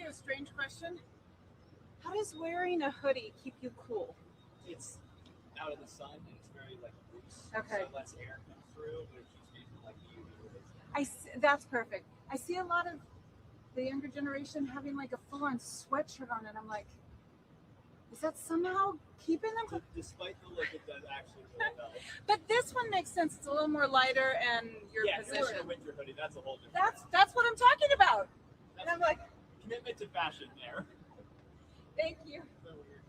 you a strange question? How does wearing a hoodie keep you cool? It's out of the sun and it's very like loose. Okay. So less air comes through, but it keeps me from like the UV rays. That's perfect. I see a lot of the younger generation having like a full-on sweatshirt on, and I'm like, is that somehow keeping them cool? Despite the look, it does actually really help. But this one makes sense. It's a little more lighter, and your position. position. Yeah, a winter hoodie. That's a whole different. That's what I'm talking about. And I'm like, commitment to fashion there. Thank you. So weird.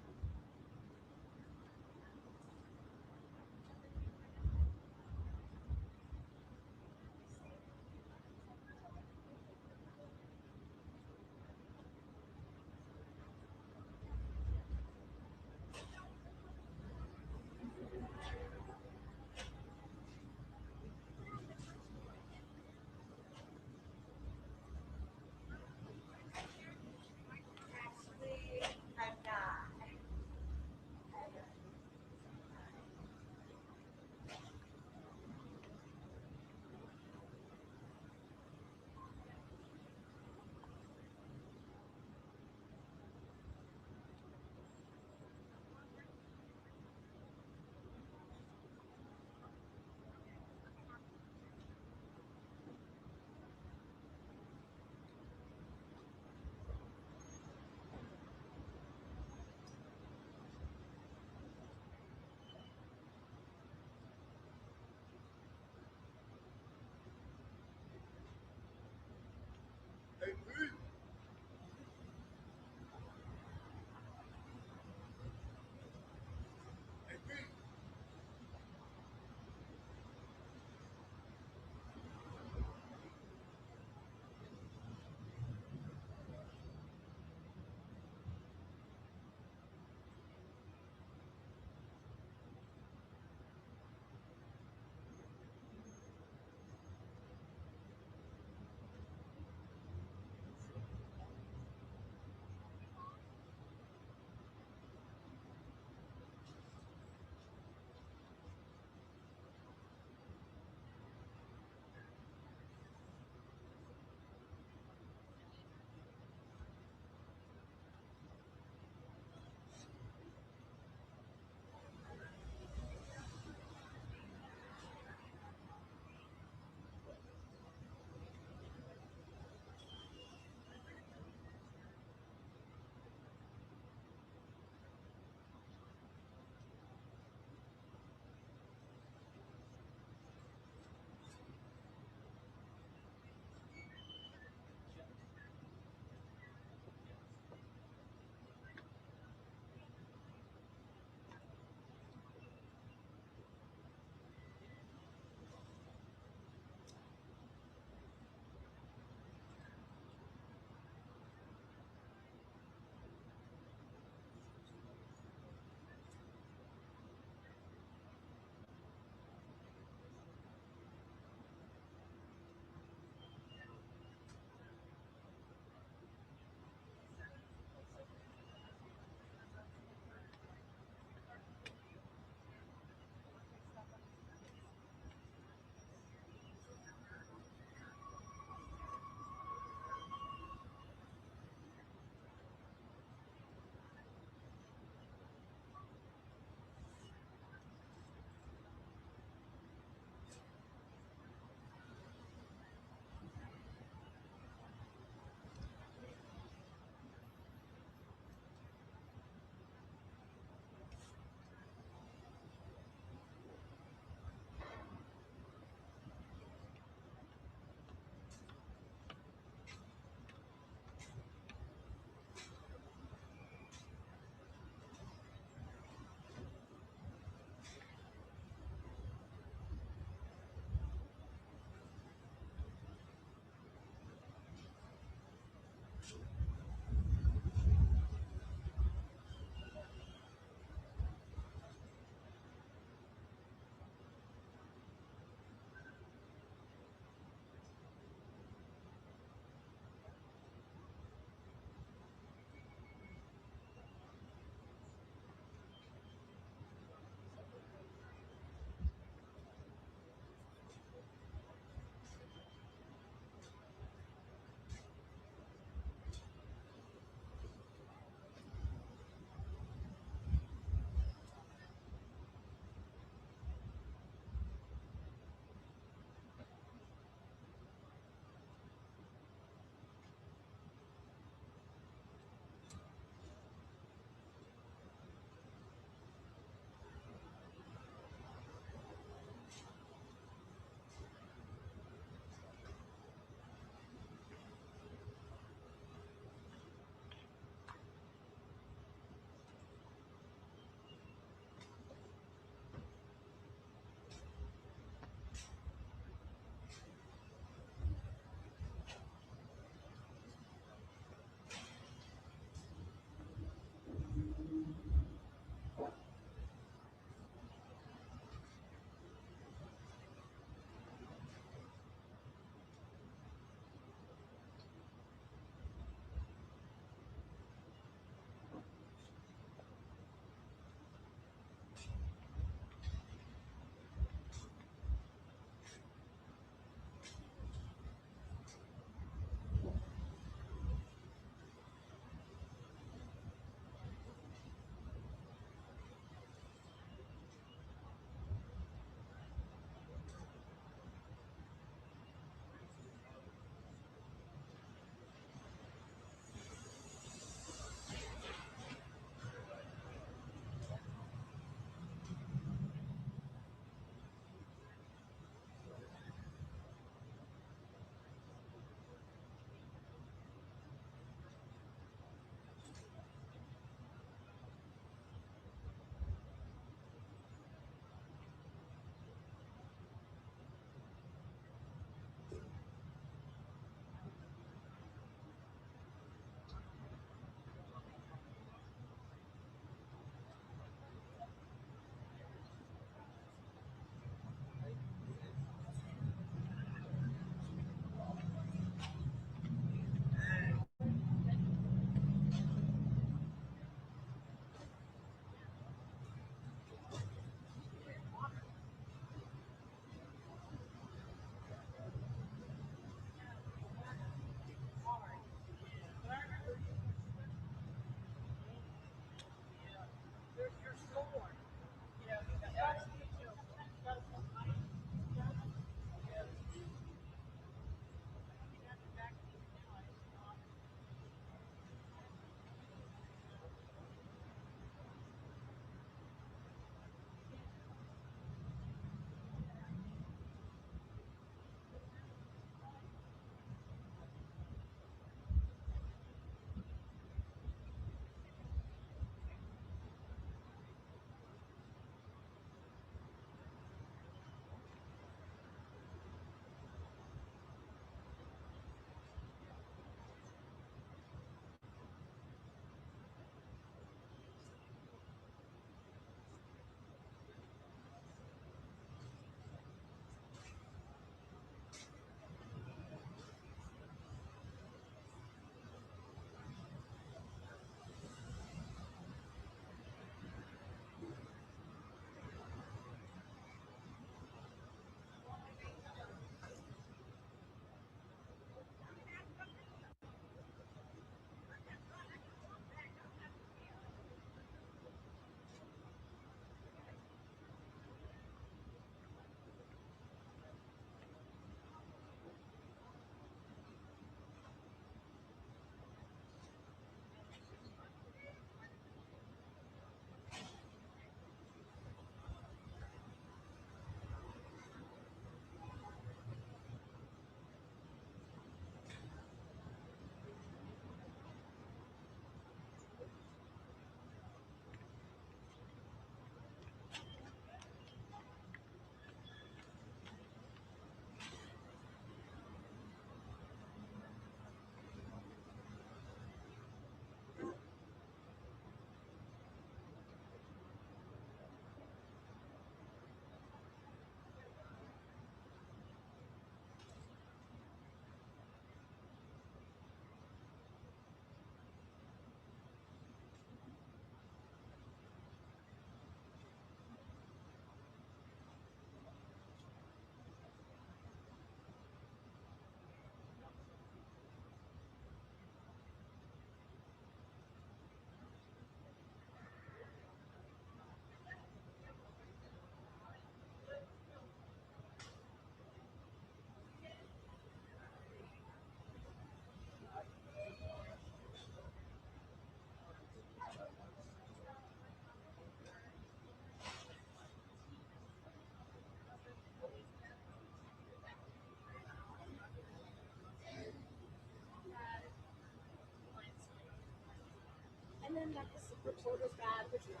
then that the report was bad, which was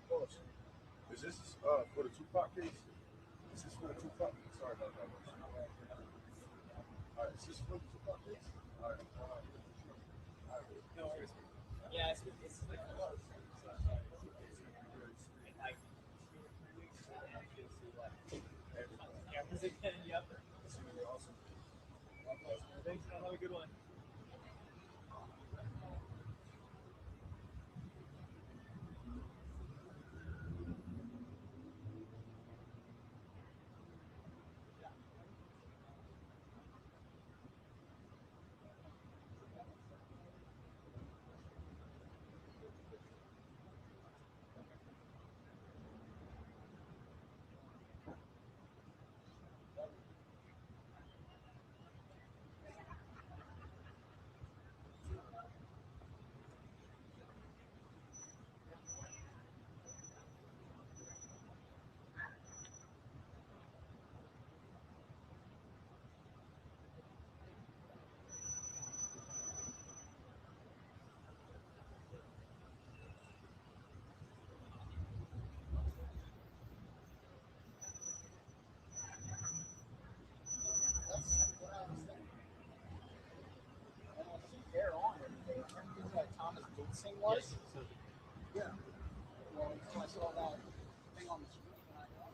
Boss, is this for the Tupac case? Is this for the Tupac? Sorry about that. All right, is this for the Tupac case? All right. No worries. Yeah, it's like close. And like 2 or 3 weeks, and you can see like cameras again. Yep. That's really awesome. Thanks, man. Have a good one. They're on everything. Remember that Thomas Dixon was? Yes. So Yeah. Well, until I saw that thing on the screen, and I go,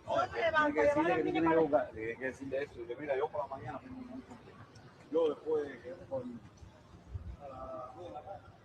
No, es que tiene que decirle que tú tienes que buscar, tiene que decirle eso. Y que mira, yo por la mañana tengo un compromiso. Yo después que a la 2 de la tarde.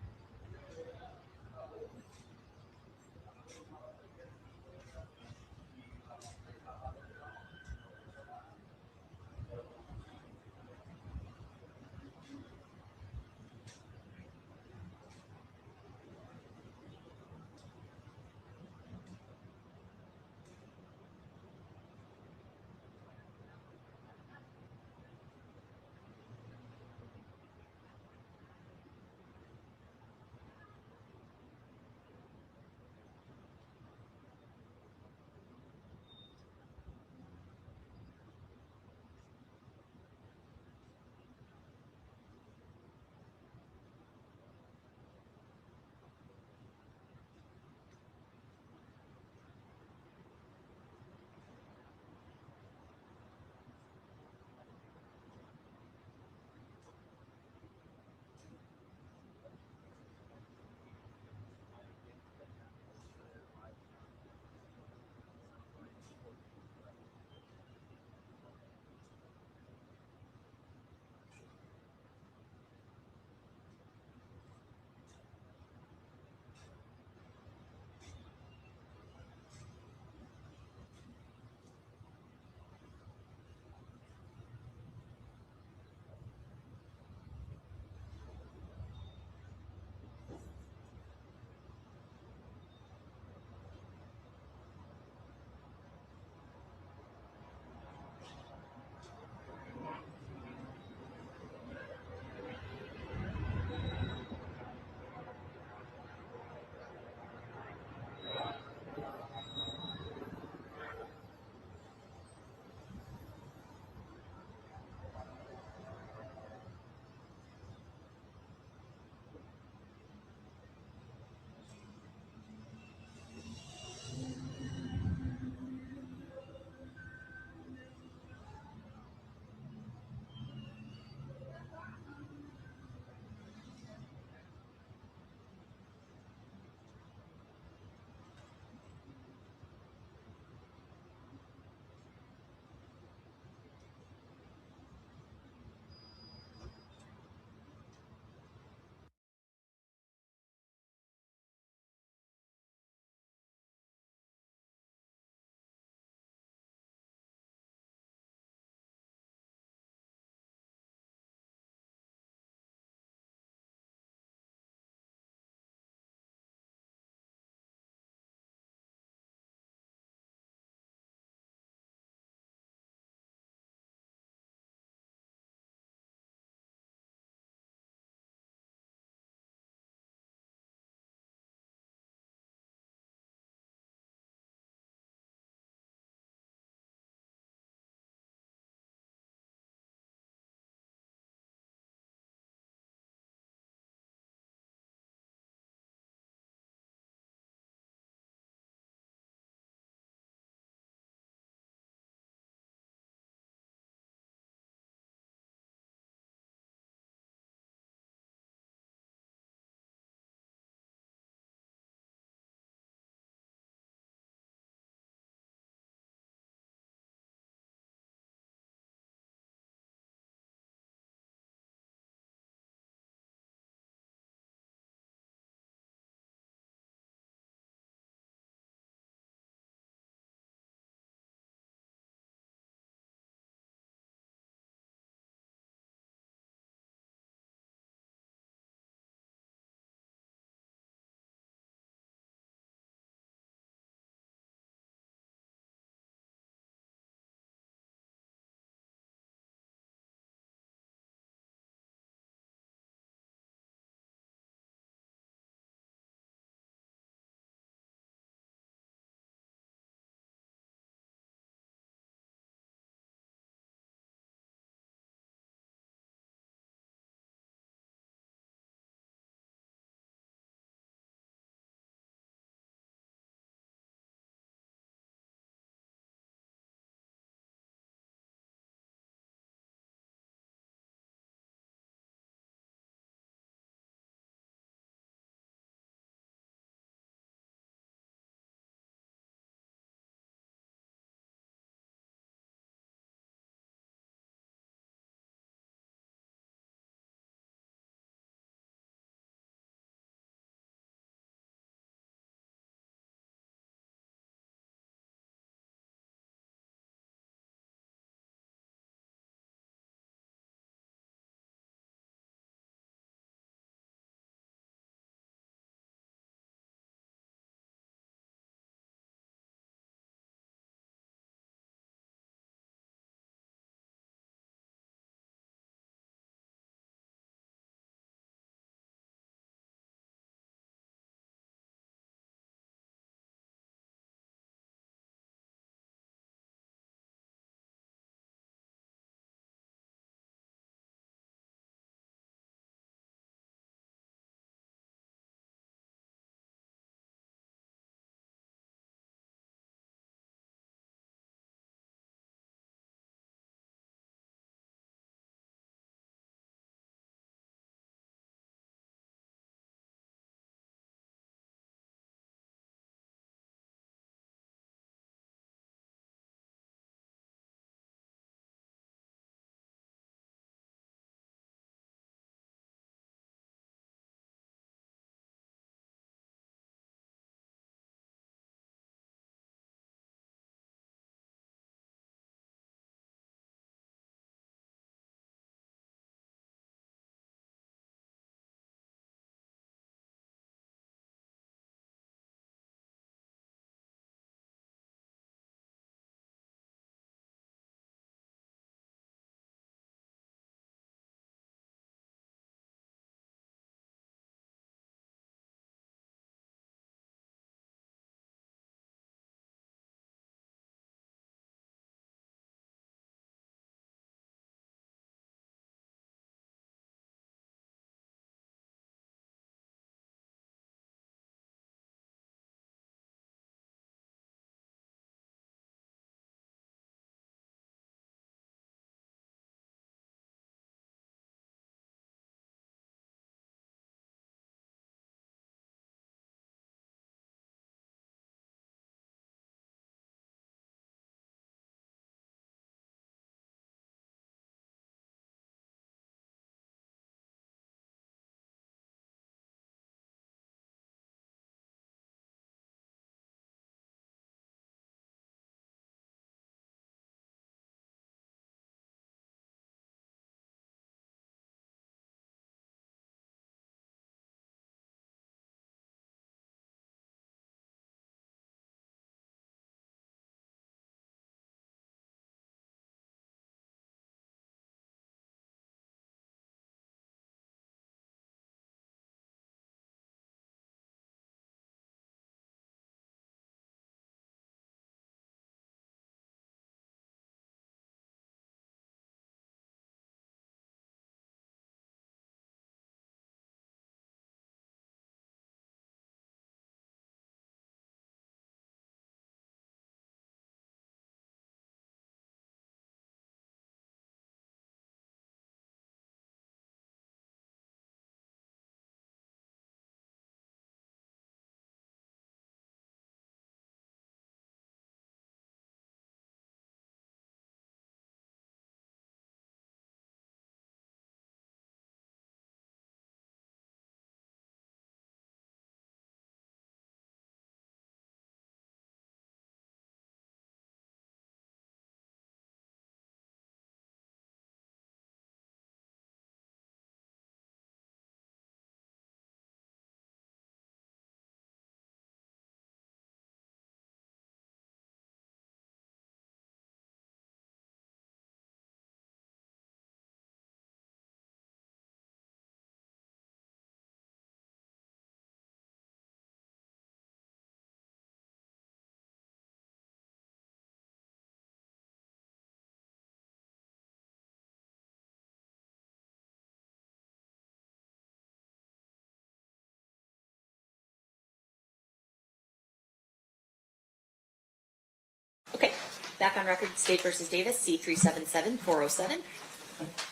Back on record, State versus Davis, C-377-407.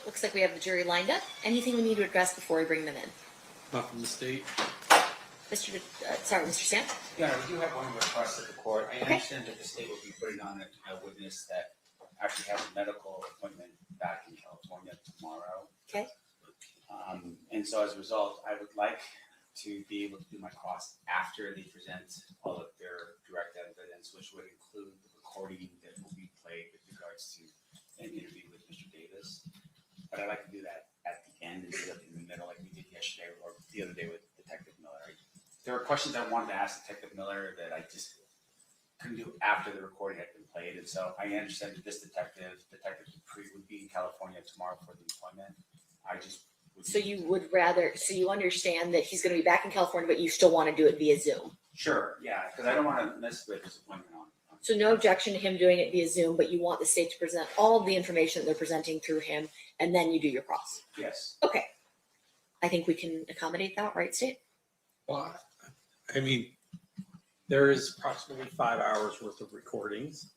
Looks like we have the jury lined up. Anything we need to address before we bring them in? Not from the state. Mr. Stamp? Yeah, we do have one request of the court. I Okay. understand that the state will be putting on a witness that actually has a medical appointment back in California tomorrow. Okay. And so as a result, I would like to be able to do my cross after they present all of their direct evidence, which would include the recording that will be played with regards to an interview with Mr. Davis. But I'd like to do that at the end instead of in the middle like we did yesterday or the other day with Detective Miller. There were questions I wanted to ask Detective Miller that I just couldn't do after the recording had been played. And so I understand that this Detective Dupree, would be in California tomorrow for the appointment. I just would. So you understand that he's going to be back in California, but you still want to do it via Zoom? Sure, yeah, because I don't want to miss with his appointment on. So no objection to him doing it via Zoom, but you want the state to present all of the information that they're presenting through him, and then you do your cross? Yes. Okay. I think we can accommodate that, right, State? Well, I mean, there is approximately 5 hours worth of recordings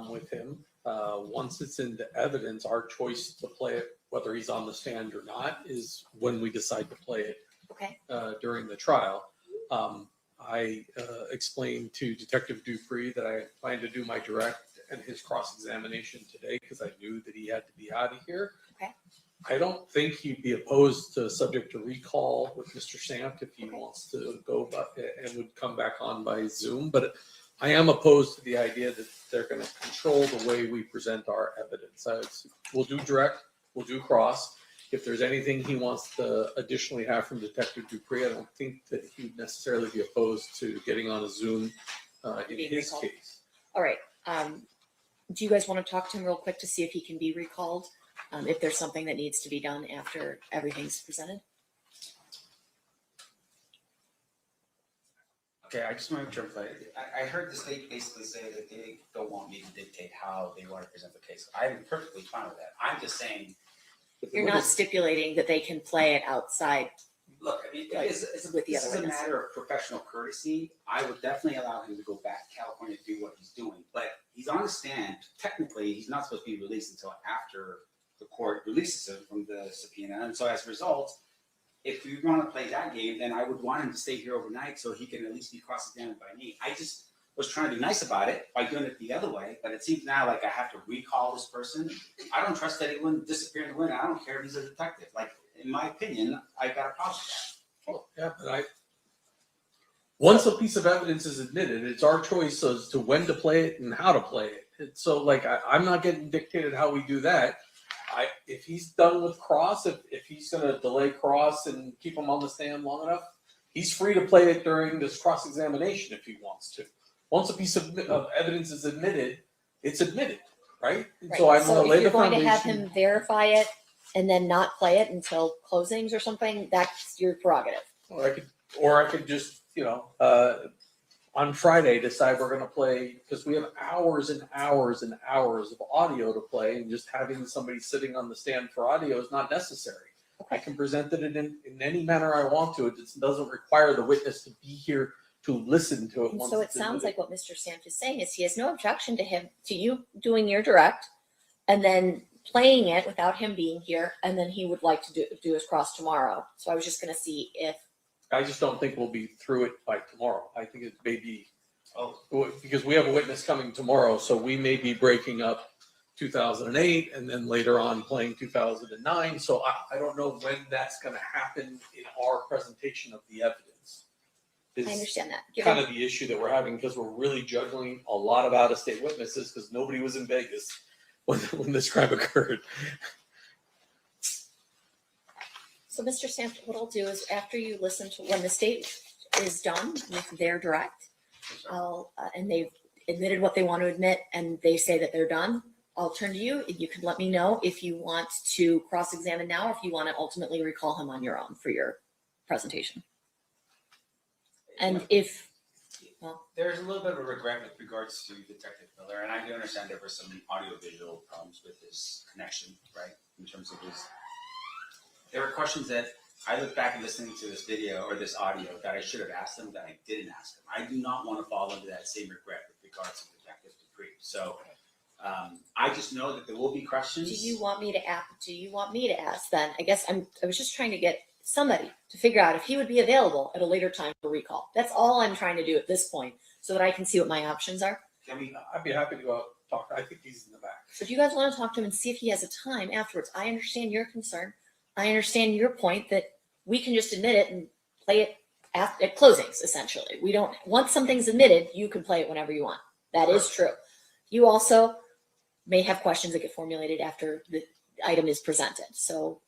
with him. Once it's into evidence, our choice to play it, whether he's on the stand or not, is when we decide to play it Okay. during the trial. I explained to Detective Dupree that I planned to do my direct and his cross-examination today because I knew that he had to be out of here. Okay. I don't think he'd be opposed to subject to recall with Mr. Stamp if he Okay. wants to go and would come back on by Zoom. But I am opposed to the idea that they're going to control the way we present our evidence. We'll do direct, we'll do cross. If there's anything he wants to additionally have from Detective Dupree, I don't think that he'd necessarily be opposed to getting on a Zoom in Being his recalled. case. All right. Do you guys want to talk to him real quick to see if he can be recalled? If there's something that needs to be done after everything's presented? Okay, I just want to clarify. I heard the state basically say that they don't want me to dictate how they want to present the case. I'm perfectly fine with that. I'm just saying. if the You're not witness- stipulating that they can play it outside. Look, I mean, Right, it's with the this other is a witness. matter of professional courtesy. I would definitely allow him to go back to California to do what he's doing, but he's on the stand. Technically, he's not supposed to be released until after the court releases him from the subpoena. And so as a result, if we want to play that game, then I would want him to stay here overnight so he can at least be cross-examined by me. I just was trying to be nice about it by doing it the other way, but it seems now like I have to recall this person. I don't trust anyone disappearing to win. I don't care if he's a detective. Like, in my opinion, I got a problem with that. Well, yeah, but once a piece of evidence is admitted, it's our choice as to when to play it and how to play it. So, like, I'm not getting dictated how we do that. If he's done with cross, if he's going to delay cross and keep him on the stand long enough, he's free to play it during this cross-examination if he wants to. Once a piece of evidence is admitted, it's admitted, right? Right. So I'm going to lay if you're the going to have foundation. him verify it and then not play it until closings or something, that's your prerogative. Or I could just, on Friday decide we're going to play, because we have hours and hours and hours of audio to play, and just having somebody sitting on the stand for audio is not necessary. I can present it in any manner I want to. It just doesn't require the witness to be here to listen to it. And once so it it's sounds admitted. like what Mr. Stamp is saying is he has no objection to you doing your direct and then playing it without him being here, and then he would like to do his cross tomorrow. So I was just going to see if I just don't think we'll be through it by tomorrow. I think it may be, Oh, because we have a witness coming tomorrow, so we may be breaking up 2008 and then later on playing 2009. So I don't know when that's going to happen in our presentation of the evidence. I Is understand that. kind of the issue that we're having, because we're really juggling a lot of out-of-state witnesses because nobody was in Vegas when this crime occurred. So, Mr. Stamp, what I'll do is after you listen to when the state is done with their direct, and they've admitted what they want to admit and they say that they're done, I'll turn to you. You can let me know if you want to cross-examine now or if you want to ultimately recall him on your own for your presentation. And if, well, there's a little bit of a regret with regards to Detective Miller, and I do understand there were some audio-visual problems with his connection, right? In terms of his, there were questions that I look back and listening to this video or this audio that I should have asked him that I didn't ask him. I do not want to fall into that same regret with regards to Detective Dupree. So I just know that there will be questions. Do you want me to ask then? I was just trying to get somebody to figure out if he would be available at a later time for recall. That's all I'm trying to do at this point, so that I can see what my options are. Can we? I'd be happy to go out and talk. I think he's in the back. So if you guys want to talk to him and see if he has a time afterwards, I understand your concern. I understand your point that we can just admit it and play it at closings, essentially. We don't, once something's admitted, you can play it whenever you want. That is true. You also may have questions that get formulated after the item is presented. So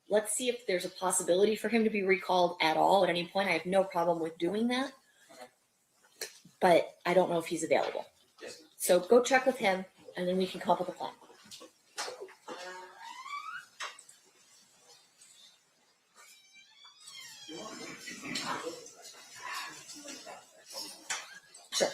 let's see if there's a possibility for him to be recalled at all at any point. I have no problem with doing that, but I don't know if he's available. Yes. So go check with him, and then we can come up with a plan. Sure.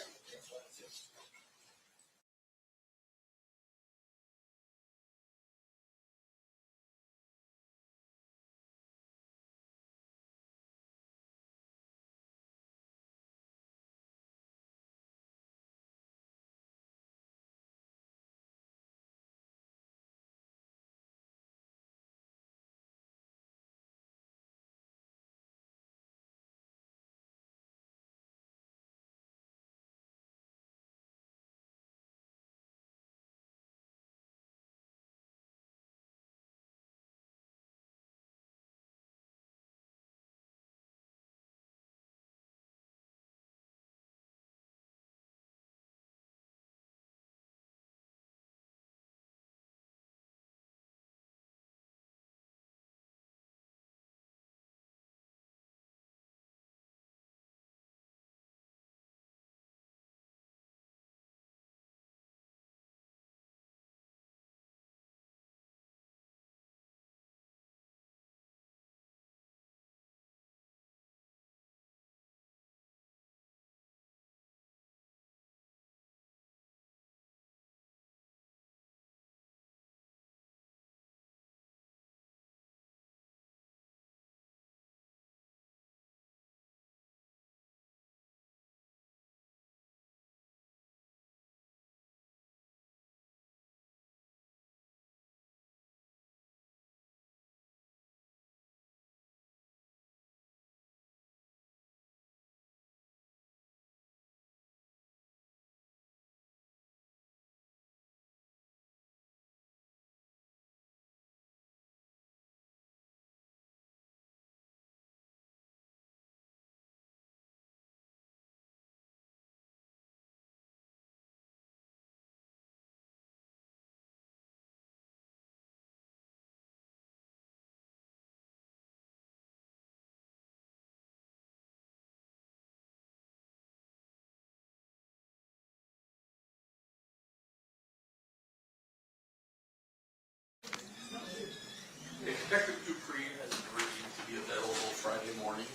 Detective Dupree has agreed to be available Friday morning.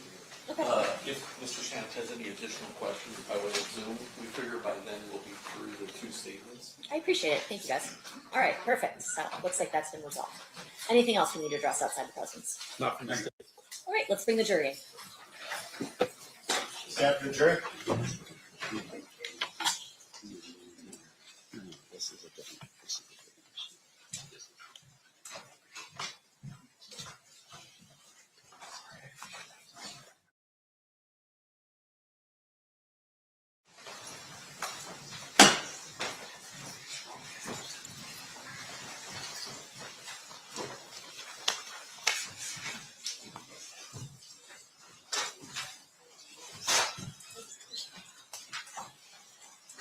Okay. If Mr. Sant has any additional questions by way of Zoom, we figure by then we'll be through the two statements. I appreciate it. Thank you, guys. All right, perfect. So looks like that's been resolved. Anything else we need to address outside the presence? Not from this. All right, let's bring the jury in. Stand for the jury.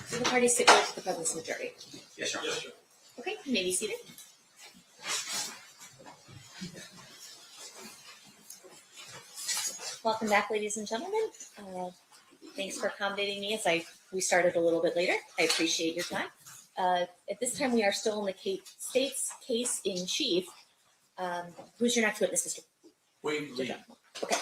Do the parties stipulate to the presence of the jury? Yes, Your Honor. Okay, you may be seated. Welcome back, ladies and gentlemen. Thanks for accommodating me as we started a little bit later. I appreciate your time. At this time, we are still in the state's case in chief. Who's your next witness, Mr. Wade Lee. Okay.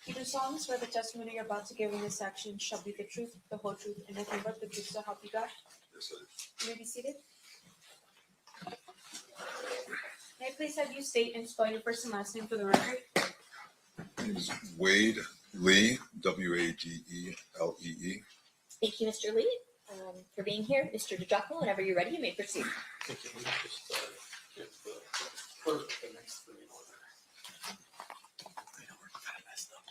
You do solemnly swear the testimony you're about to give in this section shall be the truth, the whole truth, and nothing but the truth, so help you God? Yes, I do. You may be seated. May I please have you state and spell your first and last name for the record? My name is Wade Lee, Wagelee. Thank you, Mr. Lee, for being here. Mr. DeJocko, whenever you're ready, you may proceed. Thank you. Let me just get the clerk the next three in order. I know we're kind of messed up.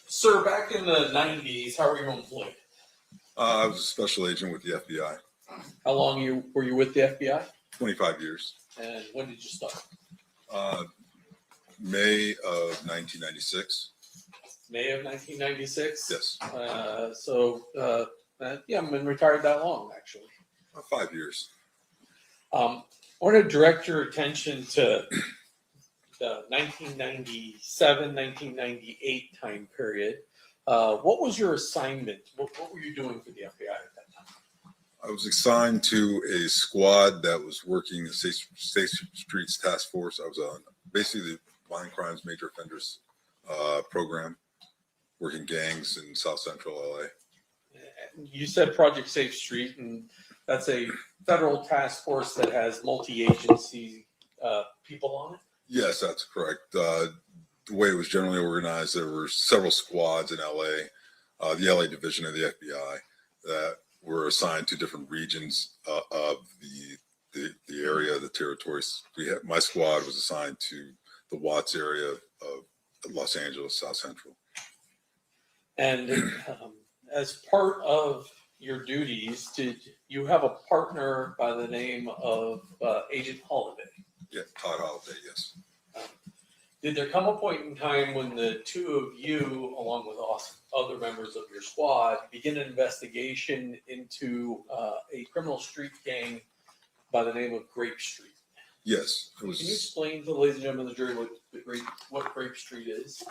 Sir, back in the 90s, how were you employed? I was a special agent with the FBI, How long were you with the FBI? 25 years. And when did you start? May of 1996. May of 1996? Yes, Yeah, I've been retired that long, actually. 5 years. I want to direct your attention to the 1997, 1998 time period. What was your assignment? What were you doing for the FBI at that time? I was assigned to a squad that was working the State Streets Task Force. I was on basically the Violent Crimes Major Offenders program, working gangs in South Central LA. You said Project Safe Street, and that's a federal task force that has multi-agency people on it? Yes, that's correct. The way it was generally organized, there were several squads in LA, the LA division of the FBI, that were assigned to different regions of the area, the territories. My squad was assigned to the Watts area of Los Angeles, South Central. And as part of your duties, did you have a partner by the name of Agent Holiday? Yeah, Todd Holiday, yes. Did there come a point in time when the two of you, along with other members of your squad, begin an investigation into a criminal street gang by the name of Grape Street? Yes, it Can you was explain to the ladies and gentlemen of the jury what Grape Street is?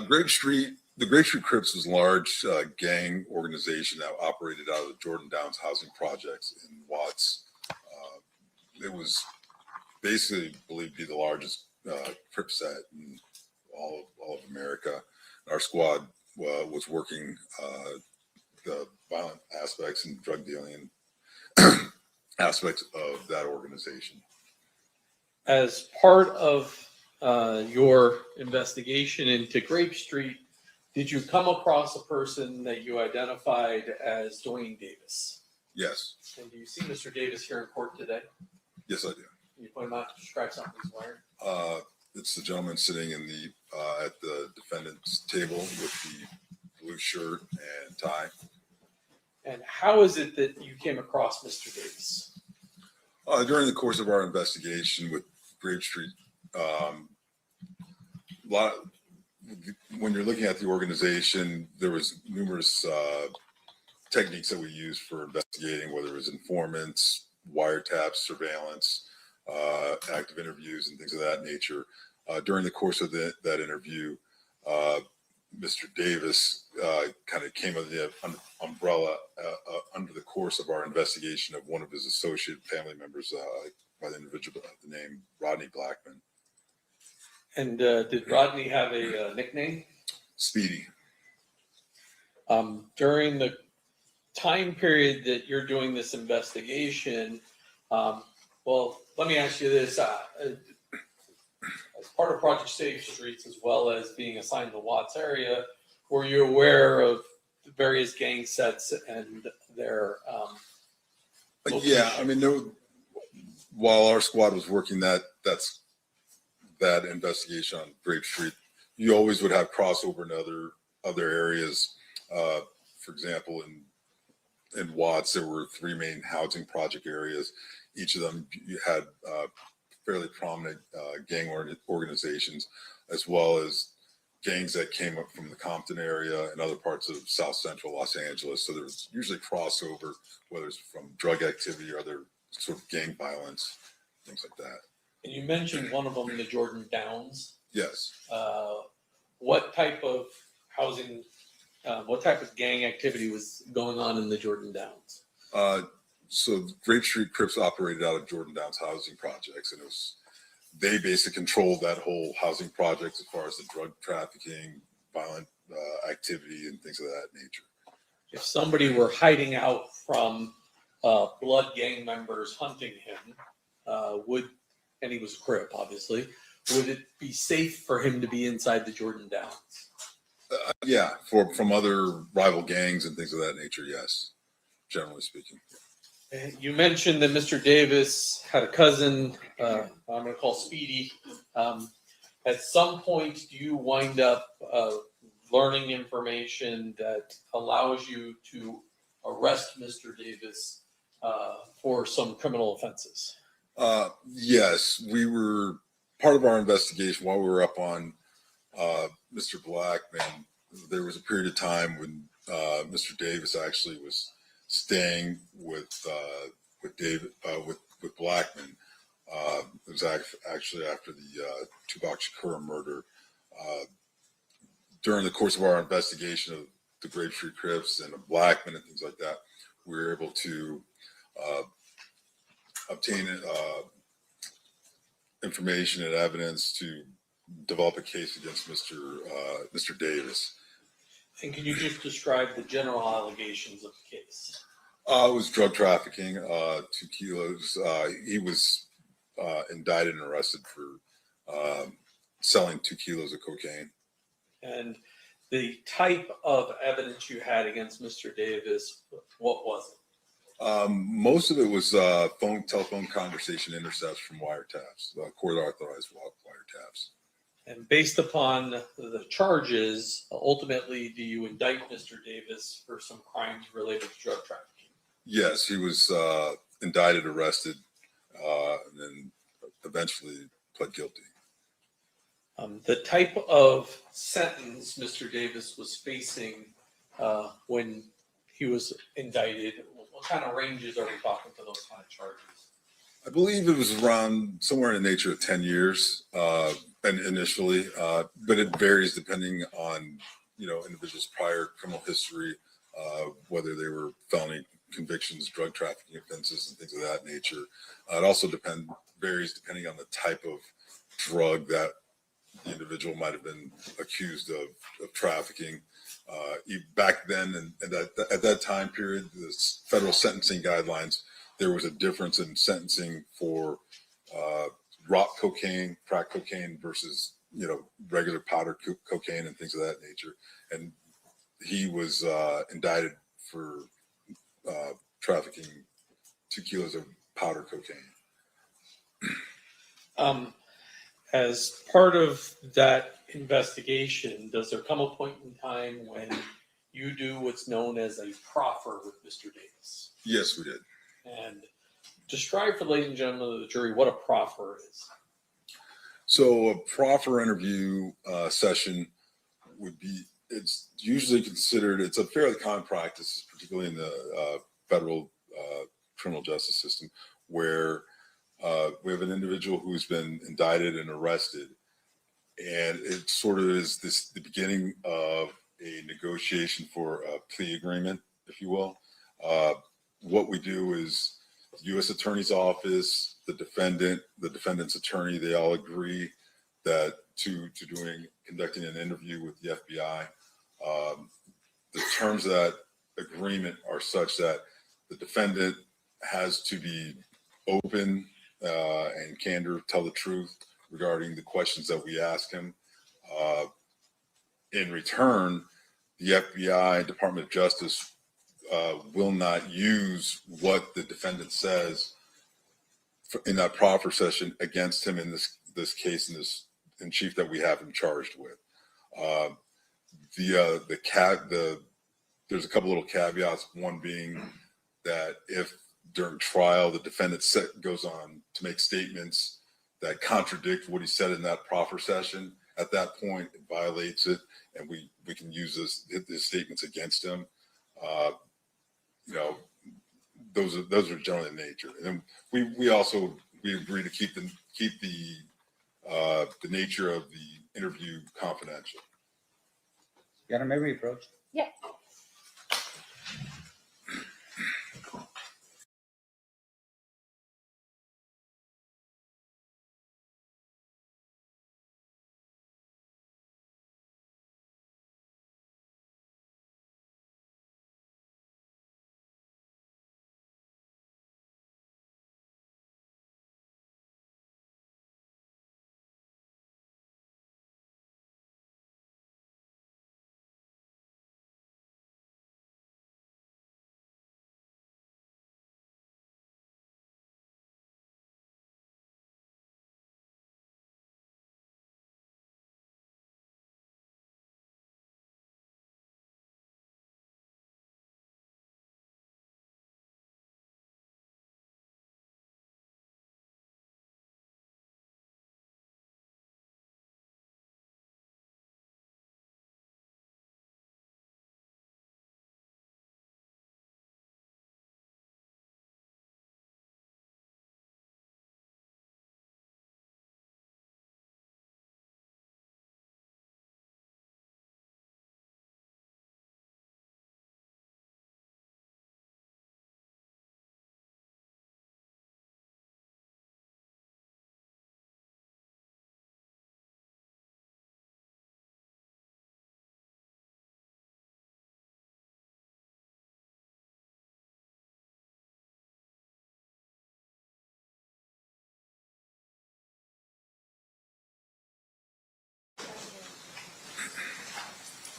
Grape Street. The Grape Street Crips was a large gang organization that operated out of the Jordan Downs housing projects in Watts. It was basically believed to be the largest Crip set in all of America. Our squad was working the violent aspects and drug dealing aspects of that organization. As part of your investigation into Grape Street, did you come across a person that you identified as Duane Davis? Yes, And do you see Mr. Davis here in court today? yes, I do. Can you point him out to describe something he's wearing? It's the gentleman sitting in the at the defendant's table with the blue shirt and tie. And how is it that you came across Mr. Davis? During the course of our investigation with Grape Street, when you're looking at the organization, there was numerous techniques that we used for investigating, whether it was informants, wiretaps, surveillance, active interviews, and things of that nature. During the course of that interview, Mr. Davis kind of came under the umbrella under the course of our investigation of one of his associate family members by the individual of the name Rodney Blackman. And did Rodney have a nickname? Speedy. During the time period that you're doing this investigation, well, let me ask you this. As part of Project Safe Streets, as well as being assigned to the Watts area, were you aware of the various gang sets and their Yeah, I mean, while our squad was working that investigation on Grape Street, you always would have crossover in other areas. For example, in Watts, there were 3 main housing project areas. Each of them you had fairly prominent gang organizations, as well as gangs that came up from the Compton area and other parts of South Central Los Angeles. So there was usually crossover, whether it's from drug activity or other sort of gang violence, things like that. And you mentioned one of them, the Jordan Downs. Yes. What type of housing, what type of gang activity was going on in the Jordan Downs? So Grape Street Crips operated out of Jordan Downs housing projects, and it was they basically controlled that whole housing project as far as the drug trafficking, violent activity, and things of that nature. If somebody were hiding out from blood gang members hunting him, and he was a Crip, obviously, would it be safe for him to be inside the Jordan Downs? Yeah, from other rival gangs and things of that nature, yes, generally speaking. You mentioned that Mr. Davis had a cousin, I'm going to call Speedy. At some point, do you wind up learning information that allows you to arrest Mr. Davis for some criminal offenses? Yes, we were part of our investigation while we were up on Mr. Blackman. There was a period of time when Mr. Davis actually was staying with David with Blackman. It was actually after the Tupac Shakur murder. During the course of our investigation of the Grape Street Crips and of Blackman and things like that, we were able to obtain information and evidence to develop a case against Mr. Davis. And can you just describe the general allegations of the case? It was drug trafficking, 2 kilos. He was indicted and arrested for selling 2 kilos of cocaine. And the type of evidence you had against Mr. Davis, what was it? Most of it was telephone conversation intercepts from wiretaps, court authorized wiretaps. And based upon the charges, ultimately, do you indict Mr. Davis for some crimes related to drug trafficking? Yes, he was indicted, arrested, and then eventually pled guilty. The type of sentence Mr. Davis was facing when he was indicted, what kind of ranges are we talking for those kind of charges? I believe it was around somewhere in the nature of 10 years and initially, but it varies depending on, individuals' prior criminal history, whether they were felony convictions, drug trafficking offenses, and things of that nature. It also varies depending on the type of drug that the individual might have been accused of trafficking. Back then, and at that time period, the federal sentencing guidelines, there was a difference in sentencing for rock cocaine, crack cocaine versus regular powder cocaine and things of that nature. And he was indicted for trafficking 2 kilos of powder cocaine. As part of that investigation, does there come a point in time when you do what's known as a proffer with Mr. Davis? Yes, we did. And describe for ladies and gentlemen of the jury what a proffer is. So a proffer interview session it's usually considered, it's a fairly common practice, particularly in the federal criminal justice system, where we have an individual who's been indicted and arrested, and it sort of is the beginning of a negotiation for a plea agreement, if you will. What we do is the U.S. Attorney's Office, the defendant's attorney, they all agree that to conducting an interview with the FBI. The terms of that agreement are such that the defendant has to be open and candor, tell the truth regarding the questions that we ask him. In return, the FBI, Department of Justice, will not use what the defendant says in that proffer session against him in this case, in chief that we have him charged with. There's a couple little caveats. One being that if during trial the defendant goes on to make statements that contradict what he said in that proffer session, at that point it violates it, and we can use his statements against him. Those are generally in nature. And then we agree to keep the nature of the interview confidential. Your Honor, may we approach? Yeah.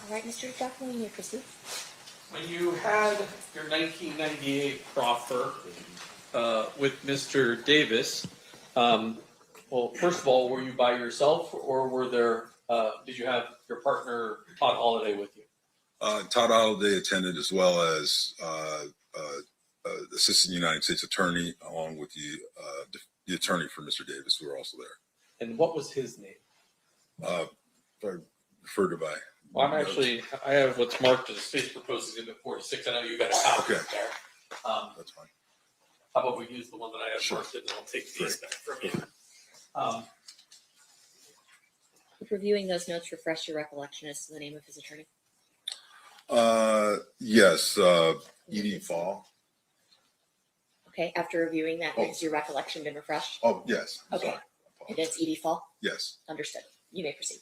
All right, Mr. Duffy, you may proceed. When you had your 1998 proffer with Mr. Davis, well, first of all, were you by yourself, or were there? Did you have your partner Todd Holliday with you? Todd Holliday attended, as well as Assistant United States Attorney, along with the attorney for Mr. Davis, who were also there. And what was his name? If I refer to by. Well, I have what's marked as State's Proposed Exhibit 46. I know you got a copy Okay. there. That's fine. How about we use the one that I have Sure. marked, and I'll take these Great. back from you. If reviewing those notes, refresh your recollection as to the name of his attorney. Yes, Edie Fall. Okay, after reviewing that, has your recollection been refreshed? Oh, yes. I'm Okay. sorry. And it's Edie Fall? Yes. Understood. You may proceed.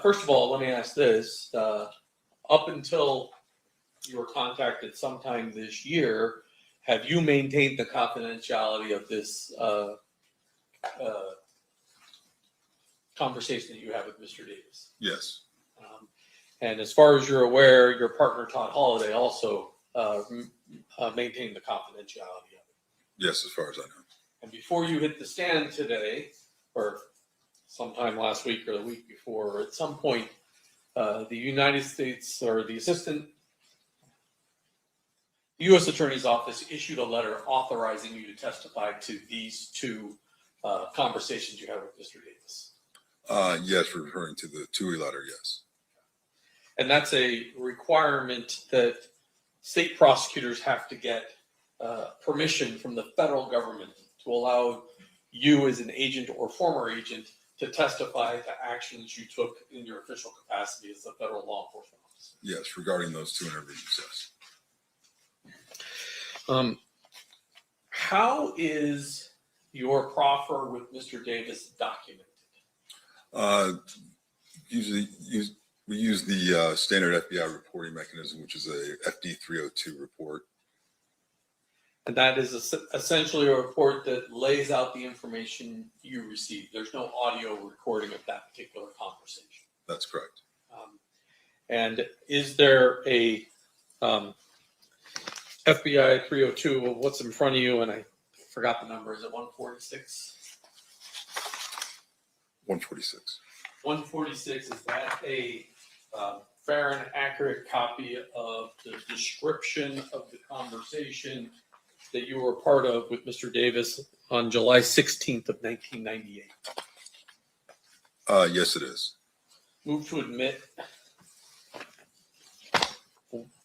First of all, let me ask this. Up until you were contacted sometime this year, have you maintained the confidentiality of this conversation that you have with Mr. Davis? Yes. And as far as you're aware, your partner Todd Holliday also maintained the confidentiality of it. Yes, as far as I know. And before you hit the stand today, or sometime last week or the week before, or at some point, the United States or the U.S. Attorney's Office issued a letter authorizing you to testify to these two conversations you had with Mr. Davis. Yes, referring to the TUI letter, yes. And that's a requirement that state prosecutors have to get permission from the federal government to allow you as an agent or former agent to testify to actions you took in your official capacity as a federal law enforcement officer. Yes, regarding those two interviews, yes. How is your proffer with Mr. Davis documented? Usually we use the standard FBI reporting mechanism, which is a FD 302 report. And that is essentially a report that lays out the information you received. There's no audio recording of that particular conversation. That's correct. And is there a FBI 302? Well, what's in front of you? And I forgot the number. Is it 146? 146. 146, is that a fair and accurate copy of the description of the conversation that you were part of with Mr. Davis on July 16th of 1998? Yes, it is. Move to admit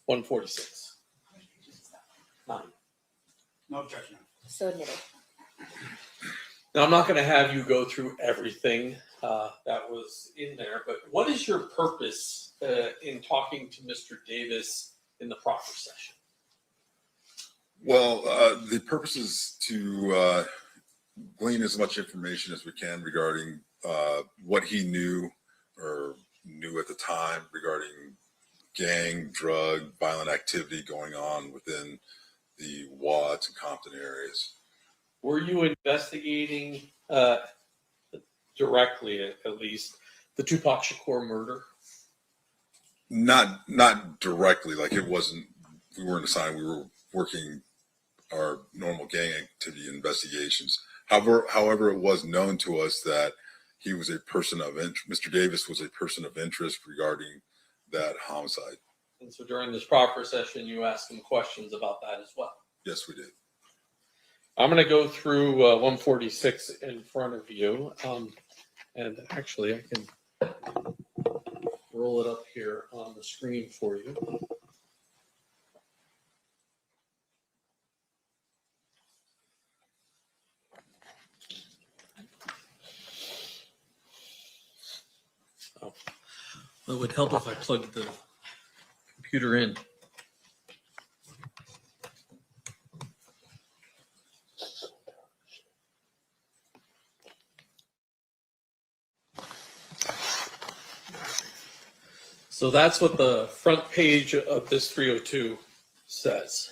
146. 9. No objection. So admitted. Now, I'm not going to have you go through everything that was in there, but what is your purpose in talking to Mr. Davis in the proffer session? Well, the purpose is to glean as much information as we can regarding what he knew or knew at the time regarding gang, drug, violent activity going on within the Watts and Compton areas. Were you investigating directly, at least, the Tupac Shakur murder? Not directly, like it wasn't, we weren't assigned, we were working our normal gang activity investigations. However, it was known to us that he was a person of interest, Mr. Davis was a person of interest regarding that homicide. And so during this proffer session, you asked him questions about that as well. Yes, we did. I'm going to go through 146 in front of you. And actually, I can roll it up here on the screen for you. Oh, well, it would help if I plugged the computer in. So that's what the front page of this 302 says.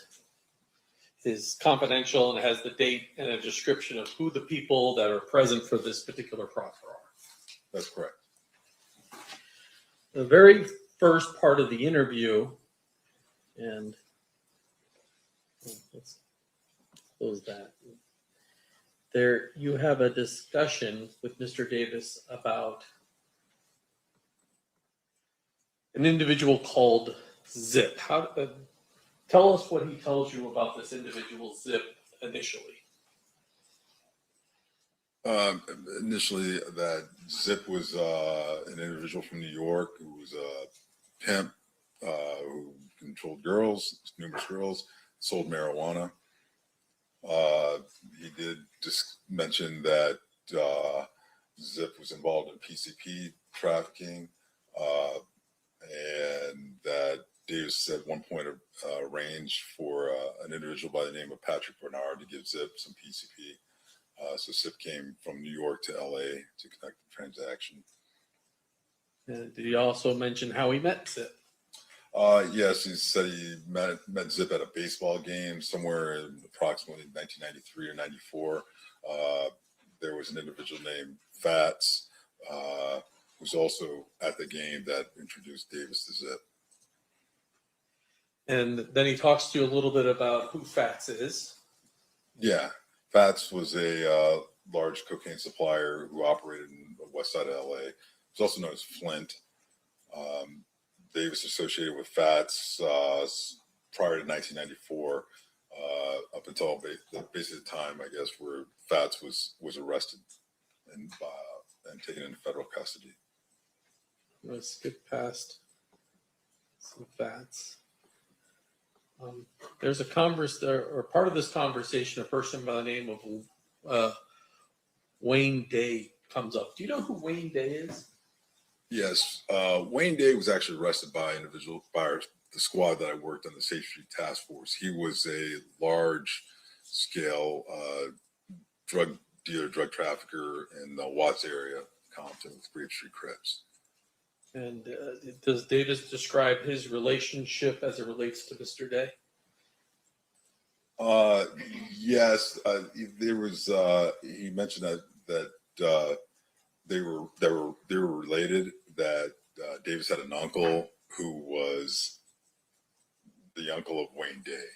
Is confidential and has the date and a description of who the people that are present for this particular proffer are. That's correct. the very first part of the interview, and let's close that. There, you have a discussion with Mr. Davis about an individual called Zip. Tell us what he tells you about this individual Zip initially. Initially, that Zip was an individual from New York who was a pimp who controlled girls, numerous girls, sold marijuana. He did just mention that Zip was involved in PCP trafficking, and that Davis at one point arranged for an individual by the name of Patrick Bernard to give Zip some PCP. So Zip came from New York to LA to conduct the transaction. Did he also mention how he met Zip? Yes, he said he met Zip at a baseball game somewhere in approximately 1993 or 94. There was an individual named Fats who was also at the game that introduced Davis to Zip. And then he talks to you a little bit about who Fats is. Yeah, Fats was a large cocaine supplier who operated in the west side of LA. He's also known as Flint. Davis associated with Fats prior to 1994, up until basically the time, I guess, where Fats was arrested and taken into federal custody. Let's skip past some Fats. There's a part of this conversation, a person by the name of Wayne Day comes up. Do you know who Wayne Day is? Yes, Wayne Day was actually arrested by the squad that I worked on, the Safe Street Task Force. He was a large-scale drug dealer, drug trafficker in the Watts area, Compton, with Grape Street Crips. And does Davis describe his relationship as it relates to Mr. Day? Yes, there was. He mentioned that they were related. That Davis had an uncle who was the uncle of Wayne Day.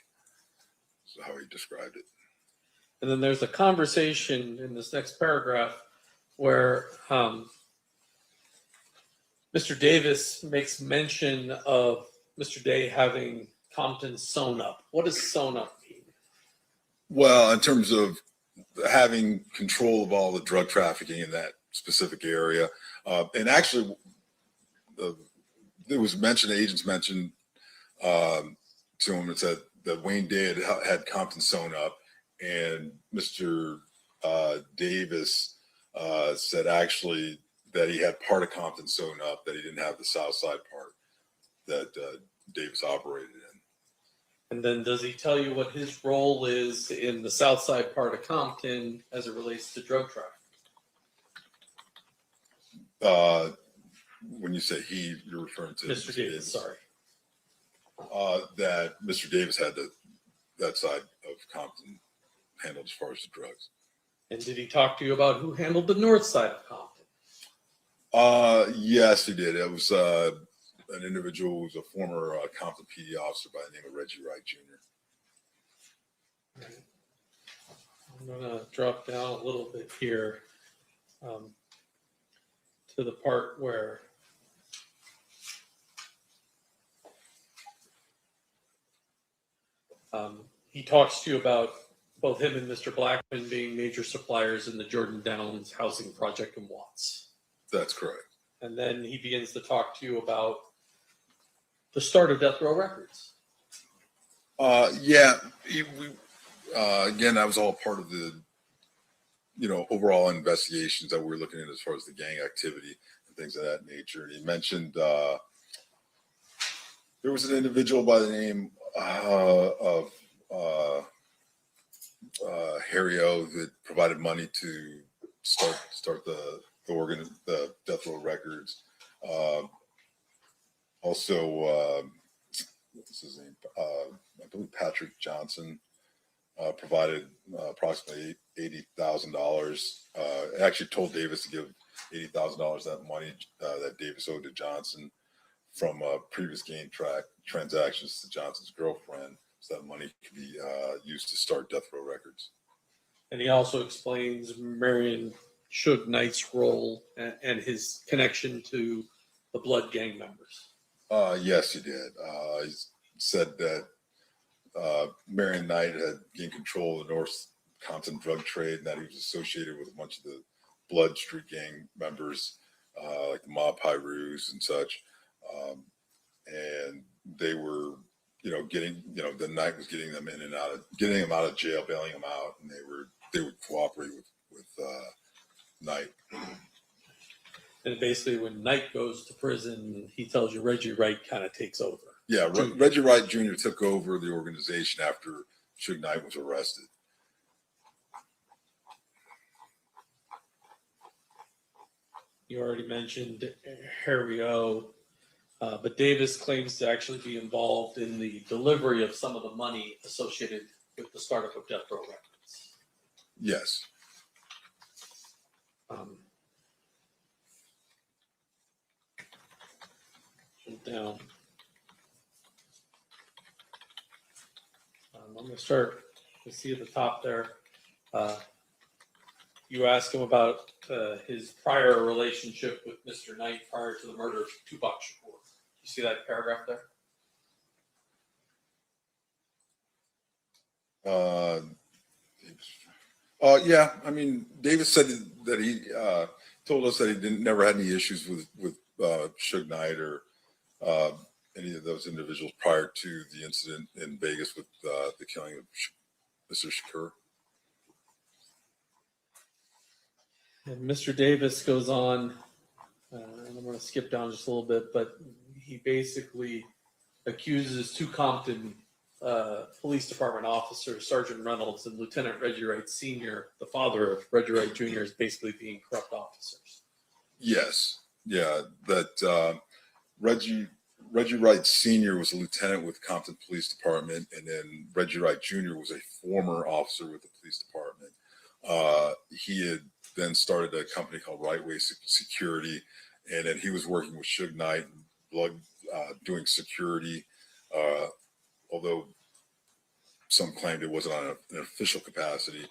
That's how he described it. And then there's a conversation in this next paragraph where Mr. Davis makes mention of Mr. Day having Compton sewn up. What does sewn up mean? Well, in terms of having control of all the drug trafficking in that specific area, and actually, there was agents mentioned to him and said that Wayne Day had Compton sewn up, and Mr. Davis said actually that he had part of Compton sewn up, that he didn't have the south side part that Davis operated in. And then does he tell you what his role is in the south side part of Compton as it relates to drug trafficking? When you say he, you're referring to Mr. Davis, sorry. That Mr. Davis had that side of Compton handled as far as the drugs. And did he talk to you about who handled the north side of Compton? Yes, he did. It was an individual who was a former Compton PD officer by the name of Reggie Wright Jr. I'm going to drop down a little bit here to the part where he talks to you about both him and Mr. Blackman being major suppliers in the Jordan Downs housing project in Watts. That's correct. And then he begins to talk to you about the start of Death Row Records. Yeah. Again, that was all part of the, overall investigations that we were looking at as far as the gang activity and things of that nature. And he mentioned there was an individual by the name of Harry O that provided money to start the Death Row Records. Also, what's his name? I believe Patrick Johnson provided approximately $80,000. Actually told Davis to give $80,000 that money that Davis owed to Johnson. from previous game transactions to Johnson's girlfriend, so that money could be used to start Death Row Records. And he also explains Marion Suge Knight's role and his connection to the Blood gang members. Yes, he did. He said that Marion Knight had gained control of the North Compton drug trade, and that he was associated with a bunch of the Blood Street gang members, like the Mob Pyrus and such. And they were, getting, the Knight was getting them in and out of, getting them out of jail, bailing them out, and they would cooperate with Knight. And basically, when Knight goes to prison, he tells you Reggie Wright kind of takes over. Yeah, Reggie Wright Jr. took over the organization after Suge Knight was arrested. You already mentioned Harry O. But Davis claims to actually be involved in the delivery of some of the money associated with the startup of Death Row Records. Yes. Down. I'm going to start. You see at the top there. You ask him about his prior relationship with Mr. Knight prior to the murder of Tupac Shakur. You see that paragraph there? Yeah. I mean, Davis said that he told us that he never had any issues with Suge Knight or any of those individuals prior to the incident in Vegas with the killing of Mr. Shakur. And Mr. Davis goes on, and I'm going to skip down just a little bit, but he basically accuses two Compton Police Department officers, Sergeant Reynolds and Lieutenant Reggie Wright Sr., the father of Reggie Wright Jr., as basically being corrupt officers. Yes. Yeah. That Reggie Wright Sr. was a lieutenant with Compton Police Department, and then Reggie Wright Jr. was a former officer with the police department. He had then started a company called Rightway Security, and then he was working with Suge Knight and Blood, doing security, although some claimed it wasn't on an official capacity,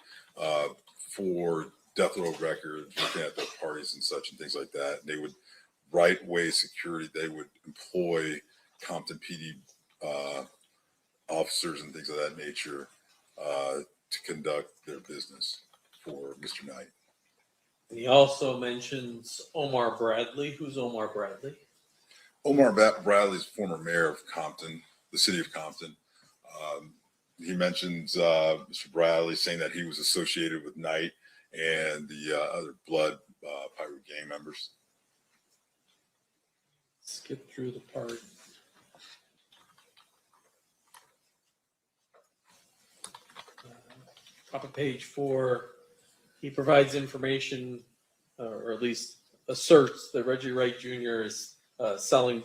for Death Row Records, looking at their parties and such and things like that. And they would, Rightway Security, they would employ Compton PD officers and things of that nature to conduct their business for Mr. Knight. And he also mentions Omar Bradley. Who's Omar Bradley? Omar Bradley is former mayor of Compton, the city of Compton. He mentions Mr. Bradley saying that he was associated with Knight and the other Blood Pirate gang members. Skip through the part. Top of page 4, he provides information, or at least asserts that Reggie Wright Jr. is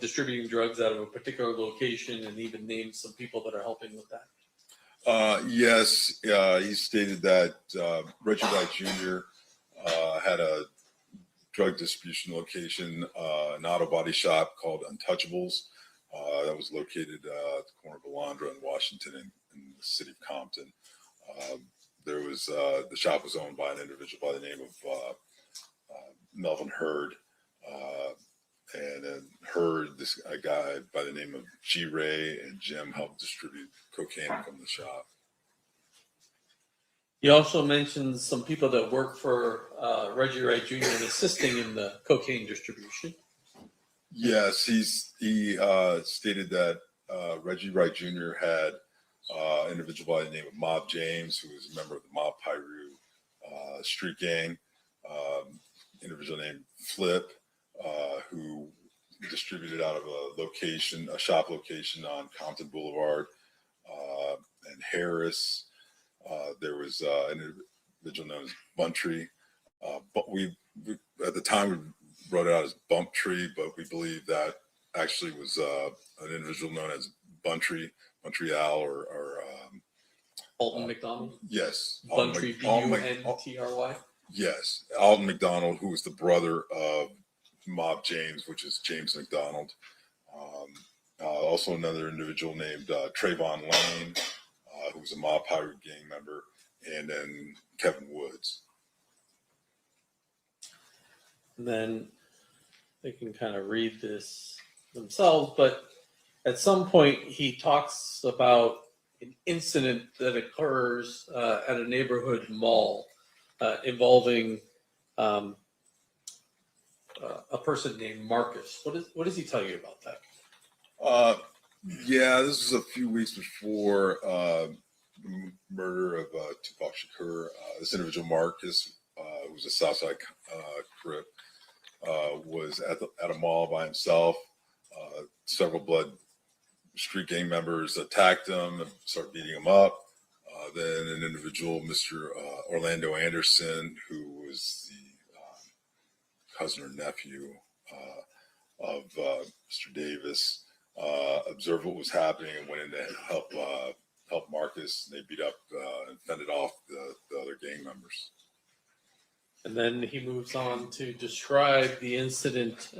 distributing drugs out of a particular location, and even names some people that are helping with that. Yes, he stated that Reggie Wright Jr. Had a drug distribution location, an auto body shop called Untouchables, that was located at the corner of Alondra and Washington in the city of Compton. There was the shop was owned by an individual by the name of Melvin Hurd, and then Hurd, a guy by the name of G. Ray and Jim helped distribute cocaine from the shop. He also mentions some people that work for Reggie Wright Jr. and assisting in the cocaine distribution. Yes, he stated that Reggie Wright Jr. had an individual by the name of Mob James, who was a member of the Mob Pyru street gang, individual named Flip, who distributed out of a shop location on Compton Boulevard, and Harris. There was an individual known as Buntree, but we at the time we wrote it out as Bumptree, but we believe that actually was an individual known as Buntree, Montreal, or Alton McDonald? Yes. Buntree, B-U-N-T-R-Y? Yes. Alton McDonald, who was the brother of Mob James, which is James McDonald. Also another individual named Trayvon Lane, who was a mob pirate gang member, and then Kevin Woods. And then they can kind of read this themselves, but at some point he talks about an incident that occurs at a neighborhood mall involving a person named Marcus. What does he tell you about that? Yeah, this was a few weeks before the murder of Tupac Shakur. This individual, Marcus, who was a Southside Crip, was at a mall by himself. Several Blood street gang members attacked him and started beating him up. Then an individual, Mr. Orlando Anderson, who was the cousin or nephew of Mr. Davis, observed what was happening and went in to help Marcus. They beat up and fended off the other gang members. And then he moves on to describe the incident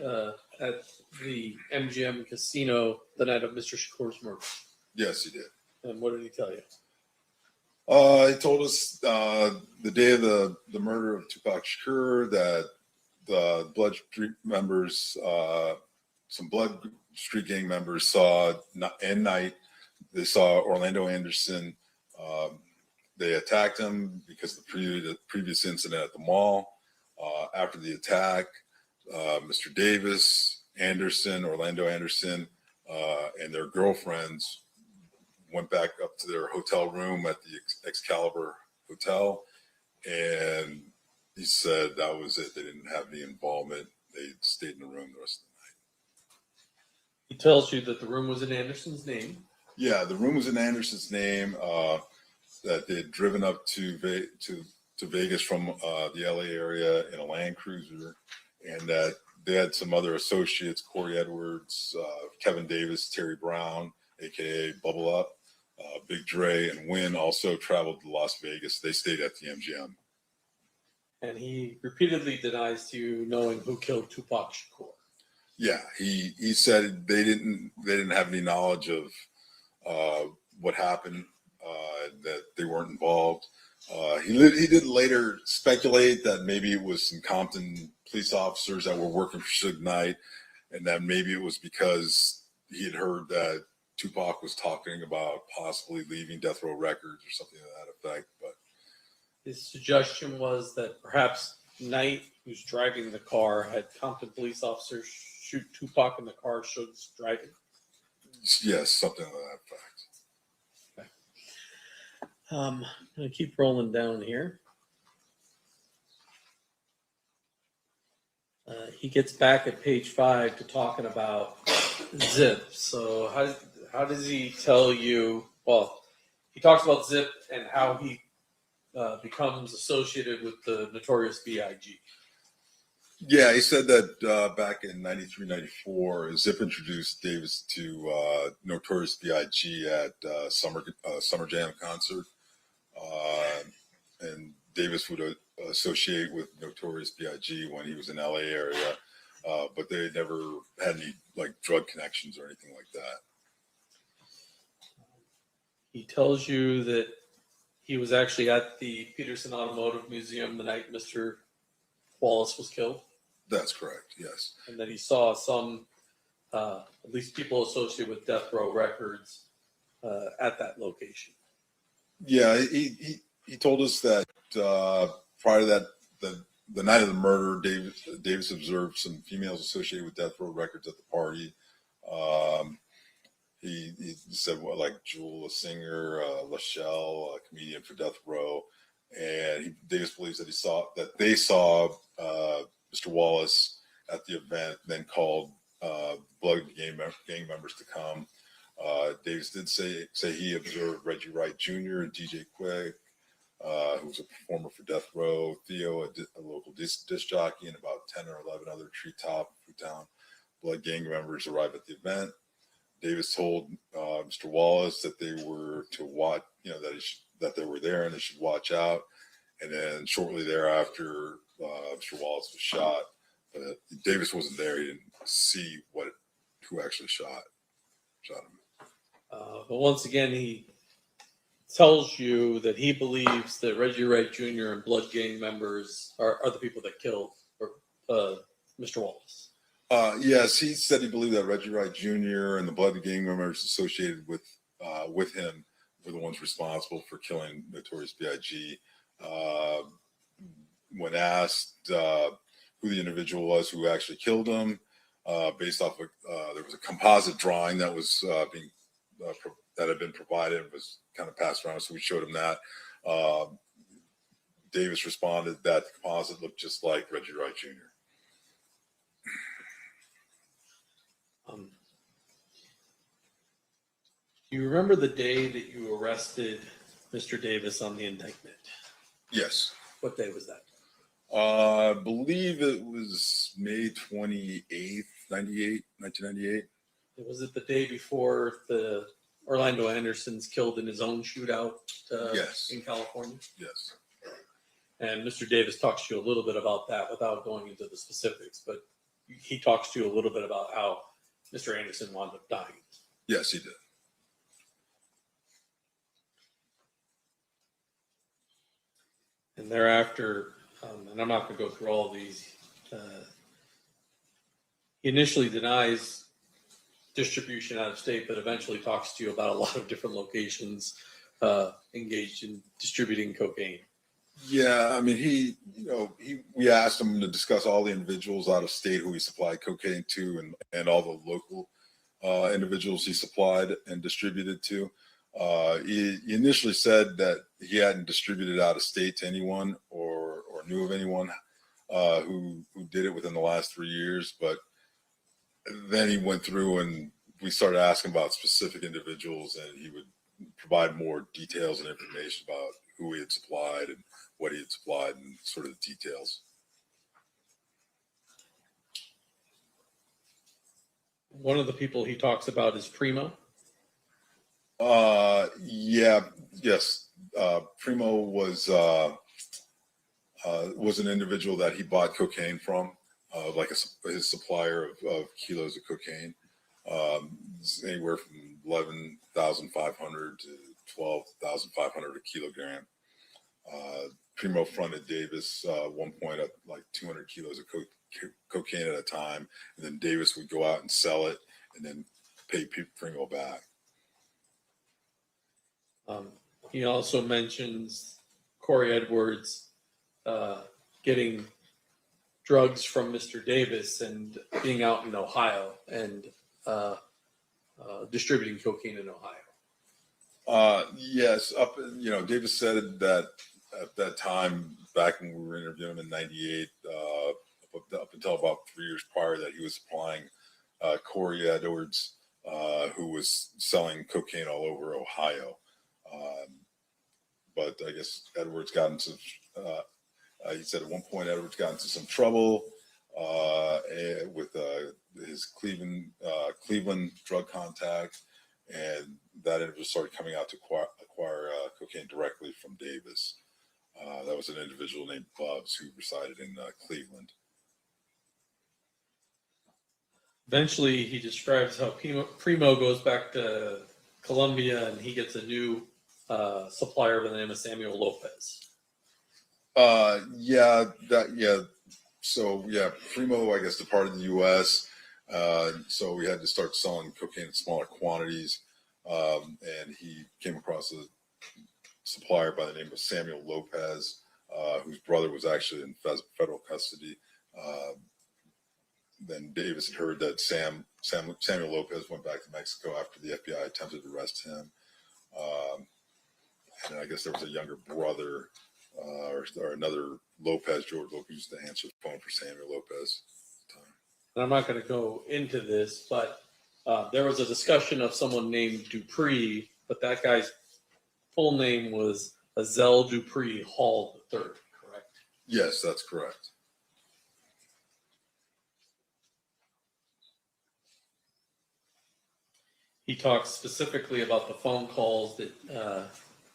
at the MGM casino the night of Mr. Shakur's murder. Yes, he did. And what did he tell you? He told us the day of the murder of Tupac Shakur that the Blood Street members, some Blood Street gang members saw at night, they saw Orlando Anderson. They attacked him because of the previous incident at the mall. After the attack, Mr. Davis, Anderson, Orlando Anderson, and their girlfriends went back up to their hotel room at the Excalibur Hotel, and he said that was it. They didn't have any involvement. They stayed in the room the rest of the night. He tells you that the room was in Anderson's name. Yeah, the room was in Anderson's name. That they had driven up to Vegas from the LA area in a Land Cruiser, and that they had some other associates, Corey Edwards, Kevin Davis, Terry Brown, aka Bubble Up, Big Dre, and Wynn also traveled to Las Vegas. They stayed at the MGM. And he repeatedly denies to you knowing who killed Tupac Shakur. Yeah, he said they didn't have any knowledge of what happened, that they weren't involved. He did later speculate that maybe it was some Compton police officers that were working for Suge Knight, and that maybe it was because he had heard that Tupac was talking about possibly leaving Death Row Records or something to that effect. But his suggestion was that perhaps Knight, who's driving the car, had Compton police officers shoot Tupac in the car Suge's driving. yes, something to that effect. I'm going to keep rolling down here. He gets back at page 5 to talking about Zip. So how does he tell you? Well, he talks about Zip and how he becomes associated with the Notorious B.I.G. Yeah, he said that back in 93, 94, Zip introduced Davis to Notorious B.I.G. at Summer Jam concert. And Davis would associate with Notorious B.I.G. when he was in LA area, but they never had any like drug connections or anything like that. He tells you that he was actually at the Peterson Automotive Museum the night Mr. Wallace was killed. That's correct, yes. And that he saw some, at least people associated with Death Row Records at that location. Yeah, he told us that prior to that, the night of the murder, Davis observed some females associated with Death Row Records at the party. He said, well, like Jewel, a singer, Lachelle, a comedian for Death Row, and Davis believes that they saw Mr. Wallace at the event, then called Blood gang members to come. Davis did say he observed Reggie Wright Jr. and DJ Quick, who was a performer for Death Row, Theo, a local disc jockey, and about 10 or 11 other Treetop and Foodtown Blood gang members arrived at the event. Davis told Mr. Wallace that they were to watch, that they were there and they should watch out. And then shortly thereafter, Mr. Wallace was shot. But Davis wasn't there. He didn't see who actually shot him. But once again, he tells you that he believes that Reggie Wright Jr. and Blood Gang members are the people that killed Mr. Wallace. Yes, he said he believed that Reggie Wright Jr. and the Blood Gang members associated with him were the ones responsible for killing Notorious B.I.G. When asked who the individual was who actually killed him, based off of there was a composite drawing that was that had been provided and was kind of passed around, so we showed him that. Davis responded that the composite looked just like Reggie Wright Jr. Do you remember the day that you arrested Mr. Davis on the indictment? Yes. What day was that? I believe it was May 28th, 1998. Was it the day before the Orlando Anderson's killed in his own shootout Yes. in California? Yes. And Mr. Davis talks to you a little bit about that without going into the specifics, but he talks to you a little bit about how Mr. Anderson wound up dying. Yes, he did. And thereafter, and I'm not going to go through all of these, he initially denies distribution out of state, but eventually talks to you about a lot of different locations engaged in distributing cocaine. Yeah, I mean, we asked him to discuss all the individuals out of state who he supplied cocaine to, and all the local individuals he supplied and distributed to. He initially said that he hadn't distributed out of state to anyone or knew of anyone who did it within the last 3 years, but then he went through and we started asking about specific individuals, and he would provide more details and information about who he had supplied and what he had supplied and sort of the details. One of the people he talks about is Primo. Yes. Primo was an individual that he bought cocaine from, like his supplier of kilos of cocaine, anywhere from 11,500 to 12,500 a kilogram. Primo fronted Davis one point at like 200 kilos of cocaine at a time, and then Davis would go out and sell it and then pay Primo back. He also mentions Corey Edwards getting drugs from Mr. Davis and being out in Ohio and distributing cocaine in Ohio. Yes, Davis said that at that time, back when we were interviewing him in '98, up until about 3 years prior, that he was supplying Corey Edwards, who was selling cocaine all over Ohio. But I guess Edwards got into, he said at one point Edwards got into some trouble with his Cleveland drug contact, and that Edwards started coming out to acquire cocaine directly from Davis. That was an individual named Bubs who resided in Cleveland. Eventually, he describes how Primo goes back to Colombia and he gets a new supplier by the name of Samuel Lopez. Primo, I guess, departed the U.S., so we had to start selling cocaine in smaller quantities, and he came across a supplier by the name of Samuel Lopez, whose brother was actually in federal custody. Then Davis had heard that Samuel Lopez went back to Mexico after the FBI attempted to arrest him. And I guess there was a younger brother or another Lopez, George Lopez, used to answer the phone for Samuel Lopez at the time. And I'm not going to go into this, but there was a discussion of someone named Dupree, but that guy's full name was Azel Dupree Hall III, correct? Yes, that's correct. He talks specifically about the phone calls that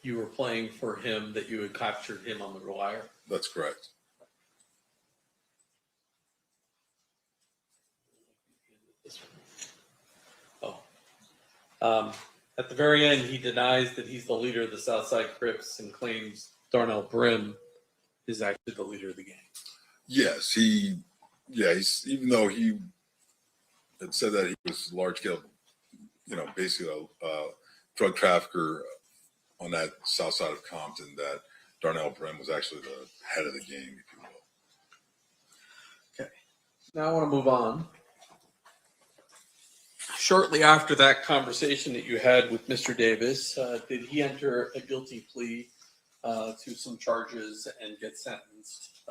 you were playing for him, that you had captured him on the wire. That's correct. At the very end, he denies that he's the leader of the Southside Crips and claims Darnell Brim is actually the leader of the gang. Yes, he's even though he had said that he was large scale, basically a drug trafficker on that south side of Compton, that Darnell Brim was actually the head of the gang, if you will. Okay. Now I want to move on. Shortly after that conversation that you had with Mr. Davis, did he enter a guilty plea to some charges and get sentenced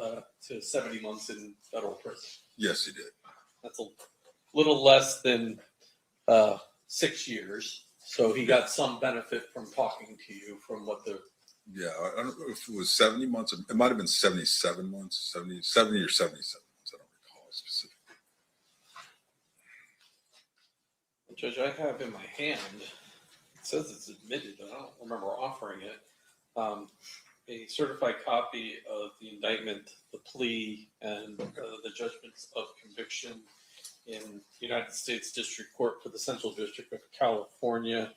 to 70 months in federal prison? Yes, he did. That's a little less than 6 years. So he got some benefit from talking to you from what the... Yeah, I don't know if it was 70 months. It might have been 77 months, 70 or 77 months. I don't recall specifically. Judge, I have in my hand, it says it's admitted, but I don't remember offering it, a certified copy of the indictment, the plea, and the judgments of conviction in United States District Court for the Central District of California,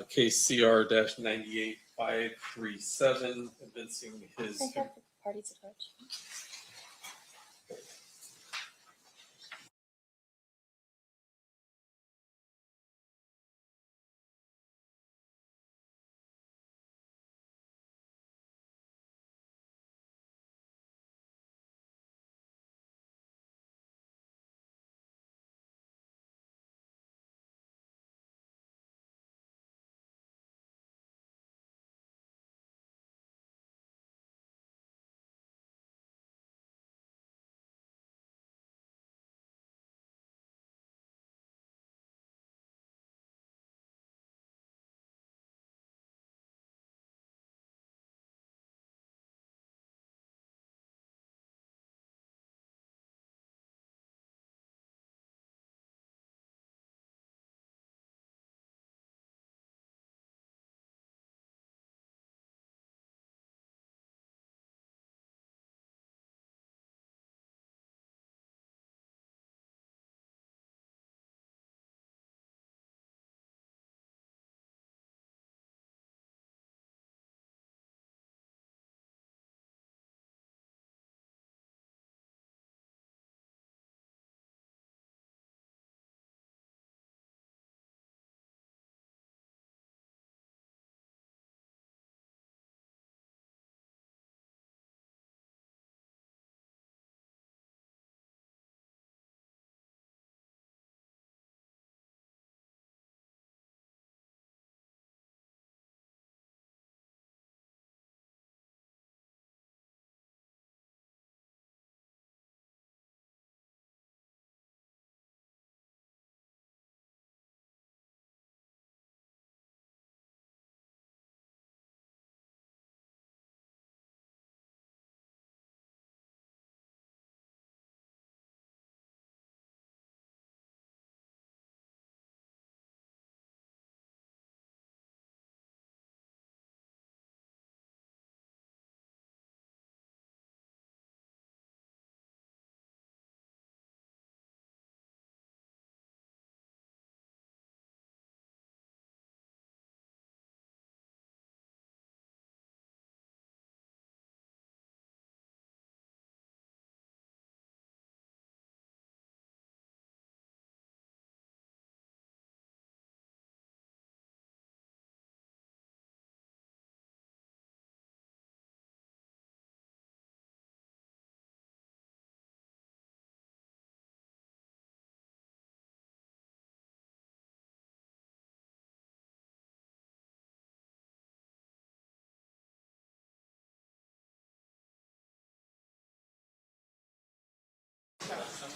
case CR-98537, evincing his... I have the parties attached.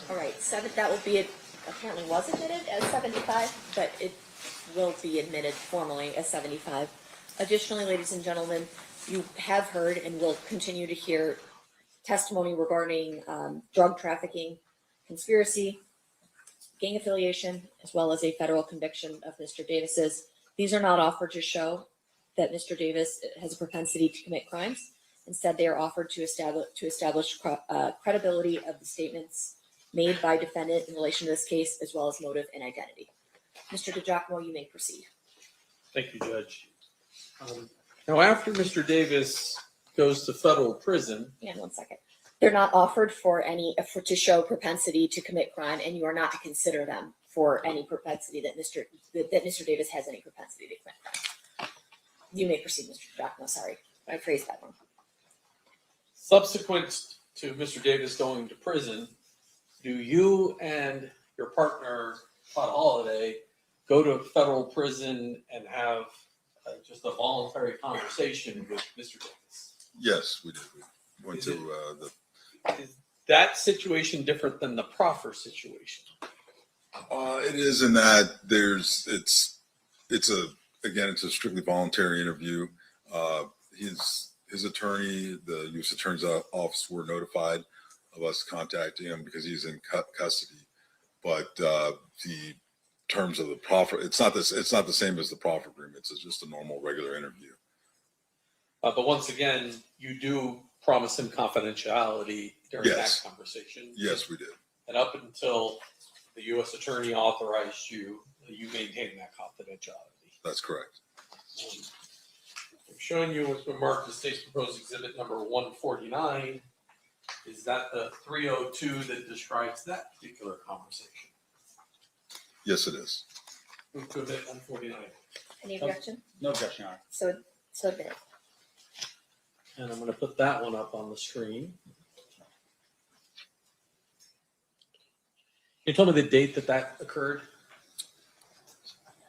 All right, that will be, apparently was admitted as 75, but it will be admitted formally as 75. Additionally, ladies and gentlemen, you have heard and will continue to hear testimony regarding drug trafficking, conspiracy, gang affiliation, as well as a federal conviction of Mr. Davis's. These are not offered to show that Mr. Davis has a propensity to commit crimes. Instead, they are offered to establish credibility of the statements made by defendant in relation to this case, as well as motive and identity. Mr. DiGiacomo, you may proceed. Thank you, Judge. Now, after Mr. Davis goes to federal prison, And 1 second. They're not offered to show propensity to commit crime, and you are not to consider them for any propensity that Mr. Davis has any propensity to commit crime. You may proceed, Mr. DiGiacomo. Sorry, I phrased that wrong. subsequent to Mr. Davis going to prison, do you and your partner, Todd Holiday, go to federal prison and have just a voluntary conversation with Mr. Davis? Yes, we did. We went Is to it- Is that situation different than the proffer situation? it is in that it's a strictly voluntary interview. His attorney, the U.S. Attorney's Office, were notified of us contacting him because he's in custody. But the terms of the proffer, it's not the same as the proffer agreement. It's just a normal, regular interview. But once again, you do promise him confidentiality during Yes. that conversation. Yes, we did. And up until the U.S. Attorney authorized you, you maintain that confidentiality. That's correct. I'm showing you what's been marked as State's Proposed Exhibit number 149. Is that the 302 that describes that particular conversation? Yes, it is. Move to admit 149. Any objection? No objection, Your Honor. So admitted. And I'm going to put that one up on the screen. Can you tell me the date that occurred?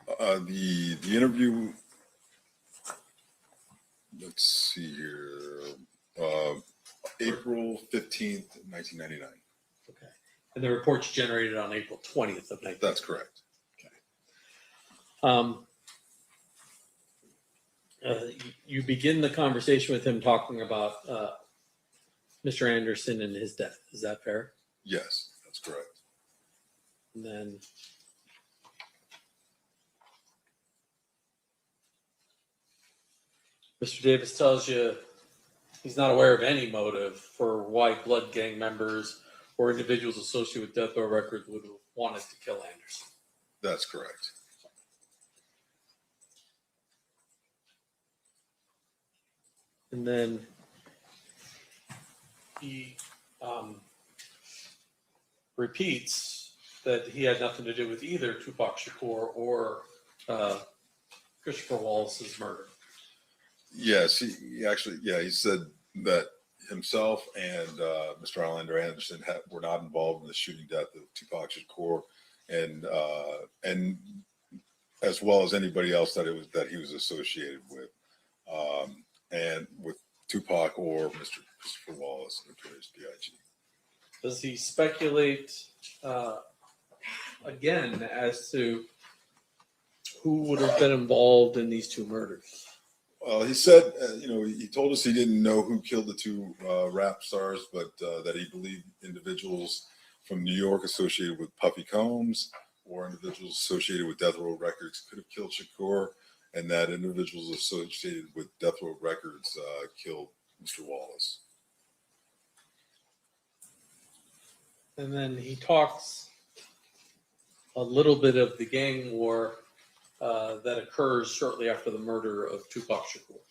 The interview. Let's see here. April 15th, 1999. Okay. And the report's generated on April 20th of 19. That's correct. You begin the conversation with him talking about Mr. Anderson and his death. Is that fair? Yes, that's correct. And then Mr. Davis tells you he's not aware of any motive for why blood gang members or individuals associated with death row records would have wanted to kill Anderson. That's correct. And then he repeats that he had nothing to do with either Tupac Shakur or Christopher Wallace's murder. Yes, he actually, he said that himself and Mr. Orlando Anderson were not involved in the shooting death of Tupac Shakur, and as well as anybody else that he was associated with, and with Tupac or Mr. Christopher Wallace, Notorious B.I.G. Does he speculate again as to who would have been involved in these two murders? He said, he told us he didn't know who killed the two rap stars, but that he believed individuals from New York associated with Puffy Combs or individuals associated with Death Row Records could have killed Shakur, and that individuals associated with Death Row Records killed Mr. Wallace. And then he talks a little bit of the gang war that occurs shortly after the murder of Tupac Shakur.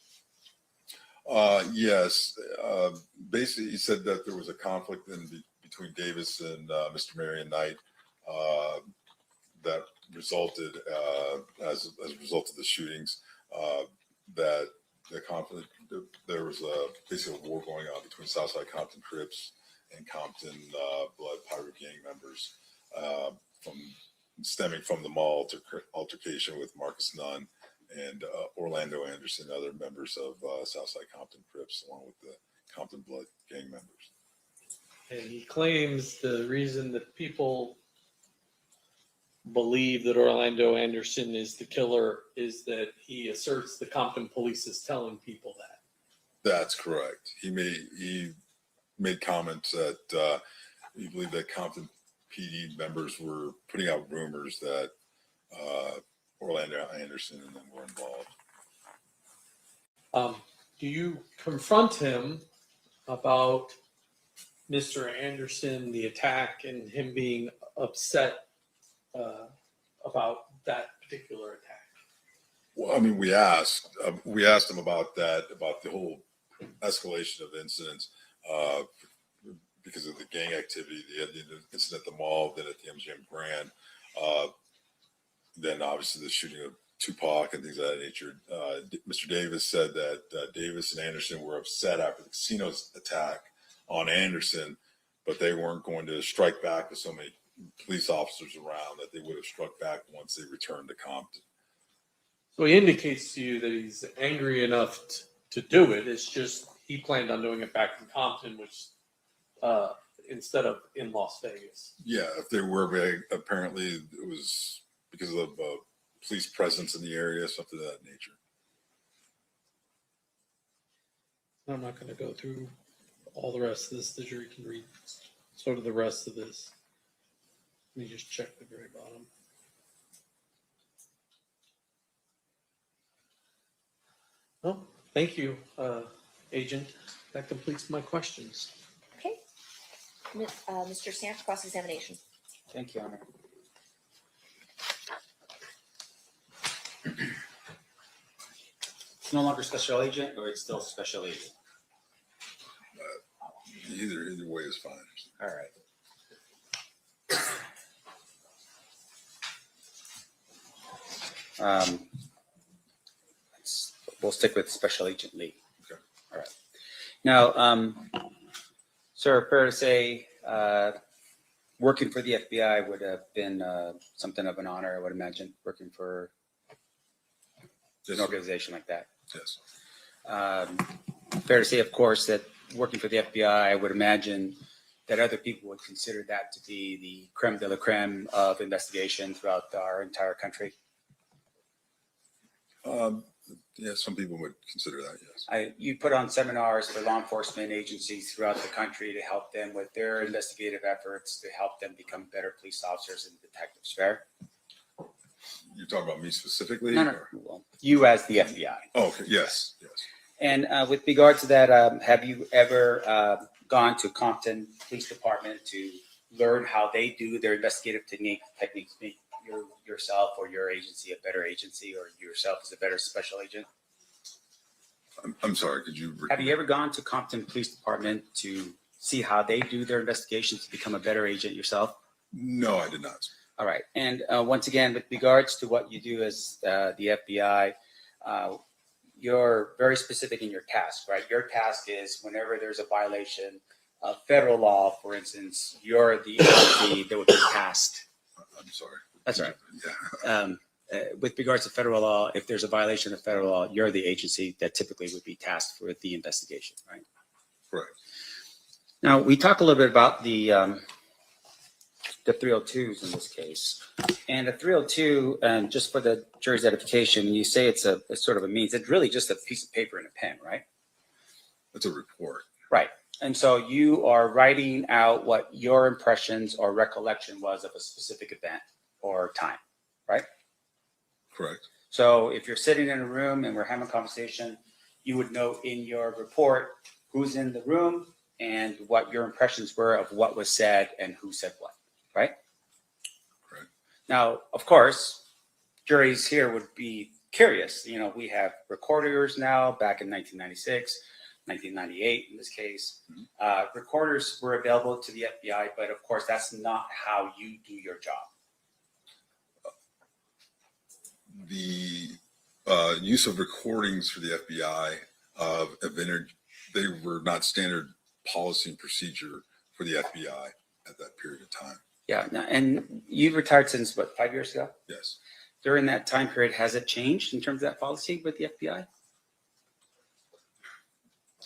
Yes. Basically, he said that there was a conflict between Davis and Mr. Marion Knight that resulted, as a result of the shootings, that the conflict, there was basically a war going on between Southside Compton Crips and Compton Blood Pirate gang members, stemming from the mall altercation with Marcus Nunn and Orlando Anderson, other members of Southside Compton Crips, along with the Compton Blood gang members. And he claims the reason that people believe that Orlando Anderson is the killer is that he asserts the Compton police is telling people that. That's correct. He made comments that he believed that Compton PD members were putting out rumors that Orlando Anderson and them were involved. Do you confront him about Mr. Anderson, the attack, and him being upset about that particular attack? Well, I mean, we asked them about that, about the whole escalation of incidents, because of the gang activity. They had the incident at the mall, then at the MGM Grand, then obviously the shooting of Tupac and things of that nature. Mr. Davis said that Davis and Anderson were upset after the casino's attack on Anderson, but they weren't going to strike back with so many police officers around that they would have struck back once they returned to Compton. So he indicates to you that he's angry enough to do it. It's just he planned on doing it back in Compton, which instead of in Las Vegas. Yeah, if they were, apparently it was because of police presence in the area, something of that nature. I'm not going to go through all the rest of this. The jury can read sort of the rest of this. Let me just check the very bottom. Well, thank you, Agent. That completes my questions. Okay. Mr. Stamp, cross-examination. Thank you, Honor. It's no longer special agent, or it's still special agent? Either way is fine. All right. We'll stick with Special Agent Lee. Okay. All right. Now, sir, fair to say, working for the FBI would have been something of an honor, I would imagine, working for an organization like that. Yes. Fair to say, of course, that working for the FBI, I would imagine that other people would consider that to be the creme de la creme of investigation throughout our entire country. Yeah, some people would consider that, yes. You put on seminars for law enforcement agencies throughout the country to help them with their investigative efforts, to help them become better police officers and detectives, fair? You're talking about me specifically? No. Well, you as the FBI. Oh, okay. Yes. And with regard to that, have you ever gone to Compton Police Department to learn how they do their investigative techniques, make yourself or your agency a better agency, or yourself as a better special agent? I'm sorry, could you repeat? Have you ever gone to Compton Police Department to see how they do their investigations to become a better agent yourself? No, I did not. All right. And once again, with regards to what you do as the FBI, you're very specific in your task, right? Your task is whenever there's a violation of federal law, for instance, you're the agency that would be tasked. I'm sorry. That's right. Yeah. With regards to federal law, if there's a violation of federal law, you're the agency that typically would be tasked with the investigation, right? Correct. Now, we talk a little bit about the 302s in this case. And the 302, and just for the jury's edification, you say it's sort of a means. It's really just a piece of paper and a pen, right? It's a report. Right. And so you are writing out what your impressions or recollection was of a specific event or time, right? Correct. So if you're sitting in a room and we're having a conversation, you would note in your report who's in the room and what your impressions were of what was said and who said what, right? Correct. Now, of course, juries here would be curious. You know, we have recorders now back in 1996, 1998 in this case. Recorders were available to the FBI, but of course, that's not how you do your job. The use of recordings for the FBI they were not standard policy and procedure for the FBI at that period of time. Yeah, and you've retired since what, 5 years ago? Yes. During that time period, has it changed in terms of that policy with the FBI?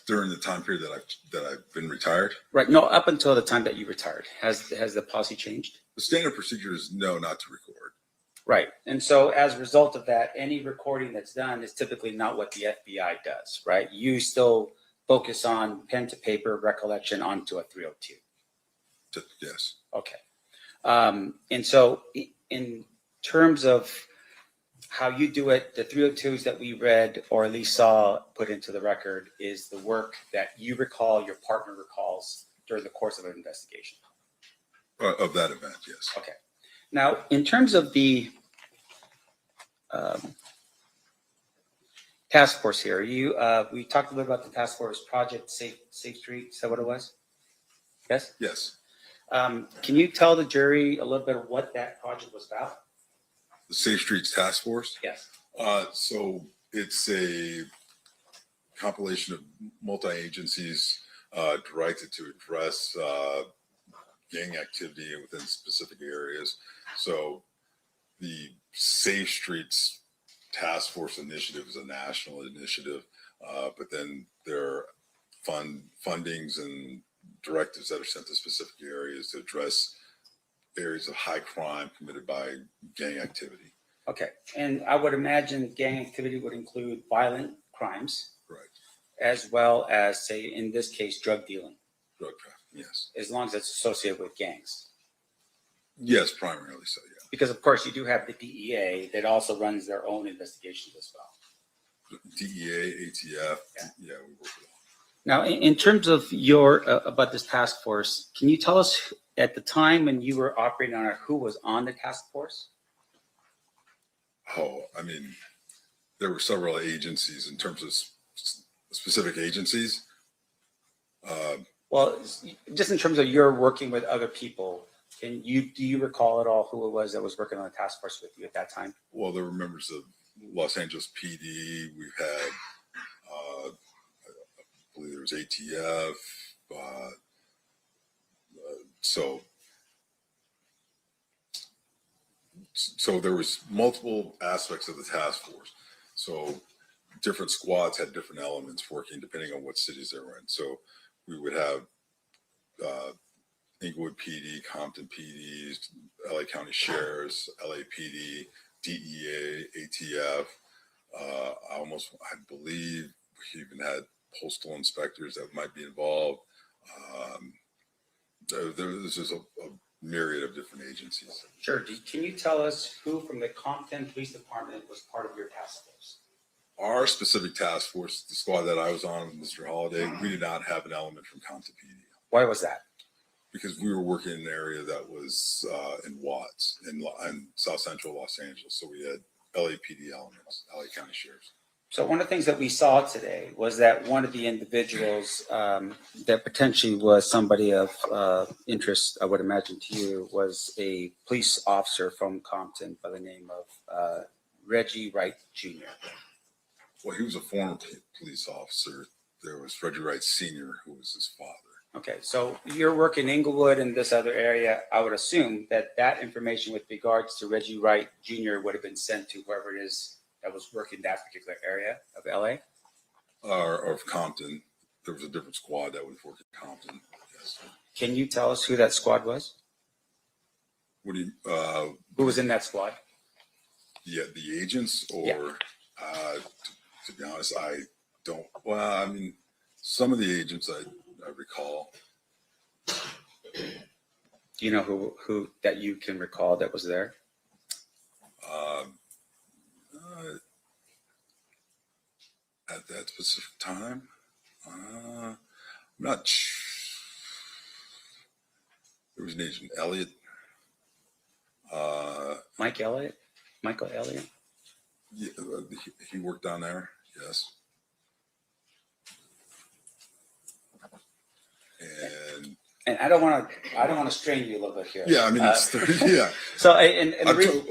During the time period that I've been retired? Right. No, up until the time that you retired, has the policy changed? The standard procedure is no, not to record. Right. And so as a result of that, any recording that's done is typically not what the FBI does, right? You still focus on pen to paper recollection onto a 302. Yes. Okay. And so in terms of how you do it, the 302s that we read or at least saw put into the record is the work that you recall, your partner recalls during the course of an investigation. Of that event, yes. Okay. Now, in terms of the task force here. We talked a little about the task force project, Safe Street. Is that what it was? Yes. Yes, Can you tell the jury a little bit of what that project was about? the Safe Streets Task Force. Yes. So it's a compilation of multi-agencies directed to address gang activity within specific areas. So the Safe Streets Task Force initiative is a national initiative, but then there are fundings and directives that are sent to specific areas to address areas of high crime committed by gang activity. Okay. And I would imagine gang activity would include violent crimes, Correct. as well as, say, in this case, drug dealing, Drug trafficking, yes. as long as it's associated with gangs. Yes, primarily so, yeah. Because, of course, you do have the DEA that also runs their own investigations as well. DEA, ATF, yeah, we work with all. Now, in terms of your, about this task force, can you tell us at the time when you were operating on it, who was on the task force? Oh, I mean, there were several agencies in terms of specific agencies. Well, just in terms of your working with other people, do you recall at all who it was that was working on the task force with you at that time? Well, there were members of Los Angeles PD. We've had, I believe there was ATF. So there was multiple aspects of the task force. So different squads had different elements working depending on what cities they were in. So we would have Inglewood PD, Compton PD, LA County Sheriffs, LAPD, DEA, ATF. I believe we even had postal inspectors that might be involved. This is a myriad of different agencies. Sure. Can you tell us who from the Compton Police Department was part of your task force? Our specific task force, the squad that I was on with Mr. Holliday, we did not have an element from Compton PD. Why was that? Because we were working in an area that was in Watts, in South Central Los Angeles. So we had LAPD elements, LA County Sheriffs. So one of the things that we saw today was that one of the individuals that potentially was somebody of interest, I would imagine to you, was a police officer from Compton by the name of Reggie Wright Jr. Well, he was a former police officer. There was Reggie Wright Sr., who was his father. Okay, so your work in Inglewood and this other area, I would assume that information with regards to Reggie Wright Jr. would have been sent to whoever it is that was working that particular area of LA? Or of Compton. There was a different squad that was working in Compton. Yes. Can you tell us who that squad was? What do you, Who was in that squad? yeah, the agents or, Yeah. to be honest, I don't, well, I mean, some of the agents I recall. Do you know who that you can recall that was there? At that specific time, I'm not sure. There was an agent, Elliot. Michael Elliott? Yeah, he worked down there, yes. And I don't want to strain you a little bit here. Yeah, I mean, it's, yeah. So and the reason,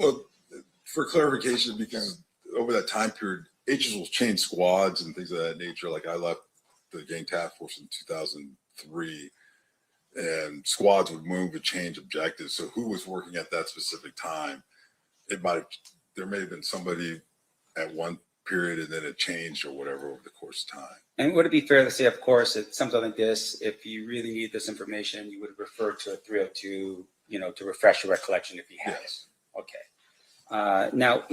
For clarification, because over that time period, agents will change squads and things of that nature. Like I left the gang task force in 2003, and squads would move and change objectives. So who was working at that specific time? There may have been somebody at one period and then it changed or whatever over the course of time. and would it be fair to say, of course, that something like this, if you really need this information, you would refer to a 302, to refresh your recollection if you have Yes. it. Okay. Now,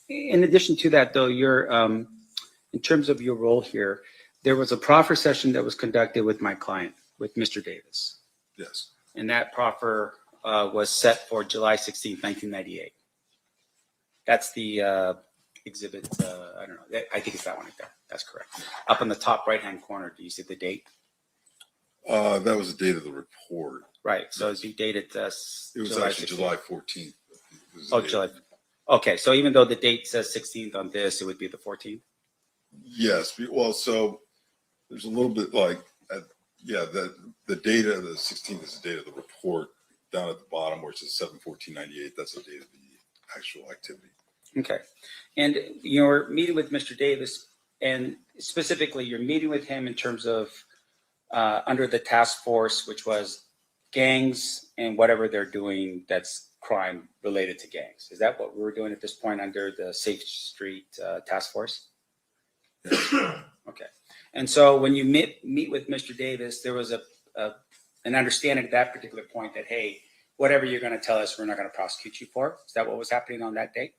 in addition to that, though, in terms of your role here, there was a proffer session that was conducted with my client, with Mr. Davis. Yes. And that proffer was set for July 16th, 1998. That's the exhibit, I don't know, I think it's that one right there. That's correct. Up in the top right-hand corner, do you see the date? That was the date of the report. Right, so you dated It was July actually 16th. July 14th. Oh, July. Okay, so even though the date says 16th on this, it would be the 14th? Yes, well, so there's a little bit like, yeah, the date of the 16th is the date of the report. Down at the bottom where it says 7/14/98, that's the date of the actual activity. Okay. And you're meeting with Mr. Davis, and specifically you're meeting with him in terms of under the task force, which was gangs and whatever they're doing that's crime related to gangs. Is that what we were doing at this point under the Safe Street Task Force? Okay. And so when you meet with Mr. Davis, there was an understanding at that particular point that, hey, whatever you're going to tell us, we're not going to prosecute you for. Is that what was happening on that date?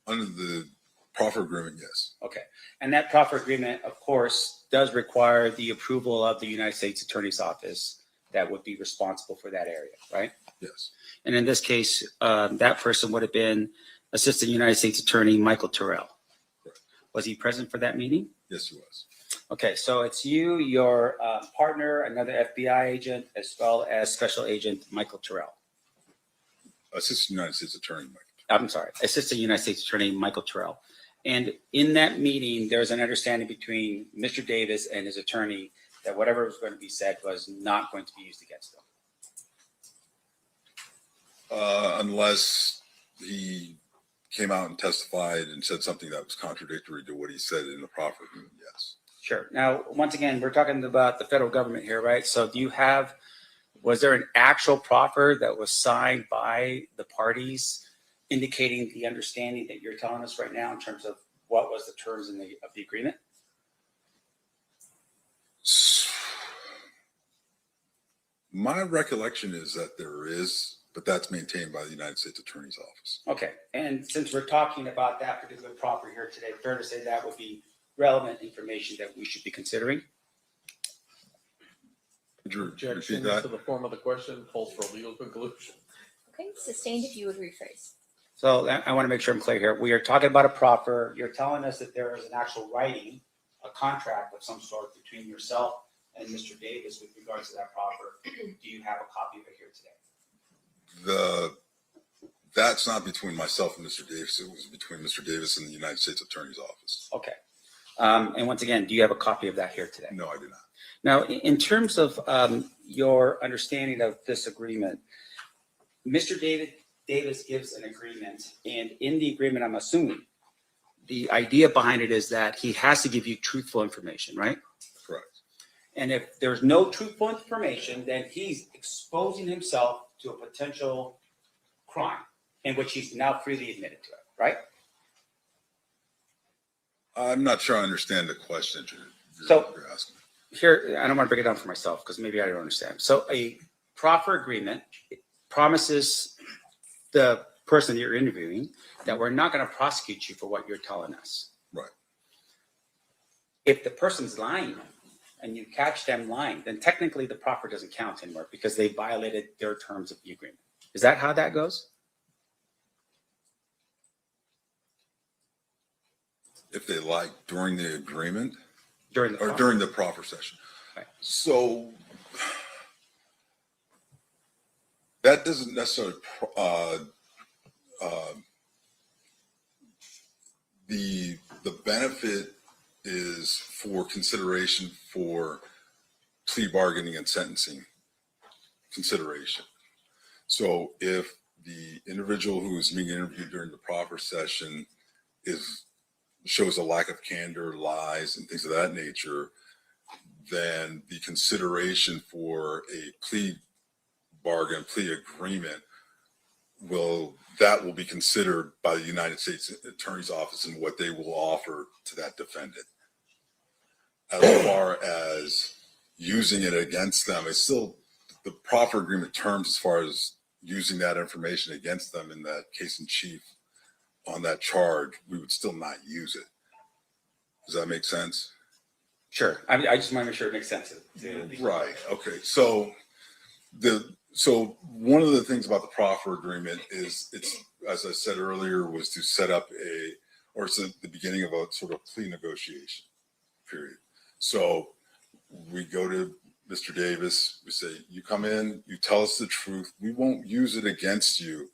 Under the proffer agreement, yes. Okay. And that proffer agreement, of course, does require the approval of the United States Attorney's Office that would be responsible for that area, right? Yes. And in this case, that person would have been Assistant United States Attorney Michael Terrell. Correct. Was he present for that meeting? Yes, he was. Okay, so it's you, your partner, another FBI agent, as well as Special Agent Michael Terrell. Assistant United States Attorney, Mike. I'm sorry, Assistant United States Attorney Michael Terrell. And in that meeting, there was an understanding between Mr. Davis and his attorney that whatever was going to be said was not going to be used against them. Unless he came out and testified and said something that was contradictory to what he said in the proffer agreement, yes. Sure. Now, once again, we're talking about the federal government here, right? So was there an actual proffer that was signed by the parties indicating the understanding that you're telling us right now in terms of what was the terms of the agreement? My recollection is that there is, but that's maintained by the United States Attorney's Office. Okay. And since we're talking about that particular proffer here today, fair to say that would be relevant information that we should be considering? Could you Objection repeat that? to the form of the question calls for a legal conclusion. Okay, sustained if you would rephrase. So I want to make sure I'm clear here. We are talking about a proffer. You're telling us that there is an actual writing, a contract of some sort between yourself and Mr. Davis with regards to that proffer. Do you have a copy of it here today? That's not between myself and Mr. Davis. It was between Mr. Davis and the United States Attorney's Office. Okay. And once again, do you have a copy of that here today? No, I do not. Now, in terms of your understanding of this agreement, Mr. Davis gives an agreement, and in the agreement, I'm assuming the idea behind it is that he has to give you truthful information, right? Correct. And if there's no truthful information, then he's exposing himself to a potential crime in which he's now freely admitted to it, right? I'm not sure I understand the question you're asking. Here, I don't want to break it down for myself because maybe I don't understand. So a proffer agreement promises the person you're interviewing that we're not going to prosecute you for what you're telling us. Right. If the person's lying and you catch them lying, then technically the proffer doesn't count anymore because they violated their terms of the agreement. Is that how that goes? If they lie during the agreement During the or proffer. during the proffer session. Right. So that doesn't necessarily the benefit is for consideration for plea bargaining and sentencing consideration. So if the individual who is being interviewed during the proffer session shows a lack of candor, lies, and things of that nature, then the consideration for a plea bargain, plea agreement will be considered by the United States Attorney's Office and what they will offer to that defendant. As far as using it against them, it's still the proffer agreement terms as far as using that information against them in that case in chief on that charge, we would still not use it. Does that make sense? Sure. I just want to make sure it makes sense. Right. Okay. So one of the things about the proffer agreement is it's, as I said earlier, was to set up it's the beginning of a sort of plea negotiation period. So we go to Mr. Davis, we say, you come in, you tell us the truth. We won't use it against you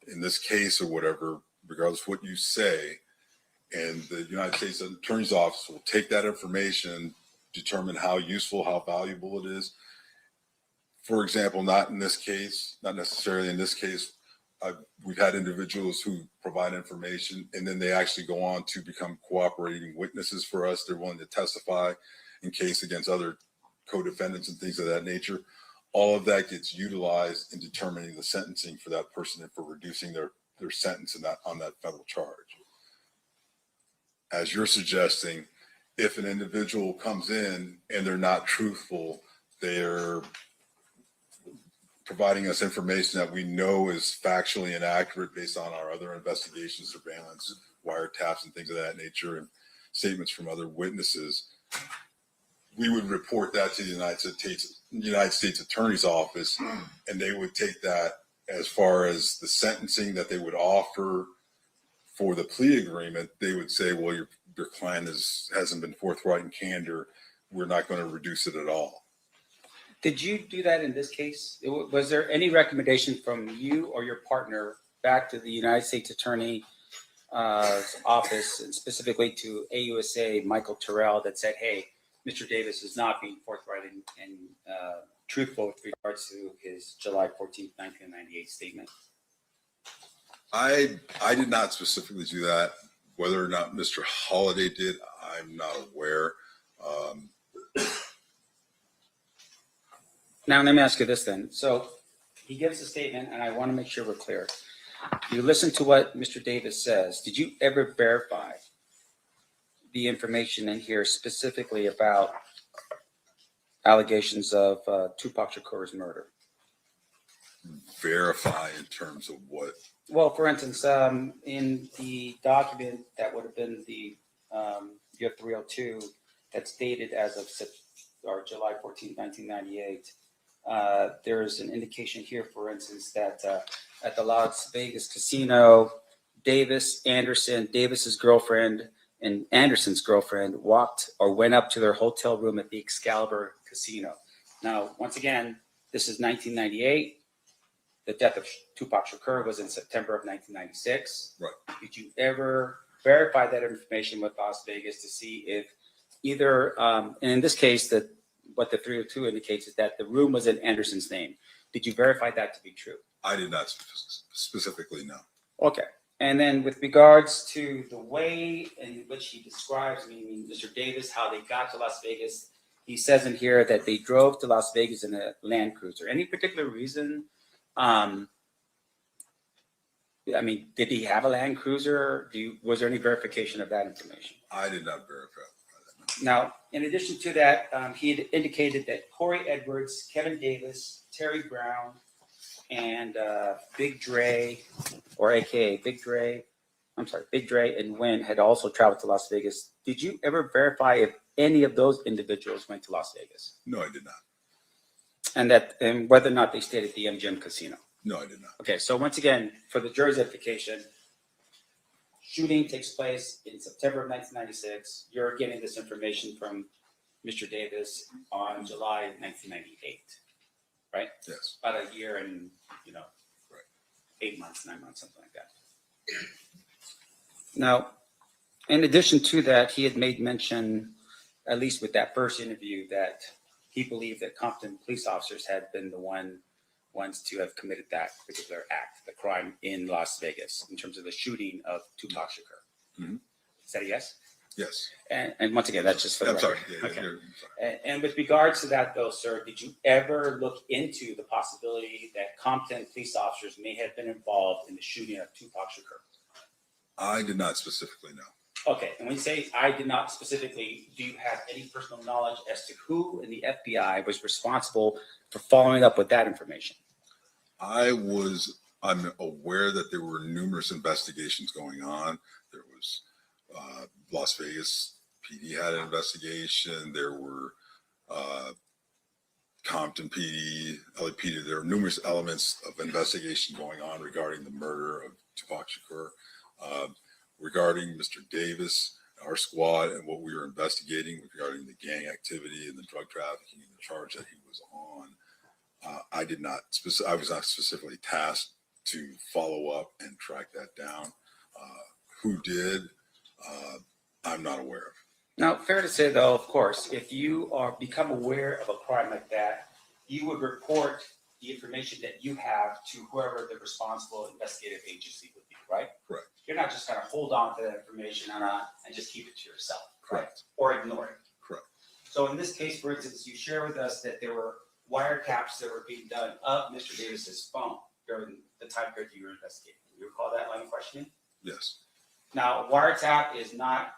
in this case or whatever, regardless of what you say. And the United States Attorney's Office will take that information, determine how useful, how valuable it is. For example, not in this case, not necessarily in this case, we've had individuals who provide information and then they actually go on to become cooperating witnesses for us. They're willing to testify in case against other co-defendants and things of that nature. All of that gets utilized in determining the sentencing for that person and for reducing their sentence on that federal charge. As you're suggesting, if an individual comes in and they're not truthful, they're providing us information that we know is factually inaccurate based on our other investigations, surveillance, wiretaps, and things of that nature, and statements from other witnesses, we would report that to the United States Attorney's Office, and they would take that as far as the sentencing that they would offer for the plea agreement. They would say, well, your client hasn't been forthright and candor. We're not going to reduce it at all. Did you do that in this case? Was there any recommendation from you or your partner back to the United States Attorney's office, and specifically to AUSA Michael Terrell, that said, hey, Mr. Davis is not being forthright and truthful with regards to his July 14th, 1998 statement? I did not specifically do that. Whether or not Mr. Holliday did, I'm not aware. Now, let me ask you this then. So he gives a statement, and I want to make sure we're clear. You listen to what Mr. Davis says. Did you ever verify the information in here specifically about allegations of Tupac Shakur's murder? Verify in terms of what? Well, for instance, in the document that would have been the year 302 that's dated as of July 14, 1998, there's an indication here, for instance, that at the Las Vegas casino, Davis's girlfriend, and Anderson's girlfriend walked or went up to their hotel room at the Excalibur Casino. Now, once again, this is 1998. The death of Tupac Shakur was in September of 1996. Right. Did you ever verify that information with Las Vegas to see if either, and in this case, what the 302 indicates is that the room was in Anderson's name. Did you verify that to be true? I did not specifically know. Okay. And then with regards to the way in which he describes, meaning Mr. Davis, how they got to Las Vegas, he says in here that they drove to Las Vegas in a Land Cruiser. Any particular reason? Did he have a Land Cruiser? Was there any verification of that information? I did not verify that. Now, in addition to that, he had indicated that Corey Edwards, Kevin Davis, Terry Brown, and Big Dre, or AKA Big Dre and Wynn had also traveled to Las Vegas. Did you ever verify if any of those individuals went to Las Vegas? No, I did not. And whether or not they stayed at the MGM Casino? No, I did not. Okay, so once again, for the jury's edification, shooting takes place in September of 1996. You're getting this information from Mr. Davis on July 1998, right? Yes. About a year and, Right. 8 months, 9 months, something like that. Now, in addition to that, he had made mention, at least with that first interview, that he believed that Compton police officers had been the ones to have committed that particular act, the crime in Las Vegas, in terms of the shooting of Tupac Shakur. Mm-hmm. Is that a yes? Yes. And once again, that's just for the I'm record. sorry. Yeah, Okay. I'm sorry. And with regards to that, though, sir, did you ever look into the possibility that Compton police officers may have been involved in the shooting of Tupac Shakur? I did not specifically know. Okay, and when you say I did not specifically, do you have any personal knowledge as to who in the FBI was responsible for following up with that information? I'm aware that there were numerous investigations going on. There was Las Vegas PD had an investigation. There were Compton PD, LAPD. There were numerous elements of investigation going on regarding the murder of Tupac Shakur. Regarding Mr. Davis, our squad, and what we were investigating regarding the gang activity and the drug trafficking and the charge that he was on, I was not specifically tasked to follow up and track that down. Who did? I'm not aware of. Now, fair to say though, of course, if you are become aware of a crime like that, you would report the information that you have to whoever the responsible investigative agency would be, right? Correct. You're not just gonna hold on to that information and just keep it to yourself. Correct. Or ignore it. Correct. So in this case, for instance, you share with us that there were wiretaps that were being done of Mr. Davis's phone during the time period you were investigating. You recall that line of questioning? Yes. Now, wiretap is not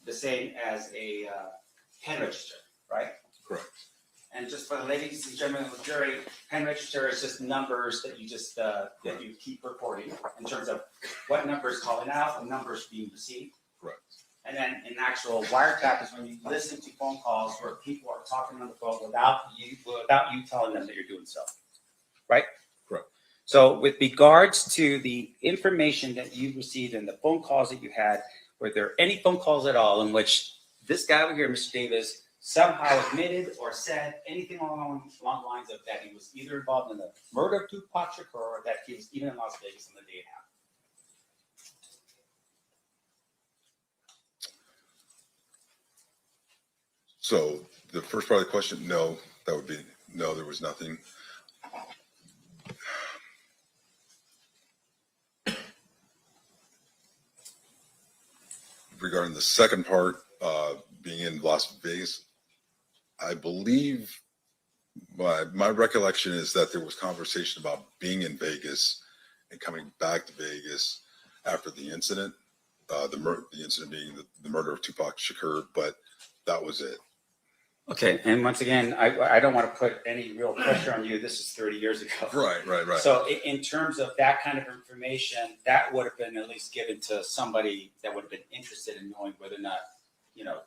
the same as a pen register, right? Correct. And just for the ladies and gentlemen of the jury, pen register is just numbers that you just that you keep recording in terms of what number is calling out and numbers being received. Correct. And then an actual wiretap is when you listen to phone calls where people are talking on the phone without you telling them that you're doing so, right? Correct. So with regards to the information that you received and the phone calls that you had, were there any phone calls at all in which this guy over here, Mr. Davis, somehow admitted or said anything along the lines of that he was either involved in the murder of Tupac Shakur or that he was even in Las Vegas on the day it happened? So the first part of the question, no, that would be no, there was nothing. Regarding the second part, being in Las Vegas, I believe my recollection is that there was conversation about being in Vegas and coming back to Vegas after the incident, the incident being the murder of Tupac Shakur, but that was it. Okay, and once again, I don't want to put any real pressure on you. This is 30 years ago. Right. So in terms of that kind of information, that would have been at least given to somebody that would have been interested in knowing whether or not,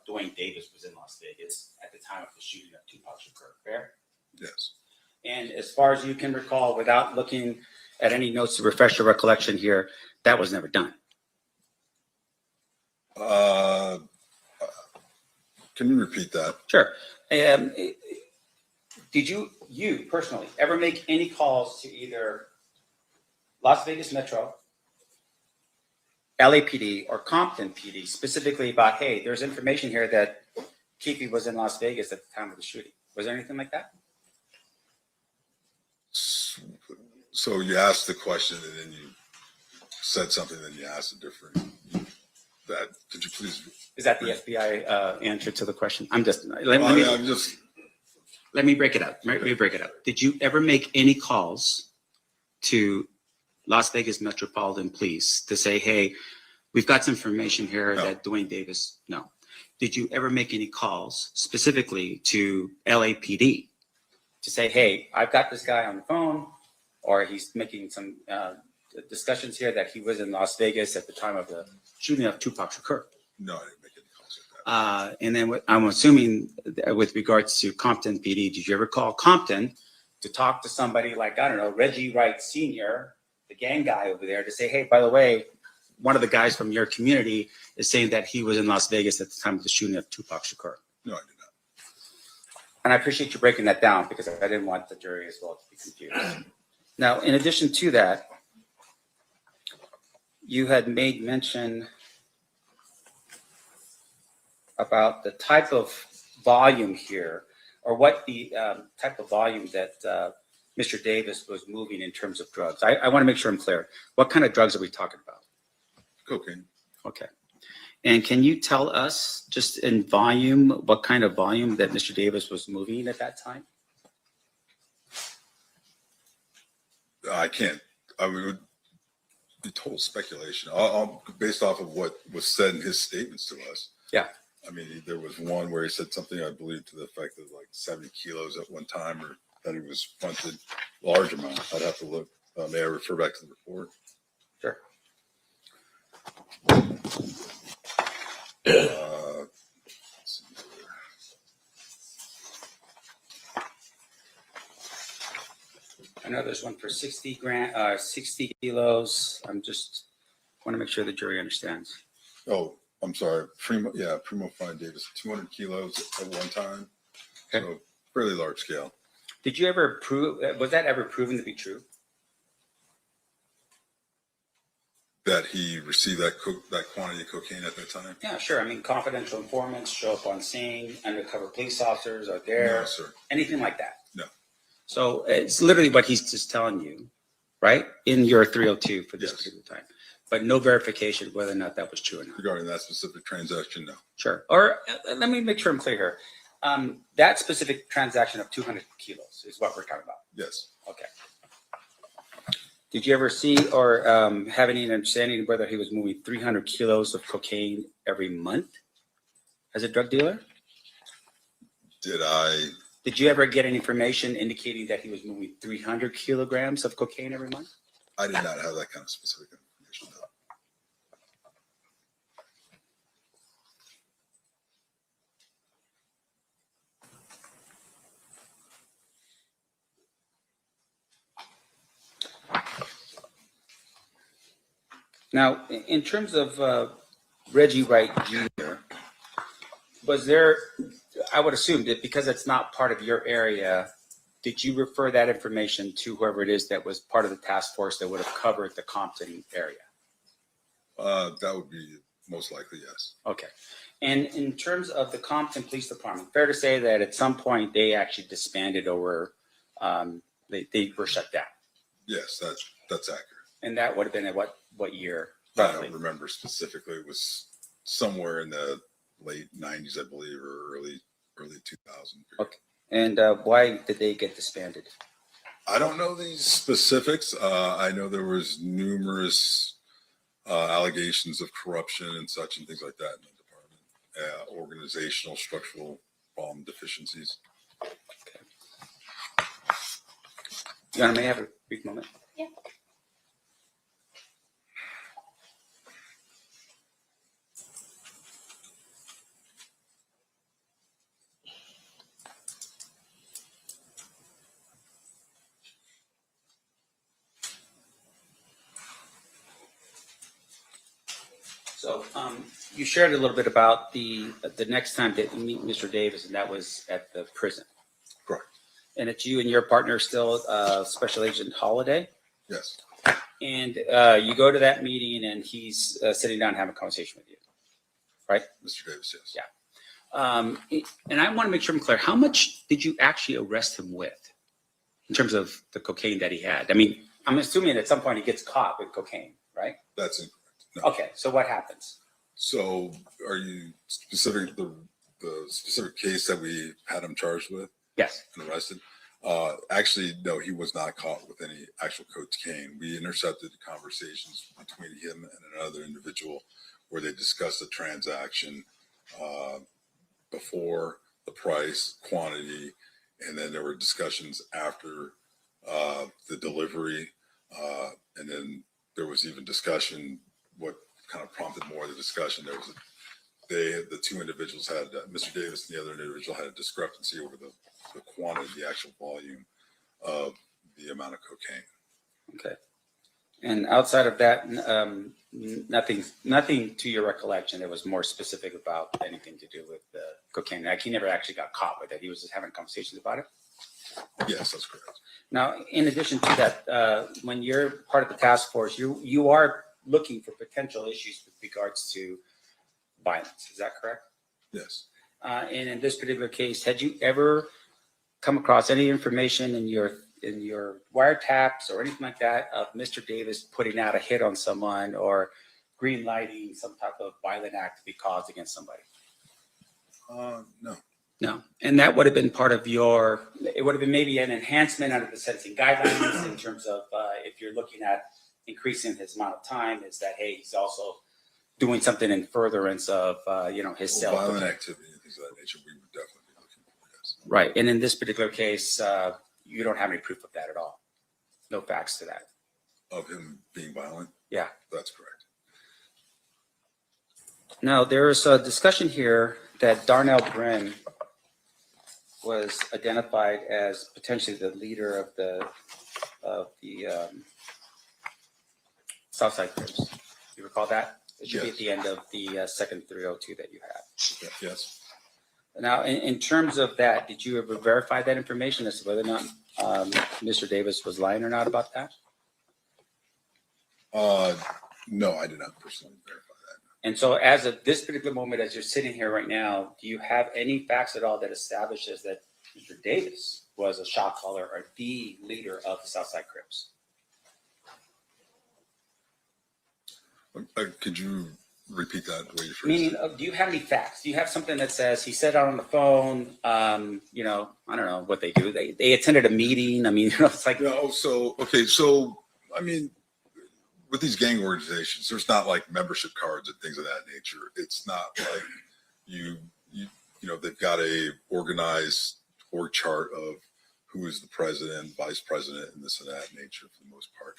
Duane Davis was in Las Vegas at the time of the shooting of Tupac Shakur. Fair? Yes. And as far as you can recall, without looking at any notes to refresh your recollection here, that was never done. Can you repeat that? Sure. Did you personally ever make any calls to either Las Vegas Metro, LAPD, or Compton PD specifically about, hey, there's information here that Keefe was in Las Vegas at the time of the shooting? Was there anything like that? So you asked the question and then you said something, then you asked a different. Could you please? Is that the FBI answer to the question? Let me break it up. Did you ever make any calls to Las Vegas Metropolitan Police to say, hey, we've got some information here that Duane Davis? No. Did you ever make any calls specifically to LAPD to say, hey, I've got this guy on the phone, or he's making some discussions here that he was in Las Vegas at the time of the shooting of Tupac Shakur? No, I didn't make any calls like that. And then I'm assuming with regards to Compton PD, did you ever call Compton to talk to somebody like, I don't know, Reggie Wright Sr., the gang guy over there, to say, hey, by the way, one of the guys from your community is saying that he was in Las Vegas at the time of the shooting of Tupac Shakur? No, I did not. And I appreciate you breaking that down because I didn't want the jury as well to be confused. Now, in addition to that, you had made mention about the type of volume here, or what the type of volume that Mr. Davis was moving in terms of drugs. I want to make sure I'm clear. What kind of drugs are we talking about? Cocaine. Okay. And can you tell us, just in volume, what kind of volume that Mr. Davis was moving at that time? I can't. I would be total speculation. I'll based off of what was said in his statements to us. Yeah. I mean, there was one where he said something, I believe, to the effect of like 70 kilos at one time, or that he was fronted large amount. I'd have to look. May I refer back to the report? Sure. Let's see here. I know there's one for 60 kilos. I'm just want to make sure the jury understands. Oh, I'm sorry. Primo Fine Davis, 200 kilos at one time. Okay. So fairly large scale. Did you ever was that ever proven to be true? that he received that quantity of cocaine at that time? Yeah, sure. I mean, confidential informants show up on scene, undercover police officers are there, No, sir. anything like that. No. So it's literally what he's just telling you, right? In your 302 for this Yes. particular time. But no verification of whether or not that was true or not. Regarding that specific transaction, no. Sure. Or let me make sure I'm clear here. That specific transaction of 200 kilos is what we're talking about. Yes. Okay. Did you ever see or have any understanding of whether he was moving 300 kilos of cocaine every month as a drug dealer? Did you ever get any information indicating that he was moving 300 kilograms of cocaine every month? I did not have that kind of specific information. No. Now, in terms of Reggie Wright Jr., was there, I would assume that because it's not part of your area, did you refer that information to whoever it is that was part of the task force that would have covered the Compton area? That would be most likely, yes. Okay. And in terms of the Compton Police Department, fair to say that at some point they actually disbanded or they were shut down? Yes, that's accurate. And that would have been at what year? I don't remember specifically. It was somewhere in the late 90s, I believe, or early 2000. Okay. And why did they get disbanded? I don't know these specifics. I know there was numerous allegations of corruption and such and things like that in the department. Organizational, structural problem deficiencies. Okay. Your Honor, may I have a brief moment? Yeah. So you shared a little bit about the next time that you meet Mr. Davis, and that was at the prison. Correct. And it's you and your partner still, Special Agent Holiday? Yes. And you go to that meeting, and he's sitting down having a conversation with you, right? Mr. Davis, yes. Yeah. And I want to make sure I'm clear. How much did you actually arrest him with in terms of the cocaine that he had? I mean, I'm assuming at some point he gets caught with cocaine, right? That's incorrect. No. Okay, so what happens? So are you specific the specific case that we had him charged with? Yes. And arrested? Actually, no, he was not caught with any actual cocaine. We intercepted conversations between him and another individual where they discussed the transaction before, the price, quantity, and then there were discussions after the delivery, and then there was even discussion. What kind of prompted more of the discussion? There was the two individuals had Mr. Davis and the other individual had a discrepancy over the quantity, the actual volume of the amount of cocaine. Okay. And outside of that, nothing to your recollection that was more specific about anything to do with the cocaine. Like he never actually got caught with it. He was just having conversations about it. Yes, that's correct. Now, in addition to that, when you're part of the task force, you are looking for potential issues with regards to violence. Is that correct? Yes. And in this particular case, had you ever come across any information in your wiretaps or anything like that of Mr. Davis putting out a hit on someone or green lighting some type of violent act to be caused against somebody? No. No. And that would have been part of it would have been maybe an enhancement under the sentencing guidelines in terms of if you're looking at increasing his amount of time, is that, hey, he's also doing something in furtherance of, his self. Violent activity and things of that nature, we would definitely be looking for, yes. Right. And in this particular case, you don't have any proof of that at all. No facts to that. Of him being violent? Yeah. That's correct. Now, there's a discussion here that Darnell Brin was identified as potentially the leader of the Southside Crips. You recall that? It should be at the end of the second 302 that you had. Yes. Now, in terms of that, did you ever verify that information as to whether or not Mr. Davis was lying or not about that? No, I did not personally verify that. And so as of this particular moment, as you're sitting here right now, do you have any facts at all that establishes that Mr. Davis was a shot caller or the leader of the Southside Crips? Could you repeat that the way you phrased Meaning, it? do you have any facts? Do you have something that says he said out on the phone? You know, I don't know what they do. They attended a meeting. I mean, you know, it's like No, so okay, so I mean, with these gang organizations, there's not like membership cards and things of that nature. It's not like you know they've got a organized org chart of who is the president, vice president, and this and that nature for the most part.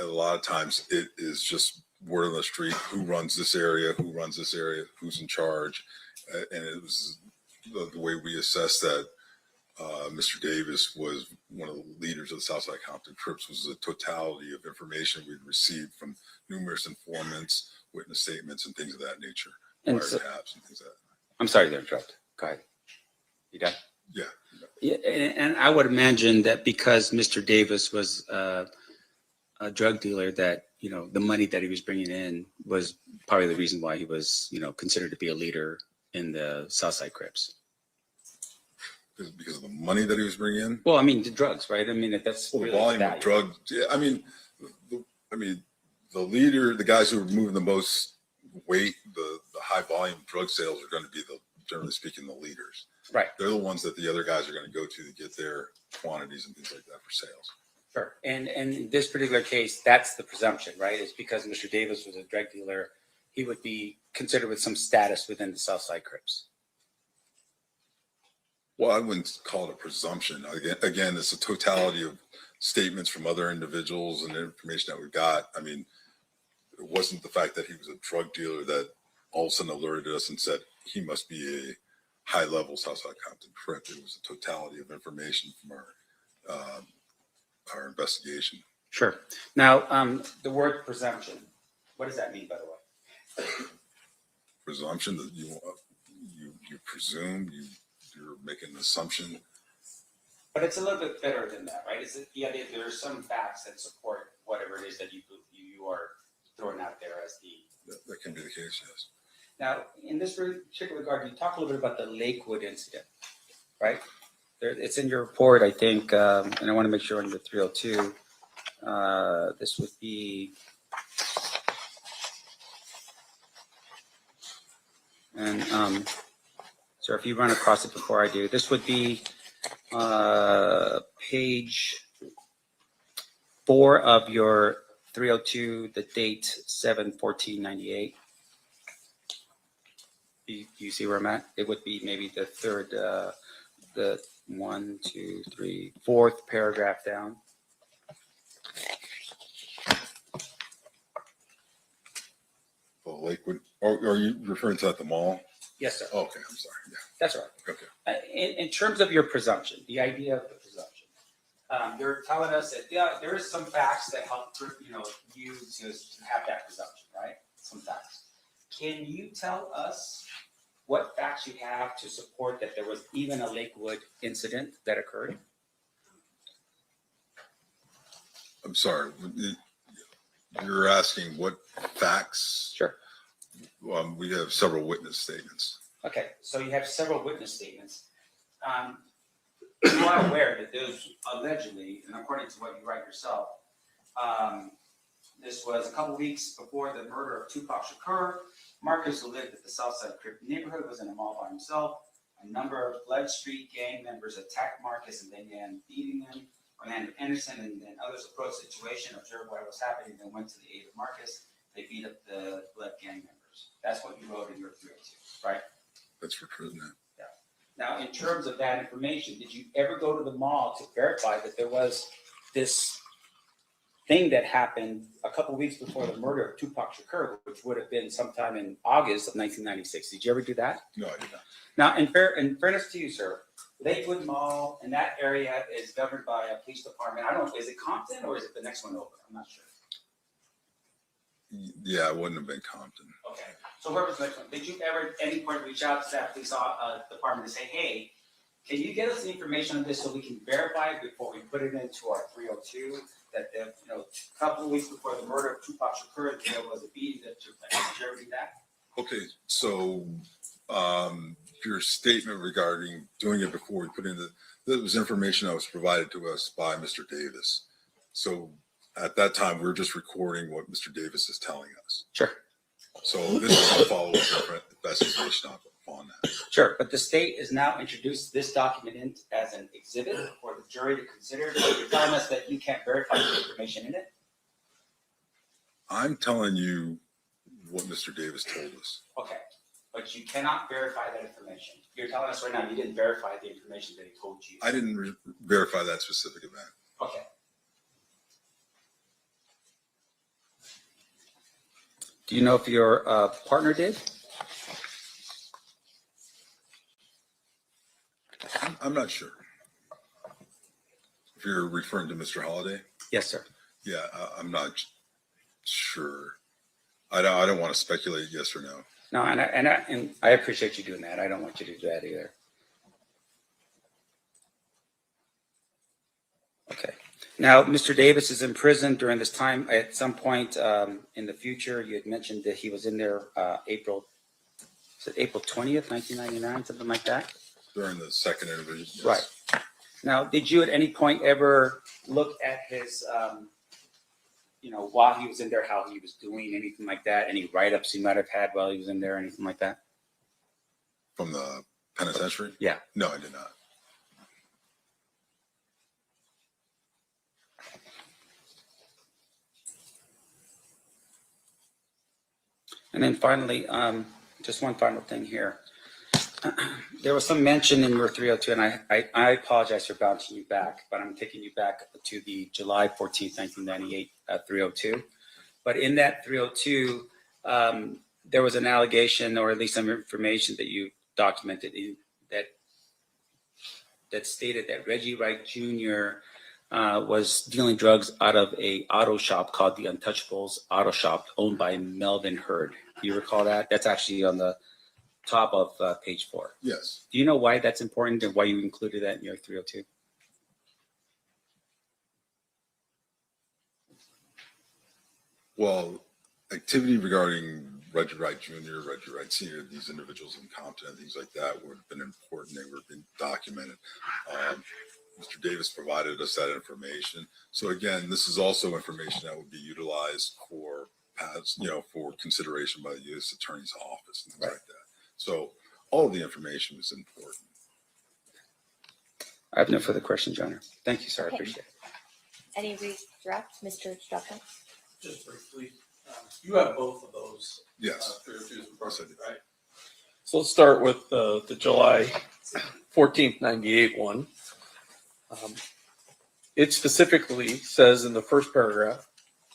A lot of times it is just word on the street, who runs this area, who's in charge. And it was the way we assessed that Mr. Davis was one of the leaders of the Southside Compton Crips was the totality of information we'd received from numerous informants, witness statements, and things of that nature. And so, wiretaps and things like that. I'm sorry to interrupt. Go ahead. You done? Yeah. Yeah, and I would imagine that because Mr. Davis was a drug dealer, that you know the money that he was bringing in was probably the reason why he was considered to be a leader in the Southside Crips. Because of the money that he was bringing in. Well, I mean the drugs, right? I mean that's Well, the really volume value. of drugs. Yeah, I mean, the leader, the guys who are moving the most weight, the high volume drug sales are going to be generally speaking, the leaders. Right. They're the ones that the other guys are going to go to get their quantities and things like that for sales. Sure. And in this particular case, that's the presumption, right? It's because Mr. Davis was a drug dealer, he would be considered with some status within the Southside Crips. Well, I wouldn't call it a presumption. Again, it's a totality of statements from other individuals and information that we got. I mean, it wasn't the fact that he was a drug dealer that all of a sudden alerted us and said he must be a high-level Southside Compton Crip. It was a totality of information from our investigation. Sure. Now, the word presumption, what does that mean, by the way? Presumption that you presume, you're making an assumption. But it's a little bit better than that, right? It's the idea that there are some facts that support whatever it is that you are throwing out there as the... That can be the case, yes. Now, in this particular regard, you talk a little bit about the Lakewood incident, right? It's in your report, I think, and I want to make sure on the 302, this would be... And so if you run across it before I do, this would be page 4 of your 302, the date 7/14/98. You see where I'm at? It would be maybe the third, the 1, 2, 3, 4th paragraph down. The Lakewood, are you referring to at the mall? Yes, sir. Okay, I'm sorry. Yeah. That's right. Okay. In terms of your presumption, the idea of the presumption, you're telling us that there is some facts that help you to have that presumption, right? Some facts. Can you tell us what facts you have to support that there was even a Lakewood incident that occurred? I'm sorry. You're asking what facts? Sure. We have several witness statements. Okay, so you have several witness statements. You are aware that those allegedly, and according to what you write yourself, this was a couple weeks before the murder of Tupac Shakur. Marcus, who lived at the Southside Crip neighborhood, was in a mall by himself. A number of Blood Street gang members attacked Marcus and began beating him. Orlando Anderson and then others approached the situation, observed what was happening, then went to the aid of Marcus. They beat up the Blood gang members. That's what you wrote in your 302, right? That's for prisoner. Yeah. Now, in terms of that information, did you ever go to the mall to verify that there was this thing that happened a couple weeks before the murder of Tupac Shakur, which would have been sometime in August of 1996? Did you ever do that? No, I did not. Now, in fairness to you, sir, Lakewood Mall and that area is governed by a police department. I don't know, is it Compton or is it the next one over? I'm not sure. Yeah, it wouldn't have been Compton. Okay. So where was the next one? Did you ever at any point reach out to that police department to say, hey, Can you get us the information on this so we can verify it before we put it into our 302? That if, a couple of weeks before the murder of Tupac Shakur, there was a beating that took place. Did you ever do that? Okay, so your statement regarding doing it before we put in that was information that was provided to us by Mr. Davis. So at that time, we were just recording what Mr. Davis is telling us. Sure. So this is a follow-up investigation on that. Sure, but the state has now introduced this document in as an exhibit for the jury to consider. So you're telling us that you can't verify the information in it? I'm telling you what Mr. Davis told us. Okay, but you cannot verify that information. You're telling us right now you didn't verify the information that he told you. I didn't verify that specific event. Okay. Do you know if your partner did? I'm not sure. If you're referring to Mr. Holliday? Yes, sir. Yeah, I'm not sure. I don't want to speculate yes or no. No, and I appreciate you doing that. I don't want you to do that either. Okay. Now, Mr. Davis is in prison during this time. At some point in the future, you had mentioned that he was in there April 20th, 1999, something like that? During the second interview. Yes. Right. Now, did you at any point ever look at his, while he was in there, how he was doing, anything like that? Any write-ups he might have had while he was in there, anything like that? From the penitentiary? Yeah. No, I did not. And then finally, just one final thing here. There was some mention in your 302, and I apologize for bouncing you back, but I'm taking you back to the July 14th, 1998 302. But in that 302, there was an allegation, or at least some information that you documented that stated that Reggie Wright Jr. Was dealing drugs out of a auto shop called the Untouchables Auto Shop, owned by Melvin Hurd. Do you recall that? That's actually on the top of page 4. Yes. Do you know why that's important and why you included that in your 302? Well, activity regarding Reggie Wright Jr., Reggie Wright Sr., these individuals incompetent, things like that would have been important. They would have been documented. Mr. Davis provided us that information. So again, this is also information that would be utilized for for consideration by the U.S. Attorney's Office and things like that. So all of the information was important. I have no further questions, Your Honor. Thank you, sir. I Okay. appreciate it. Any redirect, Mr. Strupka? Just briefly, you have both of those. Yes. 302s in Yes, front I of you, did. right? So let's start with the July 14th, 98 one. It specifically says in the first paragraph,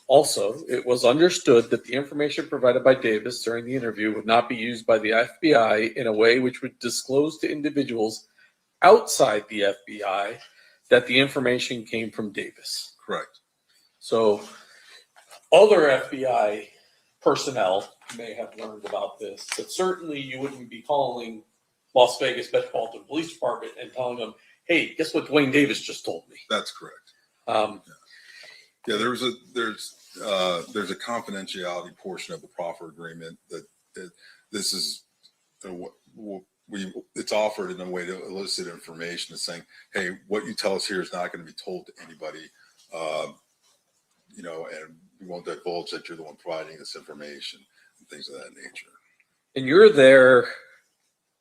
also, it was understood that the information provided by Davis during the interview would not be used by the FBI in a way which would disclose to individuals outside the FBI that the information came from Davis. Correct. So other FBI personnel may have learned about this, but certainly you wouldn't be calling Las Vegas Metropolitan Police Department and telling them, hey, guess what Duane Davis just told me? That's correct. Yeah, there's a confidentiality portion of the proffer agreement that this is it's offered in a way to elicit information, is saying, hey, what you tell us here is not going to be told to anybody, and we won't divulge that you're the one providing this information and things of that nature. And you're there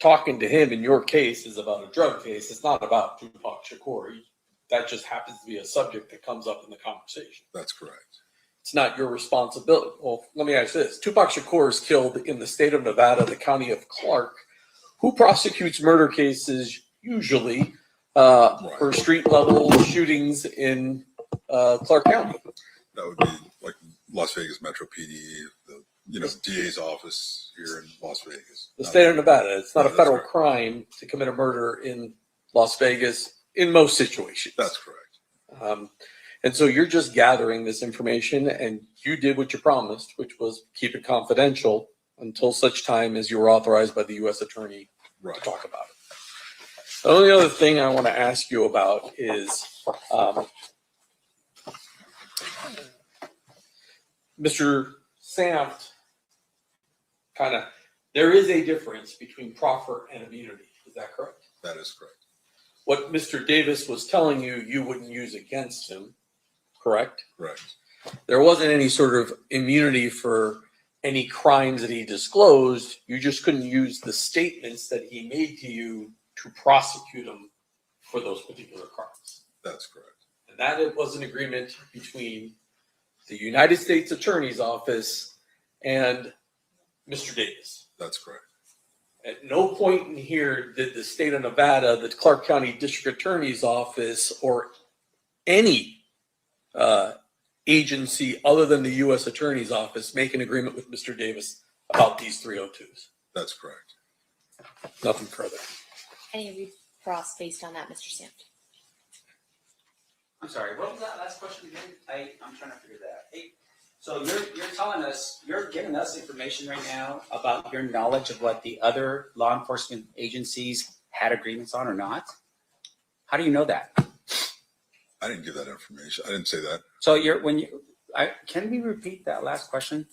talking to him, in your case is about a drug case. It's not about Tupac Shakur. That just happens to be a subject that comes up in the conversation. That's correct. It's not your responsibility. Well, let me ask you this. Tupac Shakur is killed in the state of Nevada, the county of Clark. Who prosecutes murder cases usually for street level shootings in Clark County? That would be like Las Vegas Metro PD, the DA's office here in Las Vegas. The state of Nevada. It's not a That's federal right. crime to commit a murder in Las Vegas in most situations. That's correct. And so you're just gathering this information, and you did what you promised, which was keep it confidential until such time as you were authorized by the U.S. Attorney Right. to talk about it. The only other thing I want to ask you about is Mr. Sampt kind of, there is a difference between proffer and immunity. Is that correct? That is correct. What Mr. Davis was telling you, you wouldn't use against him, correct? Correct. There wasn't any sort of immunity for any crimes that he disclosed. You just couldn't use the statements that he made to you to prosecute him for those particular crimes. That's correct. And that it was an agreement between the United States Attorney's Office and Mr. Davis. That's correct. At no point in here did the state of Nevada, the Clark County District Attorney's Office, or any agency other than the U.S. Attorney's Office make an agreement with Mr. Davis about these 302s. That's correct. Nothing further. Any recross based on that, Mr. Sampt? I'm sorry, what was that last question again? I'm trying to figure that out. Hey, so you're telling us, you're giving us information right now about your knowledge of what the other law enforcement agencies had agreements on or not? How do you know that? I didn't give that information. I didn't say that. So can we repeat that last question?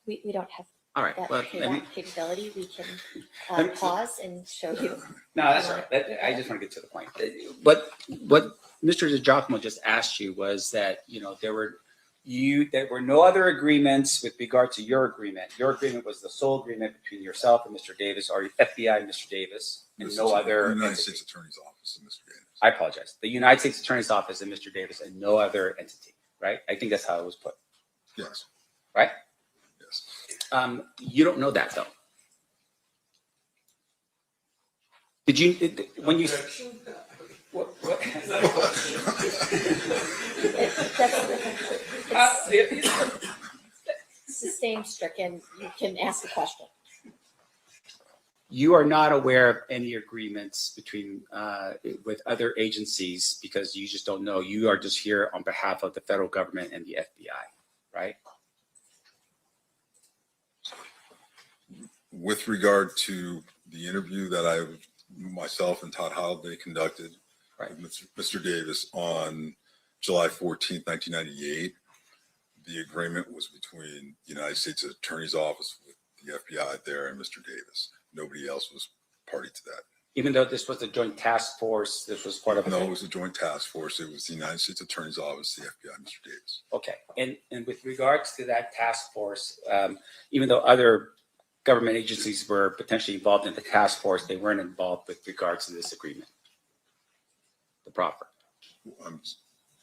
We don't have All right, that well, capability. We can Let me- pause and show you. No, that's all right. I just want to get to the point. What Mr. DiGiacomo just asked you was that, there were no other agreements with regard to your agreement. Your agreement was the sole agreement between yourself and Mr. Davis, or FBI and Mr. Davis, and no other. United States Attorney's Office and Mr. Davis. I apologize. The United States Attorney's Office and Mr. Davis, and no other entity, right? I think that's how it was put. Yes. Right? Yes. You don't know that though. Did you, when you, what? Sustained stricken, you can ask a question. You are not aware of any agreements between, with other agencies because you just don't know. You are just here on behalf of the federal government and the FBI, right? With regard to the interview that myself and Todd Holiday conducted with Mr. Davis on July 14th, 1998, the agreement was between the United States Attorney's Office with the FBI there and Mr. Davis. Nobody else was party to that. Even though this was a joint task force, this was part of No, it was a joint task force. It was the United States Attorney's Office, the FBI, Mr. Davis. Okay, and with regards to that task force, even though other government agencies were potentially involved in the task force, they weren't involved with regards to this agreement, the proffer. I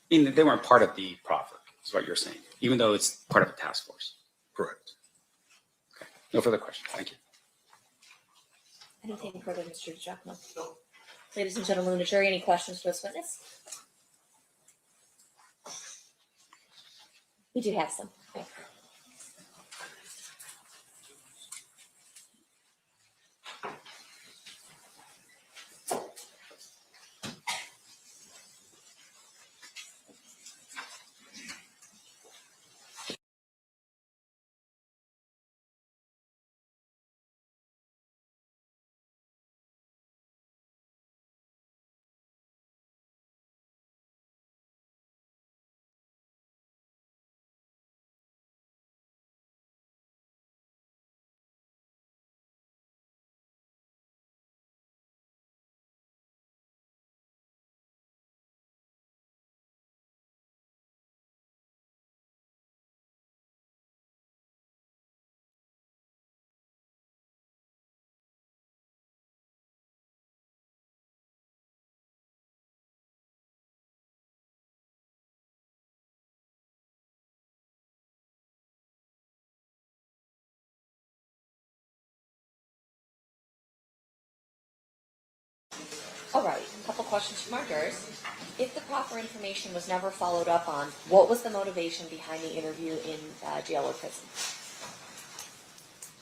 mean, they weren't part of the proffer, is what you're saying, even though it's part of a task force. Correct. Okay, no further questions. Thank you. Anything further, Mr. DiGiacomo? No. Ladies and gentlemen of the jury, any questions for this witness? We do have some. All right, a couple questions from our jurors. If the proper information was never followed up on, what was the motivation behind the interview in jail or prison?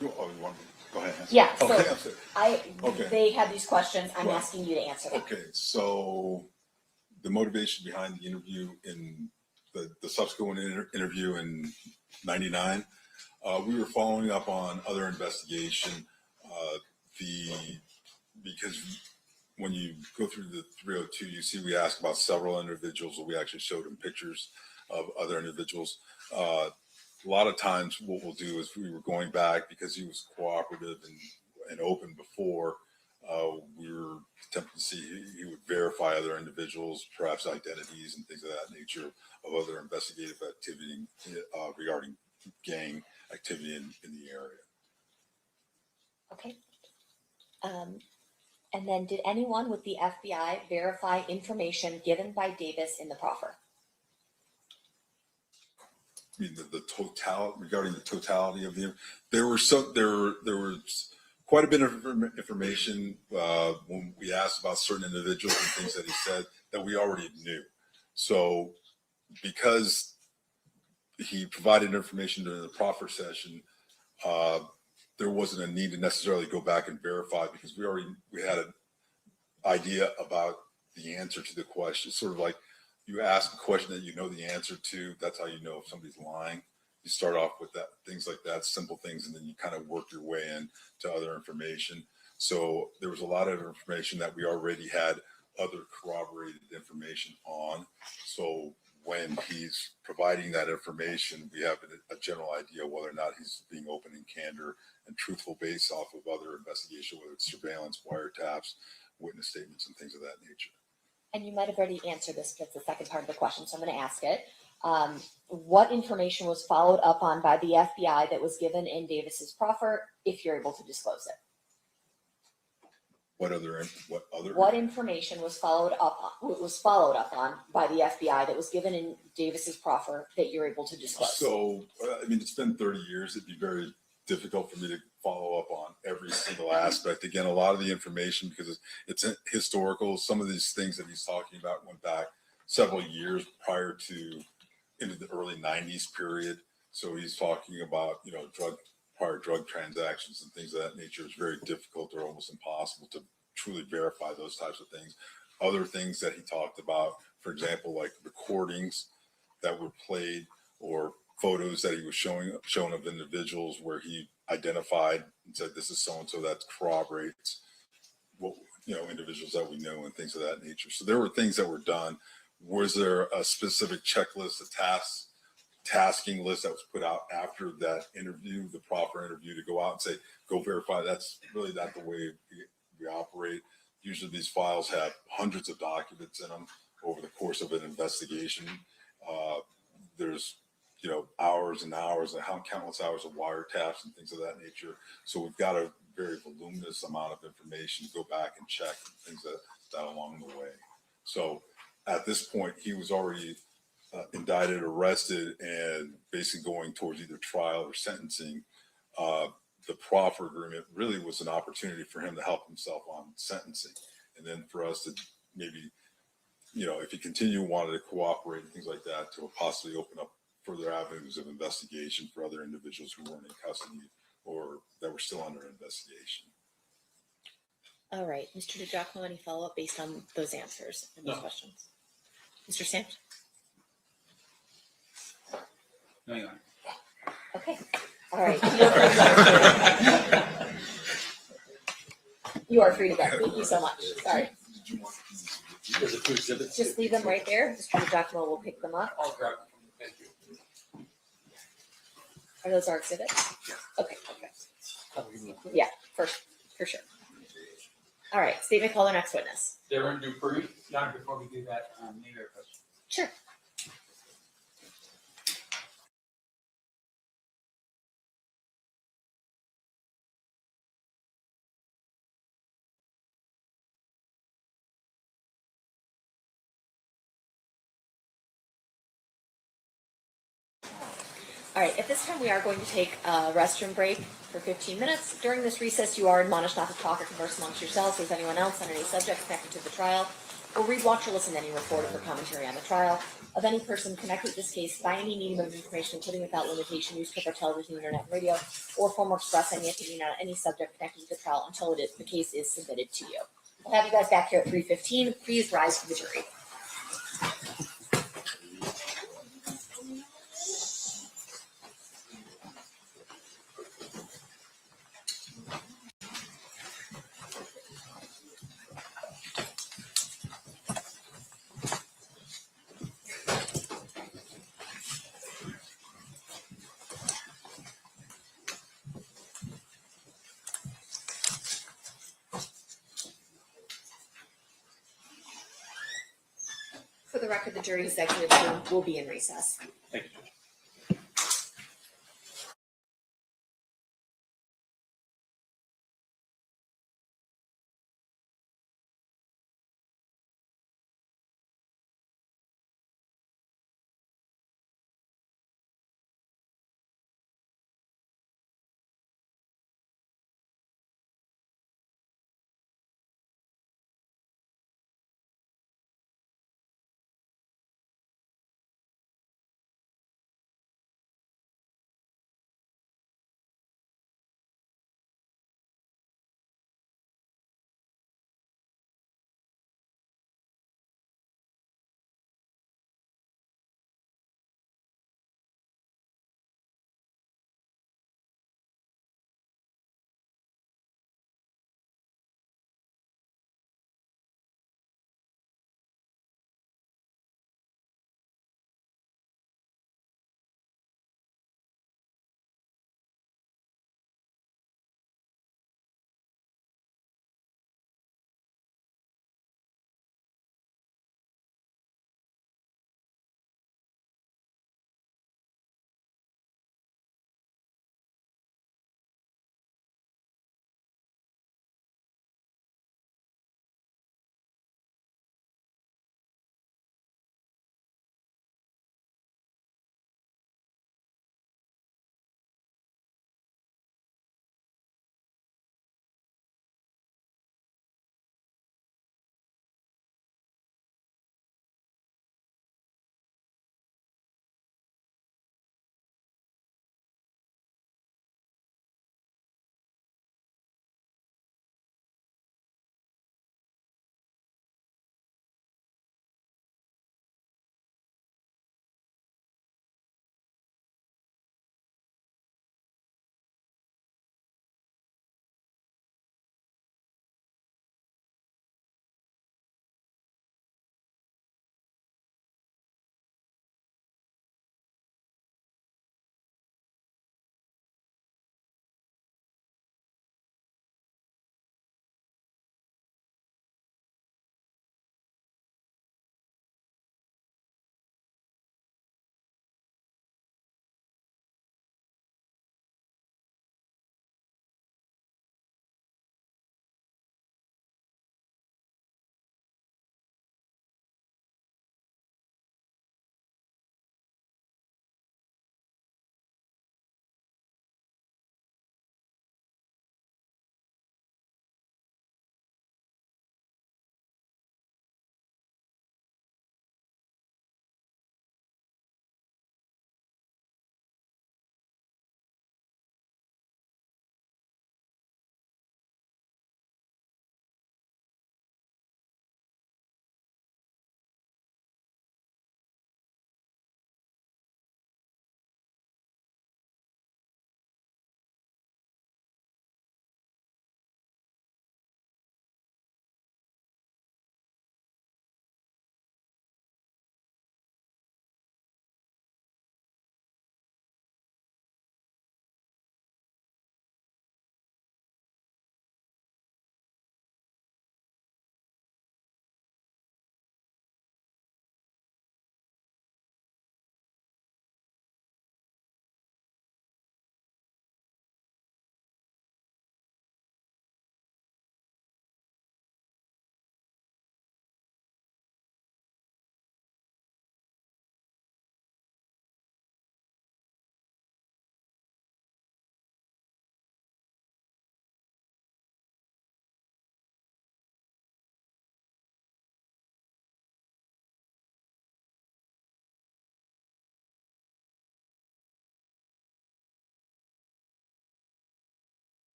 You want me to go ahead? Yeah, Okay, so they had these questions. I'm asking you to answer them. Okay, so the motivation behind the interview in the subsequent interview in '99, we were following up on other investigation. The because when you go through the 302, you see we asked about several individuals, and we actually showed him pictures of other individuals. A lot of times what we'll do is we were going back because he was cooperative and open before. We were attempting to see he would verify other individuals, perhaps identities and things of that nature of other investigative activity regarding gang activity in the area. Okay. And then did anyone with the FBI verify information given by Davis in the proffer? I mean, the total regarding the totality of there was quite a bit of information when we asked about certain individuals and things that he said that we already knew. So because he provided information during the proffer session, there wasn't a need to necessarily go back and verify because we had an idea about the answer to the question. Sort of like you ask a question that you know the answer to, that's how you know if somebody's lying. You start off with that, things like that, simple things, and then you kind of work your way in to other information. So there was a lot of information that we already had other corroborated information on. So when he's providing that information, we have a general idea whether or not he's being open and candor and truthful based off of other investigation, whether it's surveillance, wiretaps, witness statements, and things of that nature. And you might have already answered this, but it's the second part of the question, so I'm going to ask it. What information was followed up on by the FBI that was given in Davis's proffer, if you're able to disclose it? What information was followed up on by the FBI that was given in Davis's proffer that you're able to disclose? So, I mean, it's been 30 years. It'd be very difficult for me to follow up on every single aspect. Again, a lot of the information, because it's historical, some of these things that he's talking about went back several years prior to into the early 90s period. So he's talking about, prior drug transactions and things of that nature. It's very difficult or almost impossible to truly verify those types of things. Other things that he talked about, for example, like recordings that were played or photos that he was shown of individuals where he identified and said, this is so-and-so, that corroborates what, individuals that we know and things of that nature. So there were things that were done. Was there a specific checklist, a tasking list that was put out after that interview, the proper interview, to go out and say, go verify? That's really not the way we operate. Usually these files have hundreds of documents in them over the course of an investigation. There's hours and hours and countless hours of wiretaps and things of that nature. So we've got a very voluminous amount of information to go back and check and things that along the way. So at this point, he was already indicted, arrested, and basically going towards either trial or sentencing. The proffer agreement really was an opportunity for him to help himself on sentencing. And then for us to maybe, if he wanted to cooperate and things like that, to possibly open up further avenues of investigation for other individuals who weren't in custody or that were still under investigation. All right, Mr. DiGiacomo, any follow-up based on those answers and those questions? Mr. Stamps? No, you aren't. Okay. All right. You are free to go. Thank you so much. Sorry. Just leave them right there. Mr. DiGiacomo will pick them up. I'll grab them. Thank you. Are those our exhibits? Okay. Yeah, for sure. All right. Statement called the next witness. Darren Dupree. John, before we do that, maybe a question. Sure. All right, at this time we are going to take a restroom break for 15 minutes. During this recess, you are admonished not to talk or converse amongst yourselves with anyone else on any subject connected to the trial, or read, watch, or listen to any report or commentary on the trial of any person connected to this case by any medium of information, including without limitation, newspaper, television, internet, and radio, or form or express any opinion on any subject connected to the trial until the case is submitted to you. I'll have you guys back here at 3:15. Please rise for the jury. record, the jury executive room will be in recess. Thank you.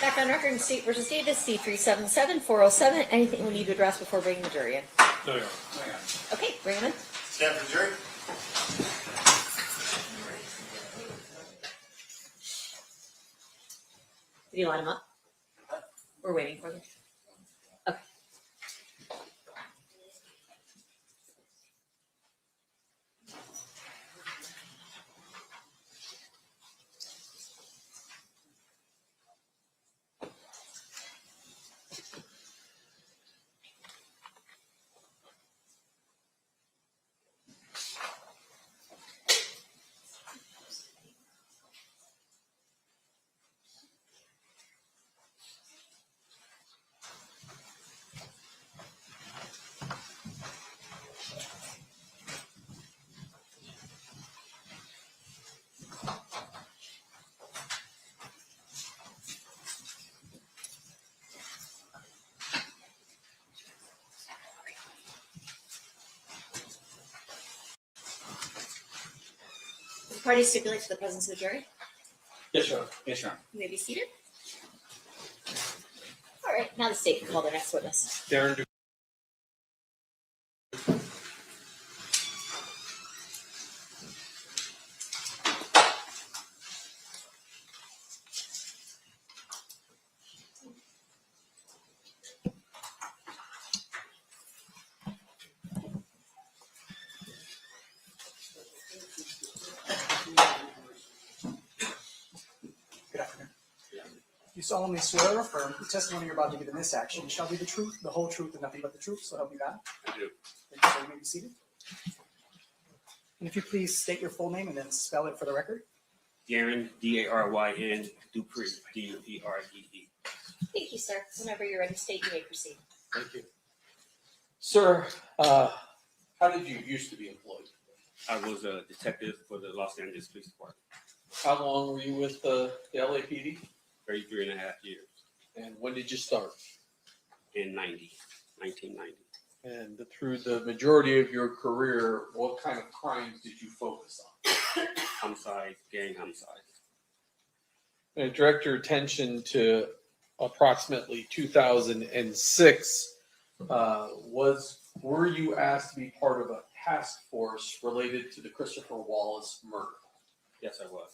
Back on record in State versus Davis, C-377-407. Anything we need to address before bringing the jury in? No, Your Honor. Okay, bring them in. Stand for jury. Did you line them up? We're waiting for them. Okay. The party stipulates the presence of the jury. Yes, Your Honor. Yes, Your Honor. You may be seated. All right, now the state can call their next witness. Darren. Good afternoon. You solemnly swear or affirm the testimony you're about to give in this action shall be the truth, the whole truth, and nothing but the truth, so help you God? I do. Thank you, sir. You may be seated. And if you please state your full name and then spell it for the record. Darren, D-A-R-Y-N, Dupree, D-U-P-R-E-E. Thank you, sir. Whenever you're ready, state, you may proceed. Thank you. Sir, how did you used to be employed? I was a detective for the Los Angeles Police Department, How long were you with the LAPD? 33 and a half years, And when did you start? in 1990. And through the majority of your career, what kind of crimes did you focus on? Homicide, gang homicide. And direct your attention to approximately 2006. Were you asked to be part of a task force related to the Christopher Wallace murder? Yes, I was.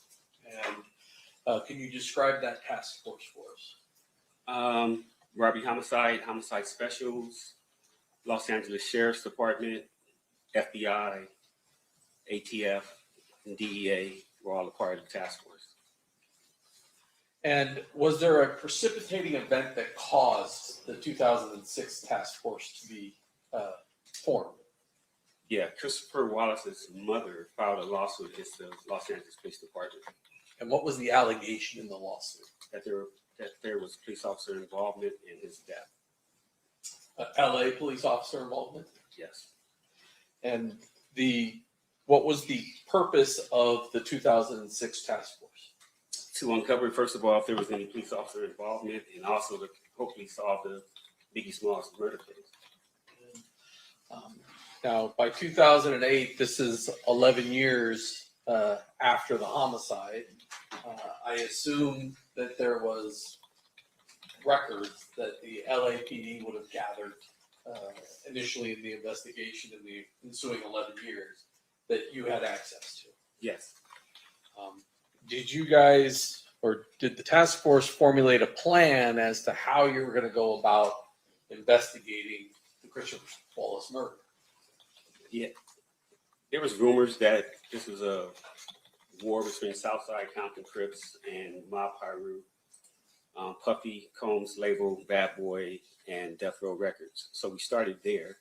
And can you describe that task force for us? Robbery homicide, homicide specials, Los Angeles Sheriff's Department, FBI, ATF, and DEA were all a part of the task force. And was there a precipitating event that caused the 2006 task force to be formed? Yeah, Christopher Wallace's mother filed a lawsuit against the Los Angeles Police Department And what was the allegation in the lawsuit? that there was police officer involvement in his death. LA police officer involvement? Yes. And what was the purpose of the 2006 task force? To uncover, first of all, if there was any police officer involvement, and also to hopefully solve the Biggie Smalls murder case. Now, by 2008, this is 11 years after the homicide. I assume that there was records that the LAPD would have gathered initially in the investigation in the ensuing 11 years that you had access to. Yes. Did you guys, or did the task force formulate a plan as to how you were going to go about investigating the Christopher Wallace murder? Yeah. There was rumors that this was a war between Southside Compton Crips and Mob Piru. Puffy Combs labeled Bad Boy and Death Row Records. So we started there.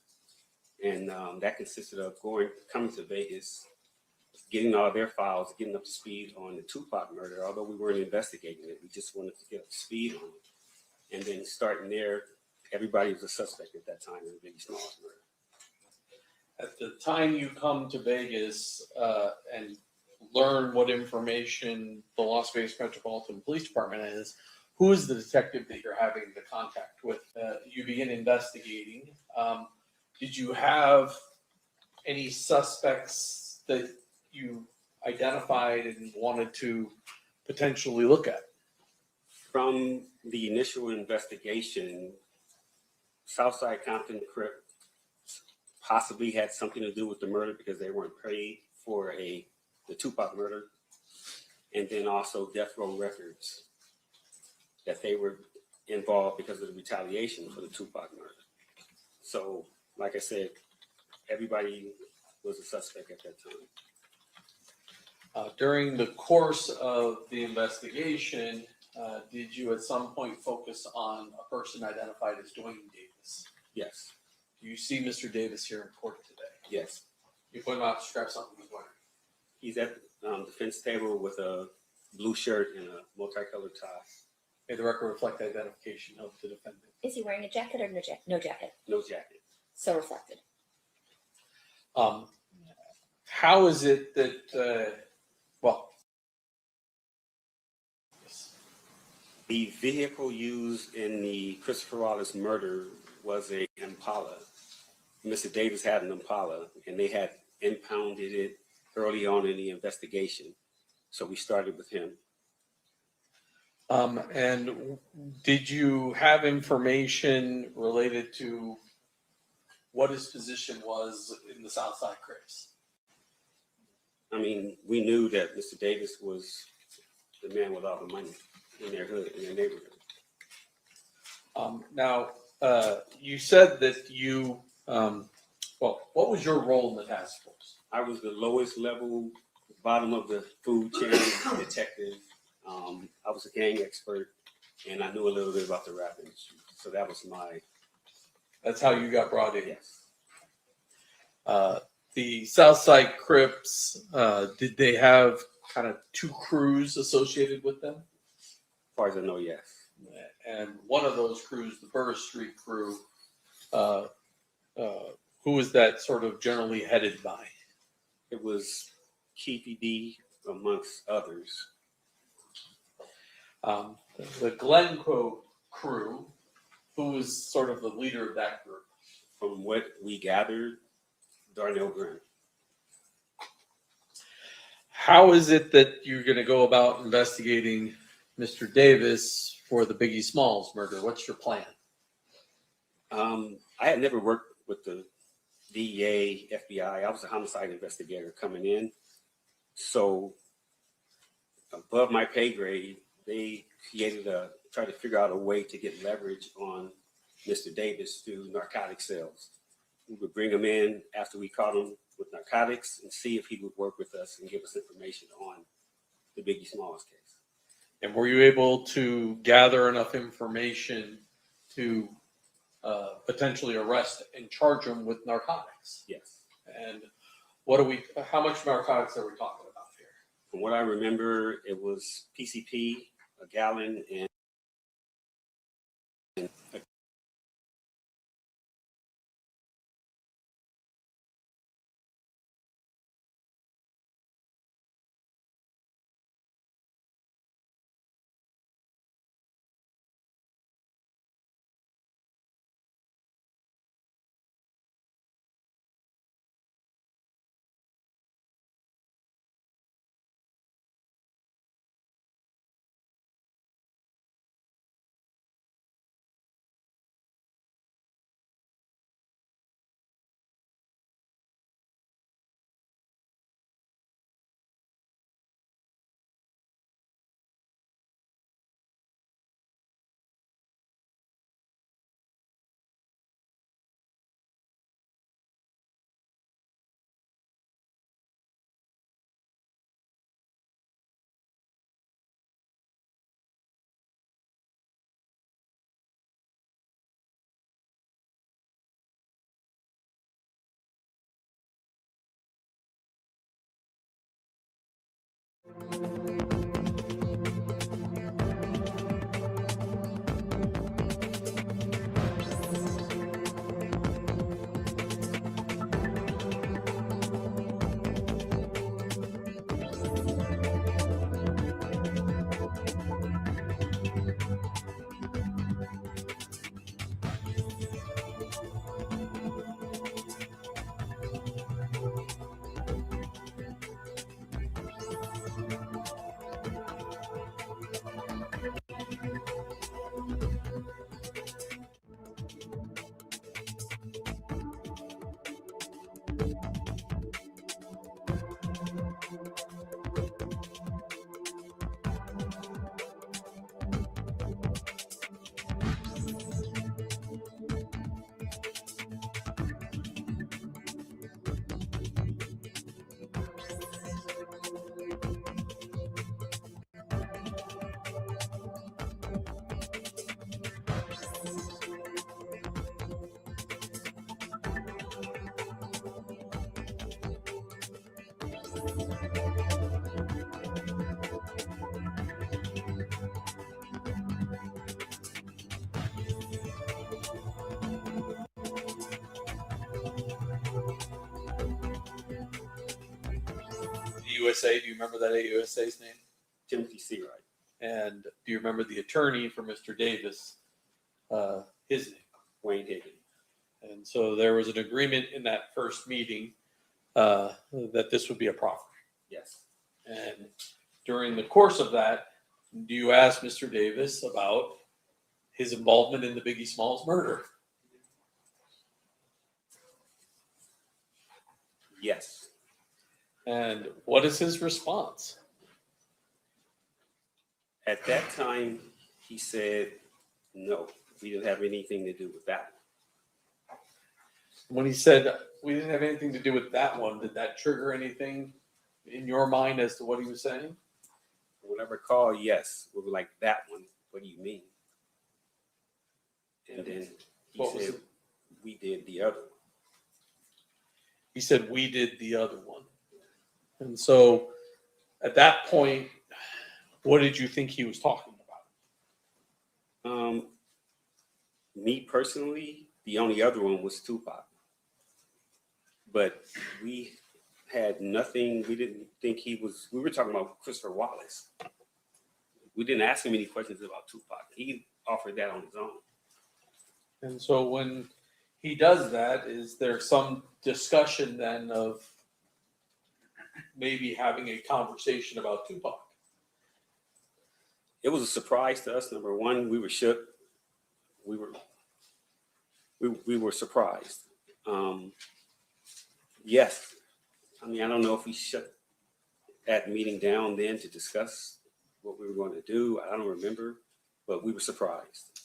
And that consisted of coming to Vegas, getting all their files, getting up to speed on the Tupac murder. Although we weren't investigating it, we just wanted to get up to speed on it. And then starting there, everybody was a suspect at that time in the Biggie Smalls murder. At the time you come to Vegas and learn what information the Las Vegas Metropolitan Police Department is, who is the detective that you're having the contact with? You begin investigating. Did you have any suspects that you identified and wanted to potentially look at? From the initial investigation, Southside Compton Crip possibly had something to do with the murder because they weren't paid for the Tupac murder, and then also Death Row Records, that they were involved because of the retaliation for the Tupac murder. So, like I said, everybody was a suspect at that time. During the course of the investigation, did you at some point focus on a person identified as Duane Davis? Yes, Do you see Mr. Davis here in court today? yes. You put him out to scrap something he's wearing. He's at the defense table with a blue shirt and a multicolored tie. May the record reflect the identification of the defendant. Is he wearing a jacket or no jacket? No jacket. No jacket. So reflected. How is it that, The vehicle used in the Christopher Wallace murder was a Impala. Mr. Davis had an Impala, and they had impounded it early on in the investigation. So we started with him. and did you have information related to what his position was in the Southside Crips? I mean, we knew that Mr. Davis was the man with all the money in their hood, in their neighborhood. Now, you said that you, what was your role in the task force? I was the lowest level, bottom of the food chain detective. I was a gang expert, and I knew a little bit about the rap industry. So that was That's how you got brought in. yes. The Southside Crips, did they have kind of two crews associated with them? As far as I know, yes. And one of those crews, the Burr Street crew, who was that sort of generally headed by? It was Keefe amongst others. The Glencoe crew, who was sort of the leader of that group? From what we gathered, Darnell Graham. How is it that you're going to go about investigating Mr. Davis for the Biggie Smalls murder? What's your plan? I had never worked with the DEA, FBI. I was a homicide investigator coming in. So above my pay grade, they tried to figure out a way to get leverage on Mr. Davis through narcotic sales. We would bring him in after we caught him with narcotics and see if he would work with us and give us information on the Biggie Smalls case. And were you able to gather enough information to potentially arrest and charge him with narcotics? Yes. And how much narcotics are we talking about here? From what I remember, it was PCP, a gallon, and The USA, do you remember that AUSA's name? Timothy C. Wright. And do you remember the attorney for Mr. Davis? His name. Wayne Higgins. And so there was an agreement in that first meeting that this would be a proffer. Yes. And during the course of that, do you ask Mr. Davis about his involvement in the Biggie Smalls murder? Yes. And what is his response? At that time, he said, no, we didn't have anything to do with that. When he said we didn't have anything to do with that one, did that trigger anything in your mind as to what he was saying? When I recall, yes, we were like, that one, what do you mean? And then he What was said, it? we did the other one. He said we did the other one. And so at that point, what did you think he was talking about? Me personally, the only other one was Tupac. But we had nothing, we didn't think he was, we were talking about Christopher Wallace. We didn't ask him any questions about Tupac. He offered that on his own. And so when he does that, is there some discussion then of maybe having a conversation about Tupac? It was a surprise to us. Number one, we were shook. We were surprised. Yes. I mean, I don't know if we shut that meeting down then to discuss what we were going to do. I don't remember, but we were surprised.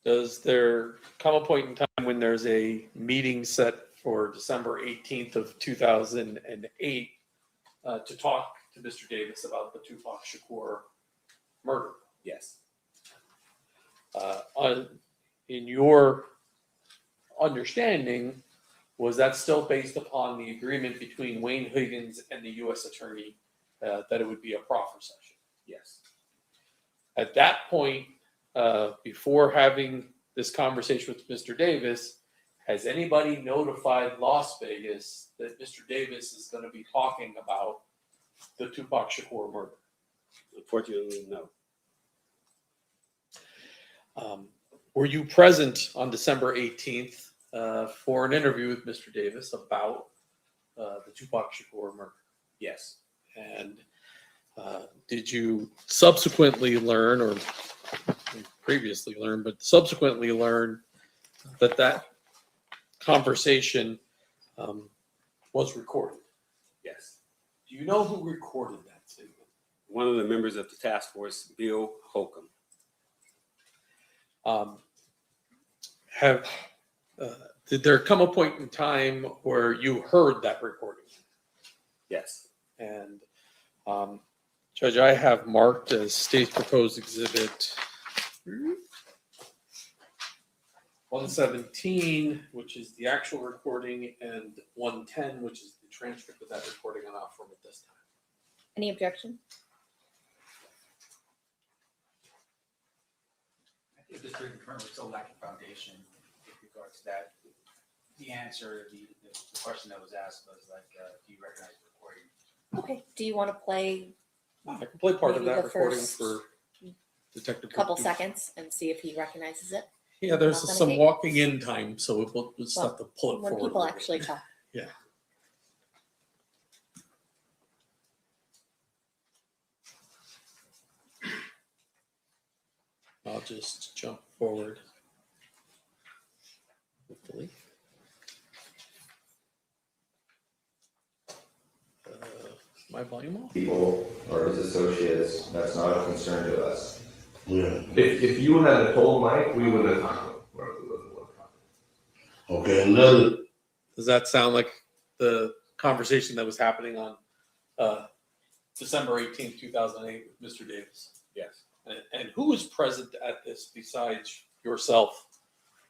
Does there come a point in time when there's a meeting set for December 18th of 2008 to talk to Mr. Davis about the Tupac Shakur murder? Yes. In your understanding, was that still based upon the agreement between Wayne Higgins and the U.S. attorney that it would be a proffer session? Yes. At that point, before having this conversation with Mr. Davis, has anybody notified Las Vegas that Mr. Davis is going to be talking about the Tupac Shakur murder? Unfortunately, no. Were you present on December 18th for an interview with Mr. Davis about the Tupac Shakur murder? Yes. And did you subsequently learn, or previously learn, but subsequently learn that that conversation was recorded? Yes. Do you know who recorded that statement? One of the members of the task force, Bill Holcomb. Did there come a point in time where you heard that recording? Yes. And Judge, I have marked as state proposed exhibit 117, which is the actual recording, and 110, which is the transcript of that recording on our form at this time. Any objection? I think the district currently still lacking foundation with regards to that. The answer, the question that was asked was like, do you recognize the recording? Okay. Do you want to play I can play part of Maybe that the recording first for Detective. a couple seconds and see if he recognizes it? Yeah, there's Not gonna some take- walking in time, so we'll just Well, have to pull it when forward. people a little actually bit. talk. Yeah. I'll just jump forward. Hopefully. My volume off? People or his associates, that's not a concern to us. Yeah. If you had told Mike, we wouldn't have talked to him. Okay, another, Does that sound like the conversation that was happening on December 18th, 2008 with Mr. Davis? Yes. And who was present at this besides yourself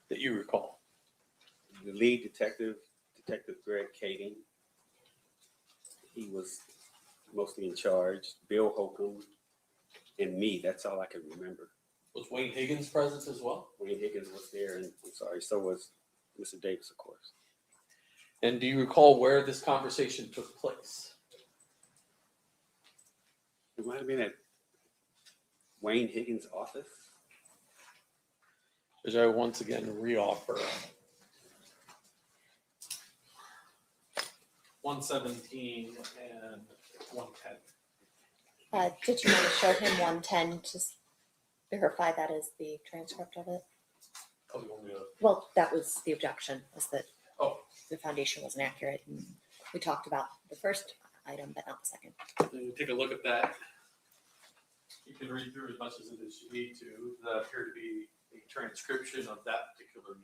that you recall? The lead detective, Detective Greg Kading, he was mostly in charge. Bill Holcomb and me. That's all I can remember. Was Wayne Higgins present as well? Wayne Higgins was there, and I'm sorry, so was Mr. Davis, of course. And do you recall where this conversation took place? It might have been at Wayne Higgins' office. As I once again reoffer 117 and 110. Did you want to show him 110 to verify that is the transcript of it? Oh, you want me to? Well, that was the objection, was that Oh. the foundation wasn't accurate. And we talked about the first item, but not the second. Then you take a look at that. You can read through as much as it is you need to. That appear to be a transcription of that particular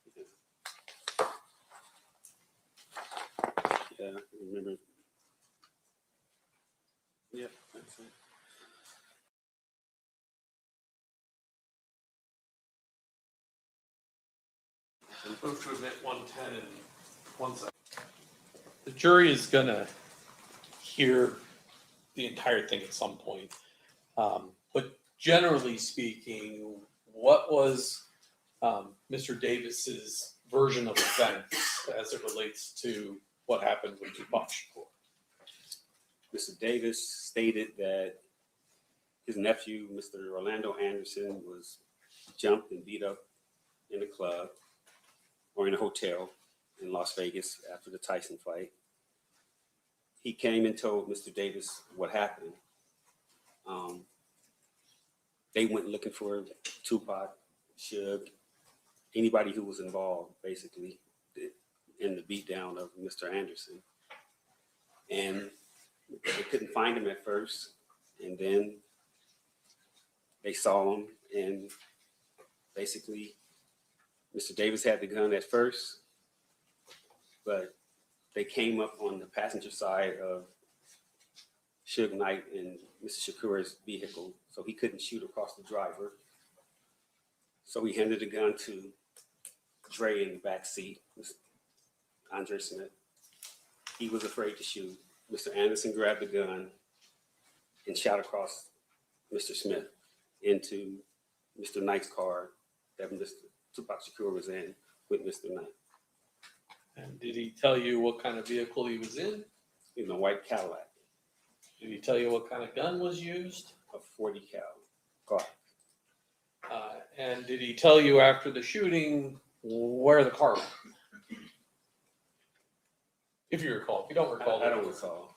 meeting. Yeah, I remember. Yeah, that's it. Move to admit 110 and 1 second. The jury is gonna hear the entire thing at some point. But generally speaking, what was Mr. Davis's version of events as it relates to what happened with Tupac Shakur? Mr. Davis stated that his nephew, Mr. Orlando Anderson, was jumped and beat up in a club or in a hotel in Las Vegas after the Tyson fight. He came and told Mr. Davis what happened. They went looking for Tupac, Suge, anybody who was involved, basically, in the beatdown of Mr. Anderson. And they couldn't find him at first, and then they saw him, and basically Mr. Davis had the gun at first, but they came up on the passenger side of Suge Knight and Mr. Shakur's vehicle, so he couldn't shoot across the driver. So he handed the gun to Dre in the back seat, Andre Smith. He was afraid to shoot. Mr. Anderson grabbed the gun and shot across Mr. Smith into Mr. Knight's car that Mr. Tupac Shakur was in with Mr. Knight. And did he tell you what kind of vehicle he was in? In a white Cadillac. Did he tell you what kind of gun was used? A 40 cal car. And did he tell you after the shooting where the car went? If you recall. If you don't recall. I don't recall.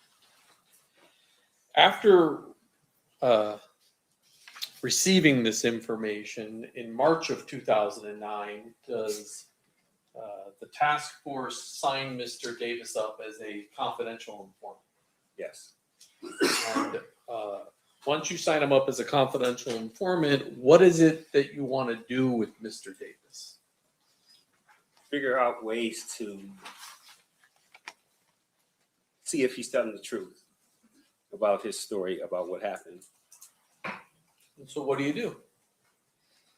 After receiving this information in March of 2009, does the task force sign Mr. Davis up as a confidential informant? Yes. And once you sign him up as a confidential informant, what is it that you want to do with Mr. Davis? Figure out ways to see if he's telling the truth about his story, about what happened. And so what do you do?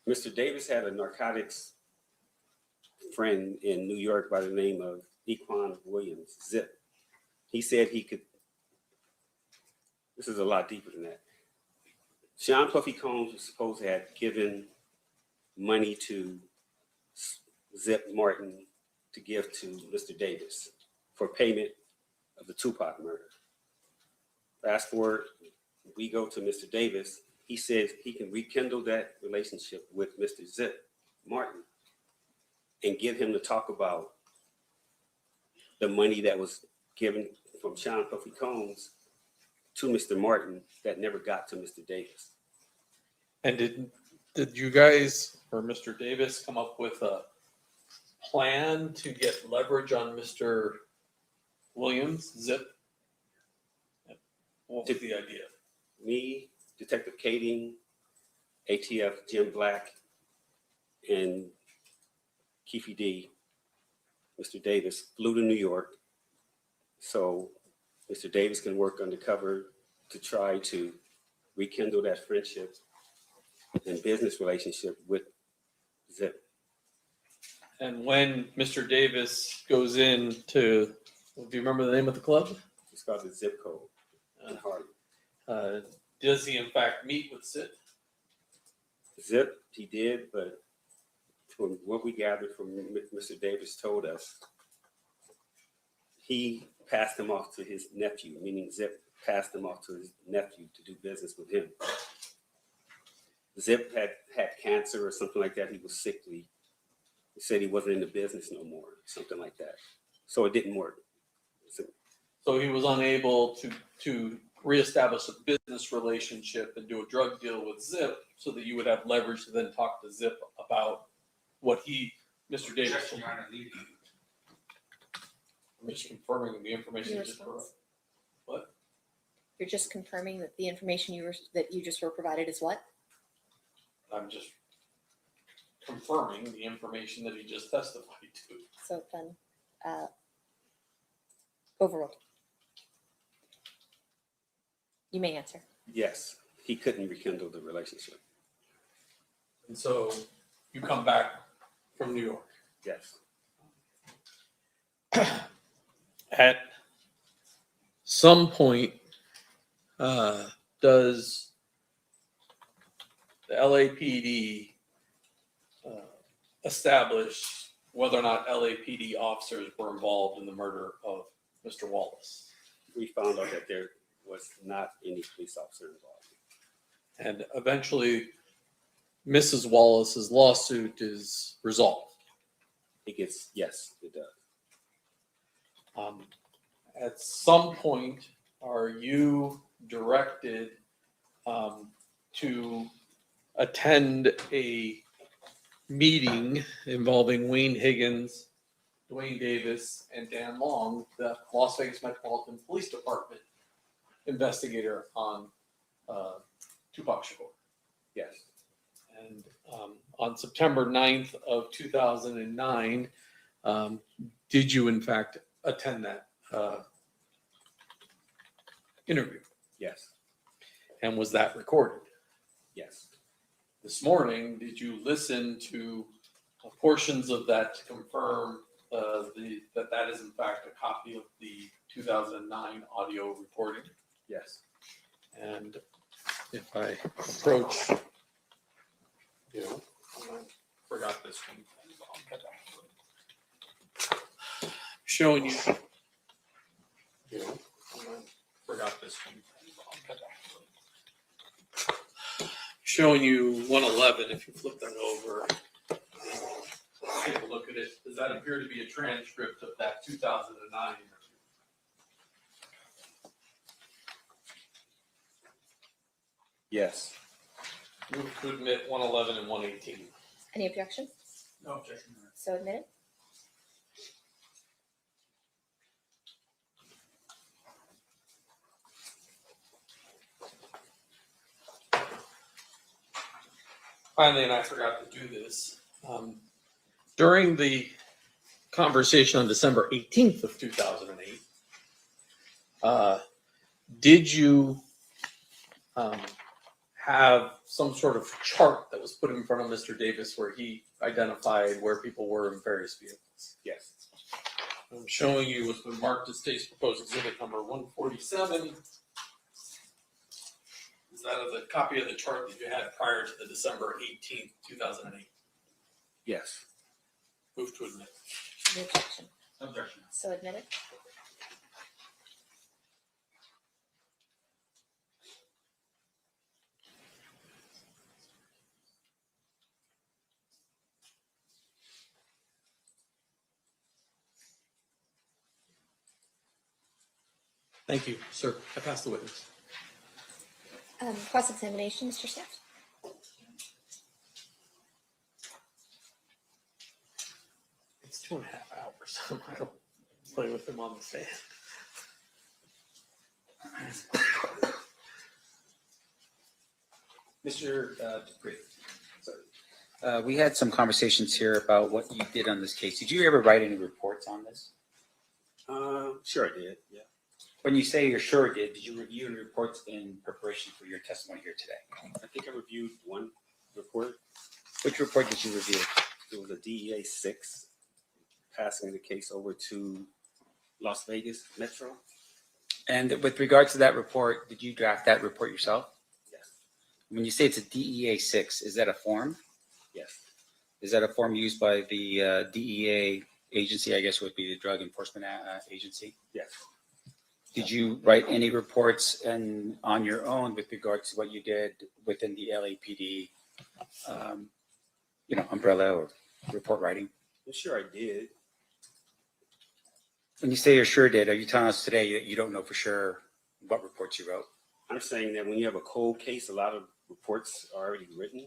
Mr. Davis had a narcotics friend in New York by the name of Equan Williams, Zip. He said he could, this is a lot deeper than that. Sean Puffy Combs was supposed to have given money to Zip Martin to give to Mr. Davis for payment of the Tupac murder. Fast forward, we go to Mr. Davis. He says he can rekindle that relationship with Mr. Zip Martin and get him to talk about the money that was given from Sean Puffy Combs to Mr. Martin that never got to Mr. Davis. And did you guys or Mr. Davis come up with a plan to get leverage on Mr. Williams, Zip? What was the idea? Me, Detective Kading, ATF Jim Black, and Keefe D, Mr. Davis, flew to New York so Mr. Davis can work undercover to try to rekindle that friendship and business relationship with Zip. And when Mr. Davis goes in to, do you remember the name of the club? called the zip code in Harlem. Does he in fact meet with Zip? Zip, he did, but from what we gathered from Mr. Davis told us, he passed him off to his nephew, meaning Zip passed him off to his nephew to do business with him. Zip had cancer or something like that. He was sickly. He said he wasn't in the business no more, something like that. So it didn't work. So he was unable to reestablish a business relationship and do a drug deal with Zip so that you would have leverage to then talk to Zip about what Mr. Davis. Objection, Your Honor, leave. I'm just confirming the information Your you just response? provided. What? You're just confirming that the information that you just were provided is what? I'm just confirming the information that he just testified to. So then, overruled. You may answer. Yes, he couldn't rekindle the relationship. And so you come back from New York. Yes. At some point, does the LAPD establish whether or not LAPD officers were involved in the murder of Mr. Wallace? We found out that there was not any police officer involved. And eventually, Mrs. Wallace's lawsuit is resolved. Yes, it does. At some point, are you directed to attend a meeting involving Wayne Higgins, Duane Davis, and Dan Long, the Las Vegas Metropolitan Police Department investigator on Tupac Shakur? Yes. And on September 9th of 2009, did you in fact attend that interview? Yes. And was that recorded? Yes. This morning, did you listen to portions of that to confirm that is in fact a copy of the 2009 audio recording? Yes. And if I approach, I forgot this one. Showing you, forgot this one. Showing you 111. If you flip that over, take a look at it. Does that appear to be a transcript of that 2009 interview? Yes. Move to admit 111 and 118. Any objection? No objection, Your Honor. So admitted. Finally, and I forgot to do this. During the conversation on December 18th of 2008, did you have some sort of chart that was put in front of Mr. Davis where he identified where people were in various vehicles? Yes. I'm showing you what's been marked as state's proposed exhibit number 147. Is that of the copy of the chart that you had prior to the December 18th, 2008? Yes. Move to admit. No objection. No objection. So admitted. Thank you, sir. I passed the witness. Cross-examination, Mr. Staff. It's 2.5 hours. I don't play with him on the stand. Mr. Dupree, sorry. We had some conversations here about what you did on this case. Did you ever write any reports on this? Sure I did, yeah. When you say you're sure did you review any reports in preparation for your testimony here today? I think I reviewed one report. Which report did you review? It was a DEA 6 passing the case over to Las Vegas Metro. And with regard to that report, did you draft that report yourself? Yes. When you say it's a DEA 6, is that a form? Yes. Is that a form used by the DEA agency, I guess would be the Drug Enforcement Agency? Yes. Did you write any reports on your own with regards to what you did within the LAPD, umbrella or report writing? I'm sure I did. When you say you sure did, are you telling us today that you don't know for sure what reports you wrote? I'm saying that when you have a cold case, a lot of reports are already written.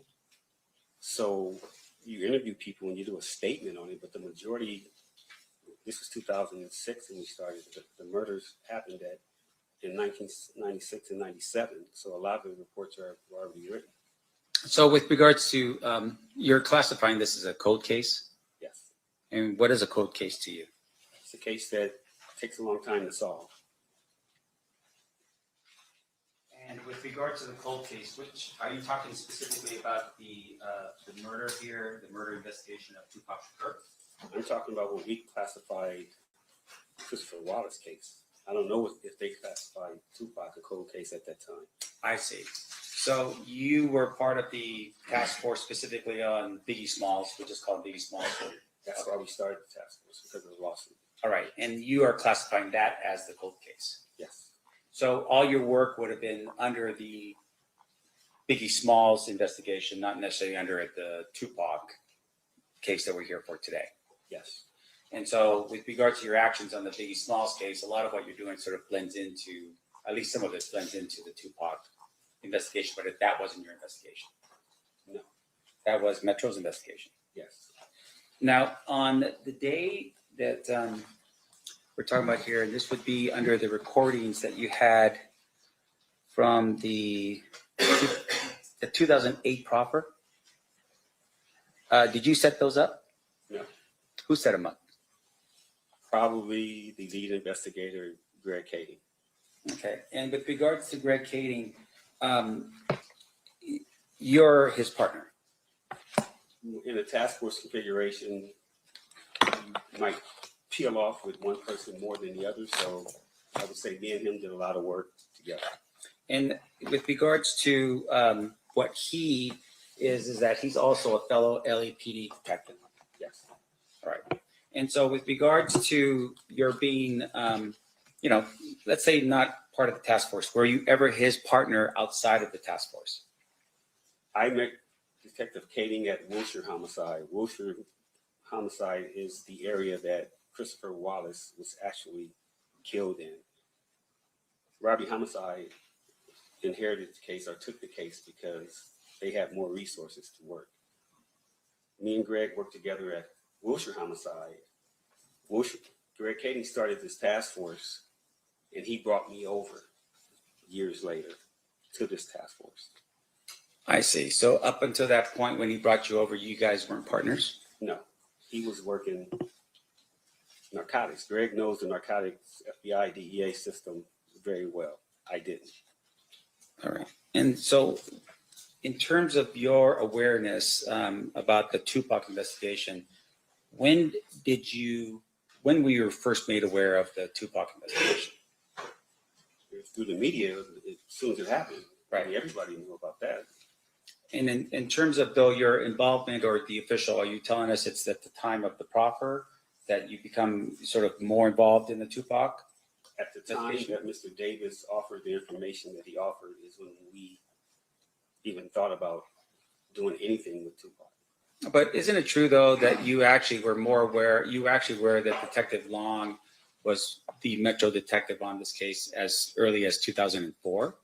So you interview people and you do a statement on it, but the majority, this was 2006 when we started, the murders happened in 1996 and 97. So a lot of the reports were already written. So with regards to, you're classifying this as a cold case? Yes. And what is a cold case to you? It's a case that takes a long time to solve. And with regard to the cold case, which are you talking specifically about the murder here, the murder investigation of Tupac Shakur? I'm talking about what we classified Christopher Wallace case. I don't know if they classified Tupac a cold case at that time. I see. So you were part of the task force specifically on Biggie Smalls, we just call it Biggie Smalls. That's why we started the task force, because of the lawsuit. All right, and you are classifying that as the cold case. Yes. So all your work would have been under the Biggie Smalls investigation, not necessarily under the Tupac case that we're here for today. Yes. And so with regard to your actions on the Biggie Smalls case, a lot of what you're doing sort of blends into, at least some of it blends into the Tupac investigation, but that wasn't your investigation. No. That was Metro's investigation. Yes. Now, on the day that we're talking about here, and this would be under the recordings that you had from the 2008 proffer. Did you set those up? No. Who set them up? Probably the lead investigator, Greg Kading. Okay, and with regards to Greg Kading, you're his partner. In a task force configuration, you might peel off with one person more than the other. So I would say me and him did a lot of work together. And with regards to what he is that he's also a fellow LAPD detective. Yes. All right. And so with regards to your being, let's say not part of the task force, were you ever his partner outside of the task force? I met Detective Kading at Wilshire Homicide. Wilshire Homicide is the area that Christopher Wallace was actually killed in. Robbie Homicide inherited the case or took the case because they had more resources to work. Me and Greg worked together at Wilshire Homicide. Greg Kading started this task force, and he brought me over years later to this task force. I see. So up until that point when he brought you over, you guys weren't partners? No, he was working narcotics. Greg knows the narcotics FBI DEA system very well. I didn't. All right. And so in terms of your awareness about the Tupac investigation, when were you first made aware of the Tupac investigation? Through the media, as soon as it happened. Right. I mean, everybody knew about that. And in terms of though your involvement or the official, are you telling us it's at the time of the proffer that you become sort of more involved in the Tupac? At the time that Mr. Davis offered the information that he offered is when we even thought about doing anything with Tupac. But isn't it true though that you actually were more aware, that Detective Long was the Metro detective on this case as early as 2004?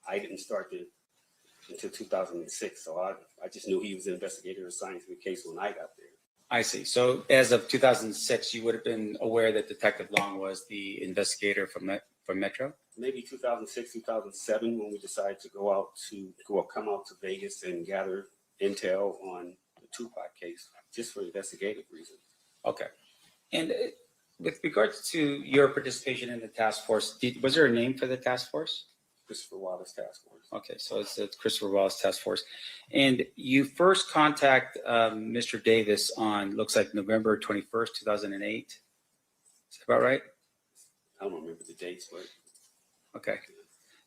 I didn't start until 2006, so I just knew he was an investigator assigned to the case when I got there. I see. So as of 2006, you would have been aware that Detective Long was the investigator from Metro? Maybe 2006, 2007, when we decided to come out to Vegas and gather intel on the Tupac case, just for investigative reasons. Okay. And with regards to your participation in the task force, was there a name for the task force? Christopher Wallace Task Force. Okay, so it's the Christopher Wallace Task Force. And you first contact Mr. Davis on, looks like November 21st, 2008. Is that about right? I don't remember the dates, but Okay.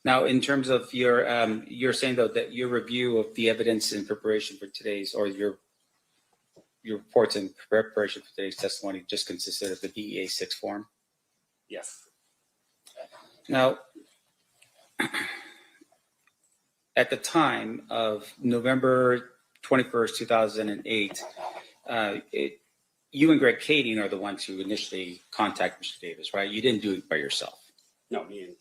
Now, in terms of your, you're saying though that your review of the evidence in preparation for today's, or your reports in preparation for today's testimony just consisted of the DEA 6 form? yes. Now, at the time of November 21st, 2008, you and Greg Kading are the ones who initially contacted Mr. Davis, right? You didn't do it by yourself. No, me and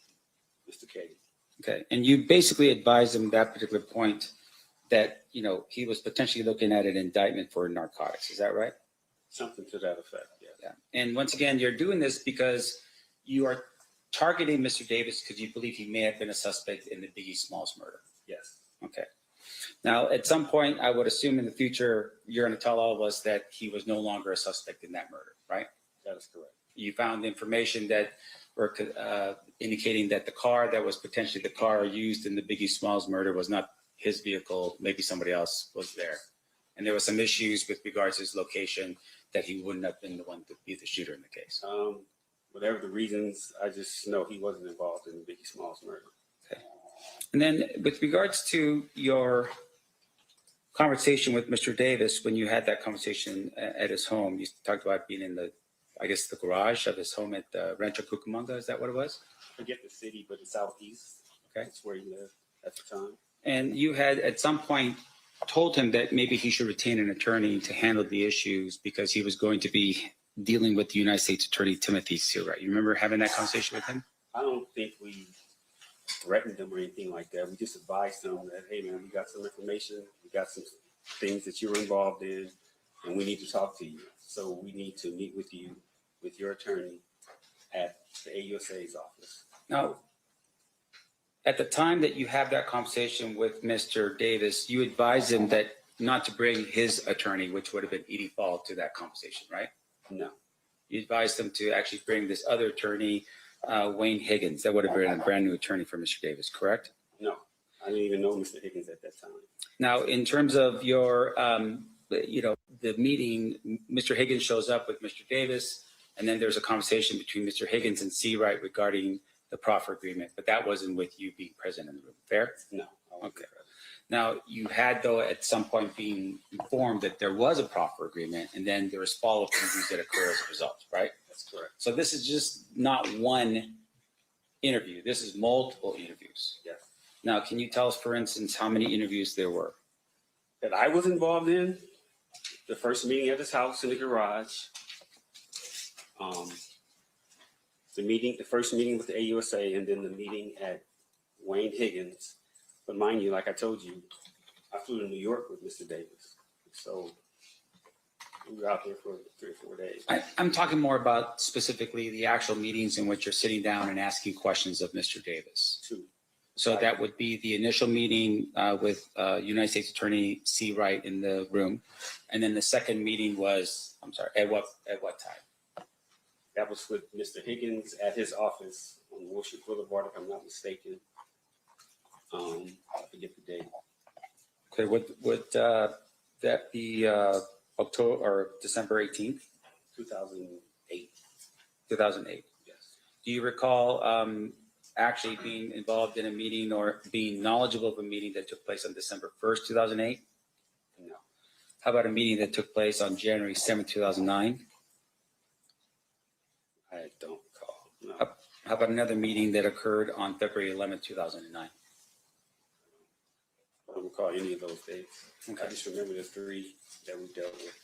Mr. Katie. Okay. And you basically advised him at that particular point that, you know, he was potentially looking at an indictment for narcotics. Is that right? Something to that effect, yeah. Yeah. And once again, you're doing this because you are targeting Mr. Davis because you believe he may have been a suspect in the Biggie Smalls murder. Yes. Okay. Now, at some point, I would assume in the future, you're going to tell all of us that he was no longer a suspect in that murder, right? That is correct. You found information that were indicating that the car that was potentially the car used in the Biggie Smalls murder was not his vehicle. Maybe somebody else was there. And there were some issues with regards to his location that he wouldn't have been the one to be the shooter in the case. Whatever the reasons, I just know he wasn't involved in the Biggie Smalls murder. Okay. And then with regards to your conversation with Mr. Davis, when you had that conversation at his home, you talked about being in the, I guess, the garage of his home at Rancho Cucamonga. Is that what it was? I forget the city, but it's southeast. Okay. That's where he lived at the time. And you had at some point told him that maybe he should retain an attorney to handle the issues because he was going to be dealing with the United States Attorney Timothy Seawright. You remember having that conversation with him? I don't think we threatened him or anything like that. We just advised him that, hey, man, we got some information. We got some things that you were involved in, and we need to talk to you. So we need to meet with you, with your attorney at the AUSA's office. Now, at the time that you have that conversation with Mr. Davis, you advised him that not to bring his attorney, which would have been Edie Fall, to that conversation, right? No. You advised him to actually bring this other attorney, Wayne Higgins. That would have been a brand new attorney for Mr. Davis, correct? No. I didn't even know Mr. Higgins at that time. Now, in terms of your, the meeting, Mr. Higgins shows up with Mr. Davis, and then there's a conversation between Mr. Higgins and Seawright regarding the proffer agreement, but that wasn't with you being present in the room. Fair? No. Okay. Now, you had, though, at some point being informed that there was a proffer agreement, and then there was follow-up interviews that occur as a result, right? That's correct. So this is just not one interview. This is multiple interviews. Yes. Now, can you tell us, for instance, how many interviews there were? That I was involved in, the first meeting at his house in the garage, the first meeting with the AUSA, and then the meeting at Wayne Higgins. But mind you, like I told you, I flew to New York with Mr. Davis. So we were out there for 3 or 4 days. I'm talking more about specifically the actual meetings in which you're sitting down and asking questions of Mr. Davis. 2. So that would be the initial meeting with United States Attorney Seawright in the room. And then the second meeting was, I'm sorry, at what time? That was with Mr. Higgins at his office on Wilshire Boulevard, if I'm not mistaken. I forget the date. Okay, would that be October or December 18th? 2008. 2008. Yes. Do you recall actually being involved in a meeting or being knowledgeable of a meeting that took place on December 1st, 2008? No. How about a meeting that took place on January 7th, 2009? I don't recall. No. How about another meeting that occurred on February 11th, 2009? I don't recall any of those dates. Okay. I just remember the 3 that we dealt with.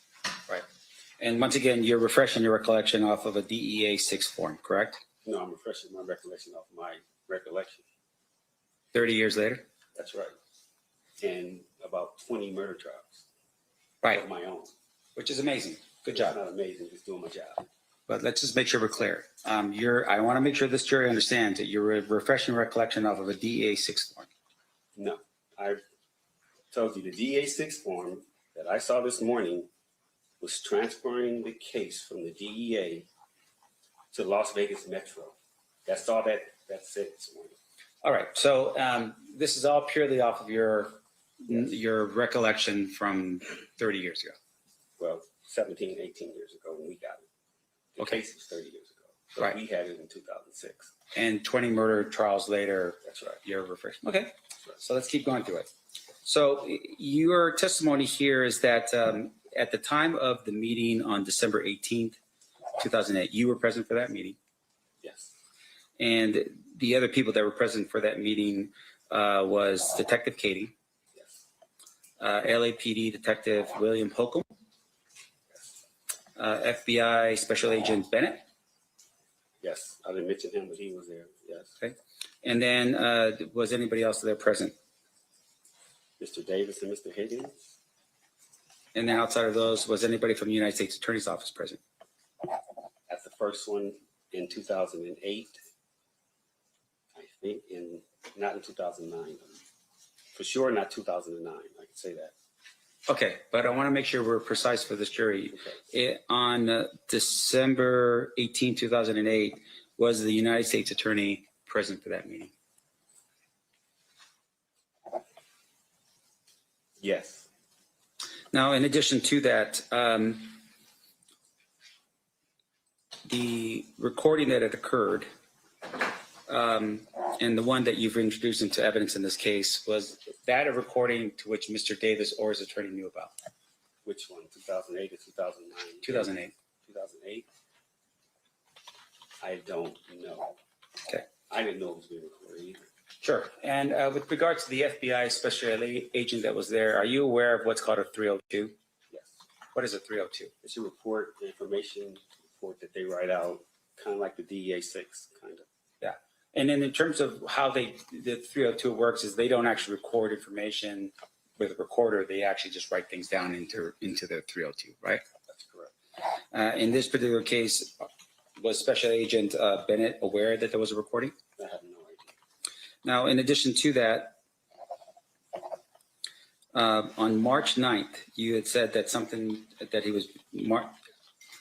Right. And once again, you're refreshing your recollection off of a DEA 6 form, correct? No, I'm refreshing my recollection off my recollection. 30 years later? That's right. And about 20 murder trials. Right. Of my own. Which is amazing. Good job. It's not amazing, just doing my job. But let's just make sure we're clear. I want to make sure this jury understands that you're refreshing recollection off of a DEA 6 form. No, I told you the DA 6 form that I saw this morning was transferring the case from the DEA to Las Vegas Metro. That's all that said this morning. All right. So this is all purely off of your recollection from 30 years ago. Well, 17, 18 years ago when we got it. The Okay. case was 30 years ago. but Right. we had it in 2006. And 20 murder trials later, That's right. you're refreshed. Okay, so let's keep going through it. So your testimony here is that at the time of the meeting on December 18th, 2008, you were present for that meeting. Yes. And the other people that were present for that meeting was Detective Katie, Yes. LAPD Detective William Holcomb, FBI Special Agent Bennett, Yes. I didn't mention him, but he was there. Yes. okay. And then was anybody else there present? Mr. Davis and Mr. Higgins. And then outside of those, was anybody from the United States Attorney's Office present? At the first one in 2008, I think, not in 2009. For sure, not 2009. I can say that. Okay, but I want to make sure we're precise for this jury. Okay. On December 18, 2008, was the United States Attorney present for that meeting? Yes. Now, in addition to that, the recording that had occurred and the one that you've introduced into evidence in this case, was that a recording to which Mr. Davis or his attorney knew about? Which one? 2008 or 2009? 2008. 2008? I don't know. Okay. I didn't know it was being recorded either. Sure. And with regards to the FBI special agent that was there, are you aware of what's called a 302? Yes. What is a 302? It's a report, the information report that they write out, kind of like the DEA 6, kind of. Yeah. And then in terms of how the 302 works is they don't actually record information with a recorder. They actually just write things down into the 302, right? That's correct. In this particular case, was Special Agent Bennett aware that there was a recording? I have no idea. Now, in addition to that, on March 9th, you had said that something that he was,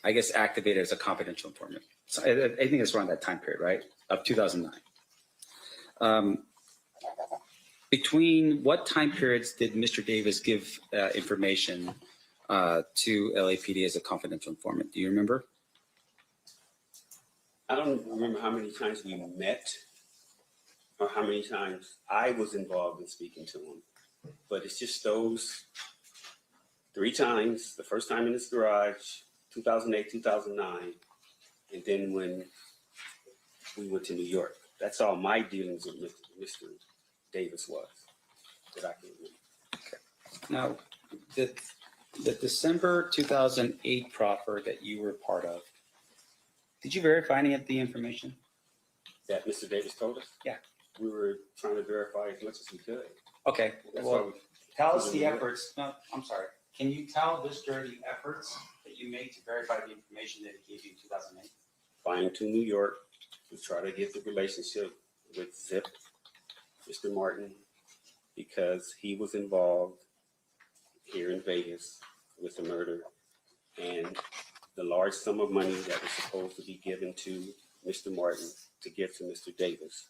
I guess, activated as a confidential informant. So I think it's around that time period, right? Of 2009. Between what time periods did Mr. Davis give information to LAPD as a confidential informant? Do you remember? I don't remember how many times we met or how many times I was involved in speaking to him. But it's just those 3 times, the first time in his garage, 2008, 2009, and then when we went to New York. That's all my dealings with Mr. Davis was that I can remember. Now, the December 2008 proffer that you were part of, did you verify any of the information? That Mr. Davis told us? Yeah. We were trying to verify as much as we could. Okay, That's well, why we tell us the efforts. No, I'm sorry. Can you tell this jury the efforts that you made to verify the information that he gave you in 2008? flying to New York to try to get the relationship with Zip, Mr. Martin, because he was involved here in Vegas with the murder and the large sum of money that was supposed to be given to Mr. Martin to give to Mr. Davis.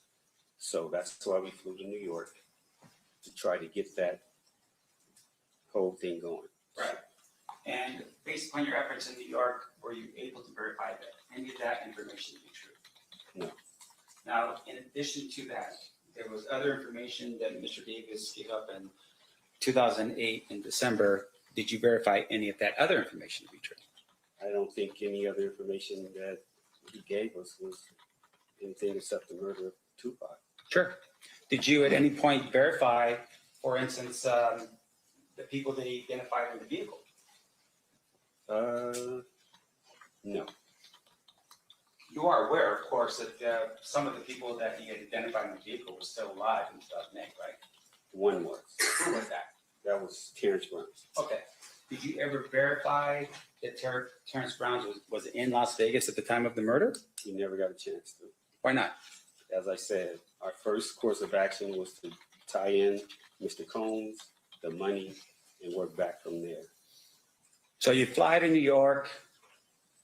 So that's why we flew to New York to try to get that whole thing going. Right. And based upon your efforts in New York, were you able to verify that any of that information to be true? No. Now, in addition to that, there was other information that Mr. Davis gave up in 2008 in December. Did you verify any of that other information to be true? I don't think any other information that he gave us was anything except the murder of Tupac. Sure. Did you at any point verify, for instance, the people that he identified in the vehicle? No. You are aware, of course, that some of the people that he had identified in the vehicle were still alive in 2008, right? One was. Who was that? That was Terrence Brown. Okay. Did you ever verify that Terrence Brown was in Las Vegas at the time of the murder? We never got a chance to. Why not? As I said, our first course of action was to tie in Mr. Combs, the money, and work back from there. So you fly to New York,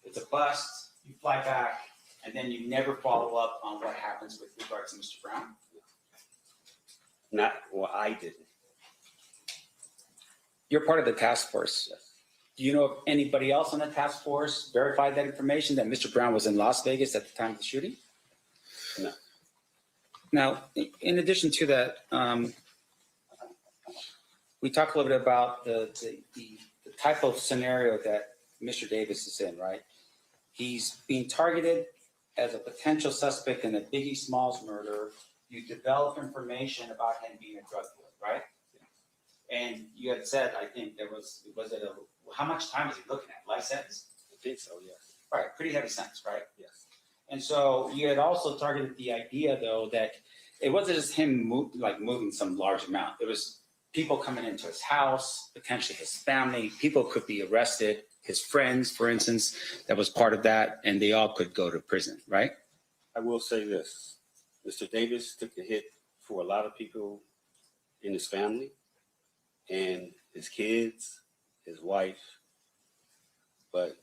it's a bust, you fly back, and then you never follow up on what happens with regards to Mr. Brown? I didn't. You're part of the task force. Yes. Do you know if anybody else on the task force verified that information, that Mr. Brown was in Las Vegas at the time of the shooting? No. Now, in addition to that, we talked a little bit about the type of scenario that Mr. Davis is in, right? He's being targeted as a potential suspect in the Biggie Smalls murder. You develop information about him being a drug dealer, right? And you had said, I think there was how much time was he looking at? Life sentence? I think so, yes. Right, pretty heavy sentence, right? Yes. And so you had also targeted the idea, though, that it wasn't just him moving some large amount. It was people coming into his house, potentially his family. People could be arrested, his friends, for instance, that was part of that, and they all could go to prison, right? I will say this. Mr. Davis took the hit for a lot of people in his family and his kids, his wife, but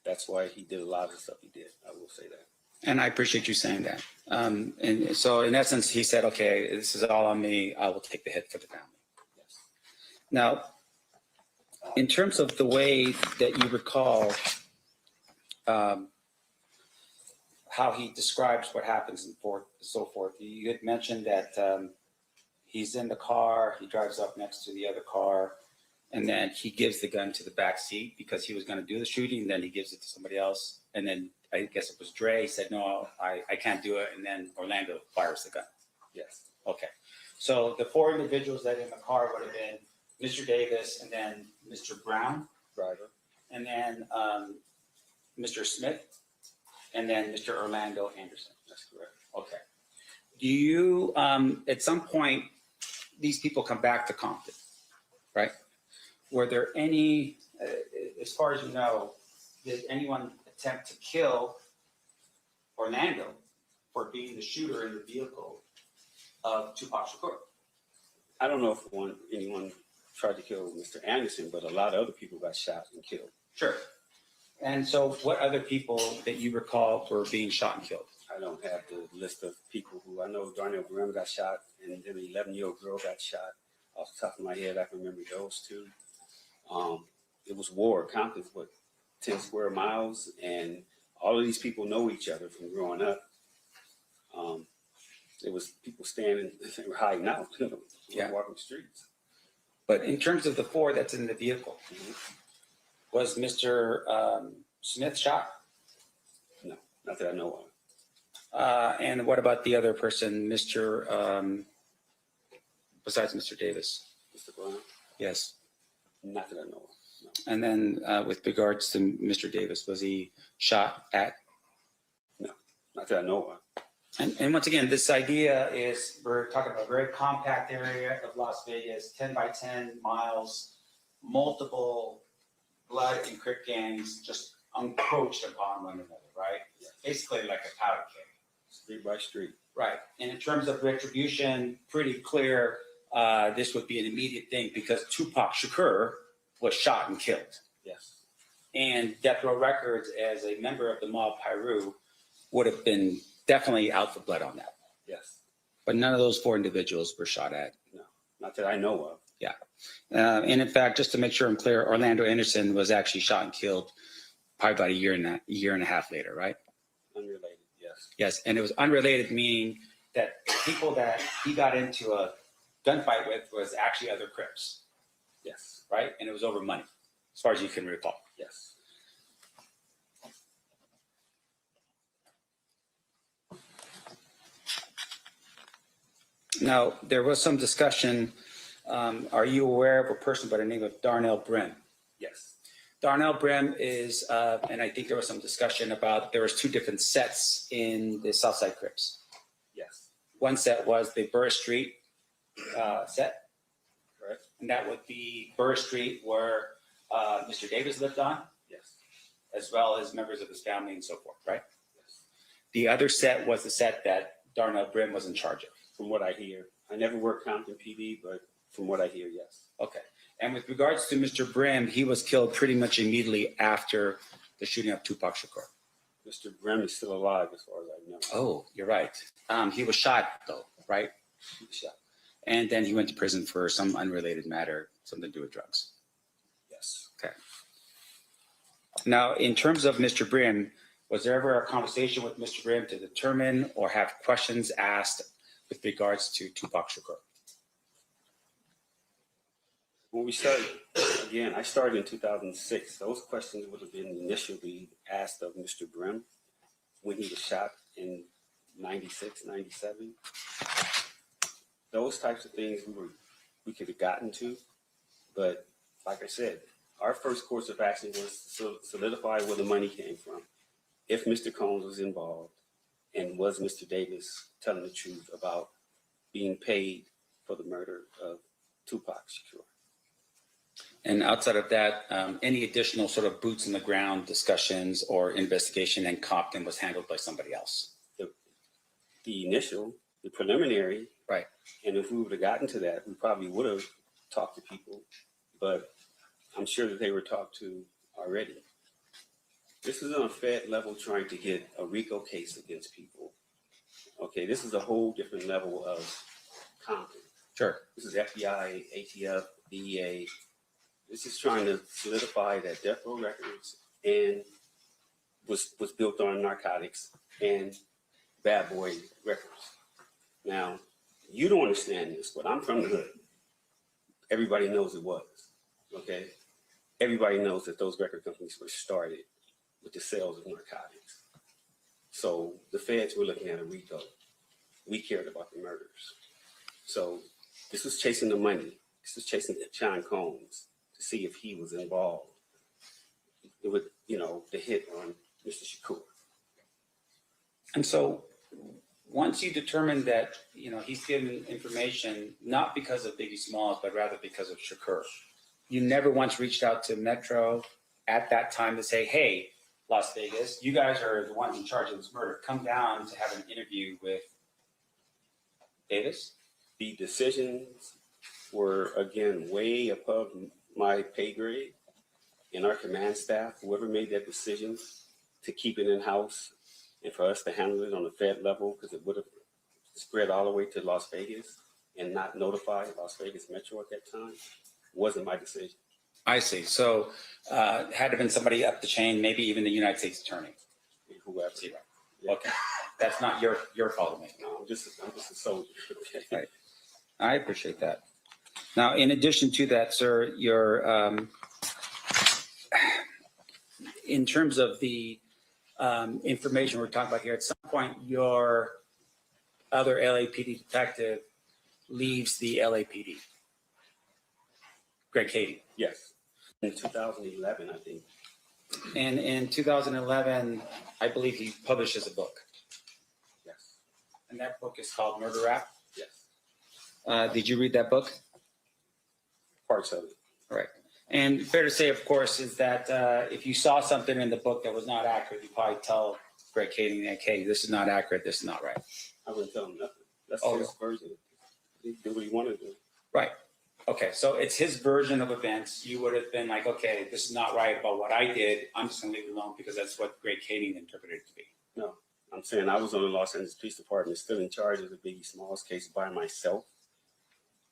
that's why he did a lot of the stuff he did. I will say that. And I appreciate you saying that. And so in essence, he said, okay, this is all on me. I will take the hit for the family. Yes. Now, in terms of the way that you recall how he describes what happens and so forth, you had mentioned that he's in the car, he drives up next to the other car, and then he gives the gun to the back seat because he was going to do the shooting. Then he gives it to somebody else. And then I guess it was Dre said, no, I can't do it. And then Orlando fires the gun. Yes. Okay. So the four individuals that in the car would have been Mr. Davis and then Mr. Brown, Driver. and then Mr. Smith, and then Mr. Orlando Anderson. That's correct. Okay. Do you, at some point, these people come back to Compton, right? Were there any, as far as you know, did anyone attempt to kill Orlando for being the shooter in the vehicle of Tupac Shakur? I don't know if anyone tried to kill Mr. Anderson, but a lot of other people got shot and killed. Sure. And so what other people that you recall were being shot and killed? I don't have the list of people who I know. Duane got shot, and then an 11-year-old girl got shot. Off the top of my head, I can remember those two. It was war. Compton's 10 square miles, and all of these people know each other from growing up. It was people standing, they were hiding out, walking the streets. But in terms of the four that's in the vehicle, was Mr. Smith shot? No, not that I know of. And what about the other person, Mr. Besides Mr. Davis? Mr. Brown? Yes. Not that I know of. No. And then with regards to Mr. Davis, was he shot at? No, not that I know of. And once again, this idea is we're talking about a very compact area of Las Vegas, 10 by 10 miles, multiple blood and Crip gangs just encroached upon one another, right? Yeah. Basically like a powder keg. Street by street. Right. And in terms of retribution, pretty clear this would be an immediate thing because Tupac Shakur was shot and killed. Yes. And Death Row Records, as a member of the Mob Piru, would have been definitely out for blood on that. Yes. But none of those four individuals were shot at. No, not that I know of. Yeah. And in fact, just to make sure I'm clear, Orlando Anderson was actually shot and killed probably about a year and a half later, right? Unrelated, yes. Yes. And it was unrelated, meaning that the people that he got into a gunfight with was actually other Crips. Yes. Right? And it was over money, as far as you can recall. Yes. Now, there was some discussion. Are you aware of a person by the name of Darnell Brim? Yes. Darnell Brim is, and I think there was some discussion about there was two different sets in the Southside Crips. Yes. One set was the Burr Street set. Correct. And that would be Burr Street where Mr. Davis lived on. Yes. As well as members of his family and so forth, right? Yes. The other set was the set that Darnell Brim was in charge of. From what I hear. I never worked Compton PD, but from what I hear, yes. Okay. And with regards to Mr. Brim, he was killed pretty much immediately after the shooting of Tupac Shakur. Mr. Brim is still alive as far as I know. Oh, you're right. He was shot though, right? He was shot. And then he went to prison for some unrelated matter, something to do with drugs. Yes. Okay. Now, in terms of Mr. Brim, was there ever a conversation with Mr. Brim to determine or have questions asked with regards to Tupac Shakur? When we started, again, I started in 2006. Those questions would have been initially asked of Mr. Brim when he was shot in 96, 97. Those types of things we could have gotten to, but like I said, our first course of action was to solidify where the money came from. If Mr. Combs was involved, and was Mr. Davis telling the truth about being paid for the murder of Tupac Shakur. And outside of that, any additional sort of boots in the ground discussions or investigation in Compton was handled by somebody else? The initial, the preliminary, right? And if we would have gotten to that, we probably would have talked to people, but I'm sure that they were talked to already. This is on a Fed level trying to get a RICO case against people. Okay, this is a whole different level of Compton. Sure. This is FBI, ATF, DEA. This is trying to solidify that Death Row Records and was built on narcotics and Bad Boy Records. Now, you don't understand this, but I'm from the hood. Everybody knows it was, okay? Everybody knows that those record companies were started with the sales of narcotics. So the feds were looking at a RICO. We cared about the murders. So this was chasing the money. This was chasing Sean Combs to see if he was involved with, the hit on Mr. Shakur. And so once you determine that, he's given information, not because of Biggie Smalls, but rather because of Shakur, you never once reached out to Metro at that time to say, hey, Las Vegas, you guys are the ones in charge of this murder. Come down to have an interview with Davis? The decisions were, again, way above my pay grade. And our command staff, whoever made that decision to keep it in-house and for us to handle it on the Fed level, because it would have spread all the way to Las Vegas and not notify Las Vegas Metro at that time, wasn't my decision. I see. So had to been somebody up the chain, maybe even the United States Attorney. Whoever. Yeah. Okay. That's not your call to make. No, I'm just a soldier. Okay. Right. I appreciate that. Now, in addition to that, sir, your in terms of the information we're talking about here, at some point your other LAPD detective leaves the LAPD. Greg Cady. Yes. In 2011, I think. And in 2011, I believe he publishes a book. Yes. And that book is called Murder Rap? Yes. Did you read that book? Parts of it. All right. And fair to say, of course, is that if you saw something in the book that was not accurate, you probably tell Greg Cady, hey, this is not accurate, this is not right. I wouldn't tell him nothing. That's Oh, his version. He did what he wanted to do. Right. Okay, so it's his version of events. You would have been like, okay, this is not right about what I did. I'm just going to leave it alone because that's what Greg Cady interpreted it to be. No, I'm saying I was on the Los Angeles Police Department, still in charge of the Biggie Smalls case by myself.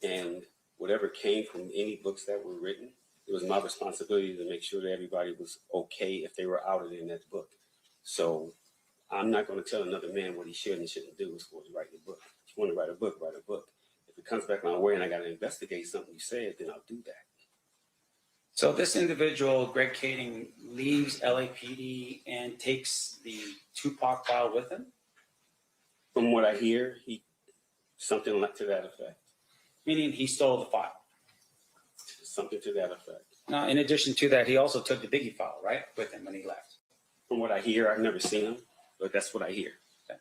And whatever came from any books that were written, it was my responsibility to make sure that everybody was okay if they were outed in that book. So I'm not going to tell another man what he should and shouldn't do as far as writing a book. If you want to write a book, write a book. If it comes back my way and I got to investigate something you said, then I'll do that. So this individual, Greg Cady, leaves LAPD and takes the Tupac file with him? From what I hear, something like to that effect. Meaning he stole the file? Something to that effect. Now, in addition to that, he also took the Biggie file, right, with him when he left? From what I hear, I've never seen him, but that's what I hear. Okay.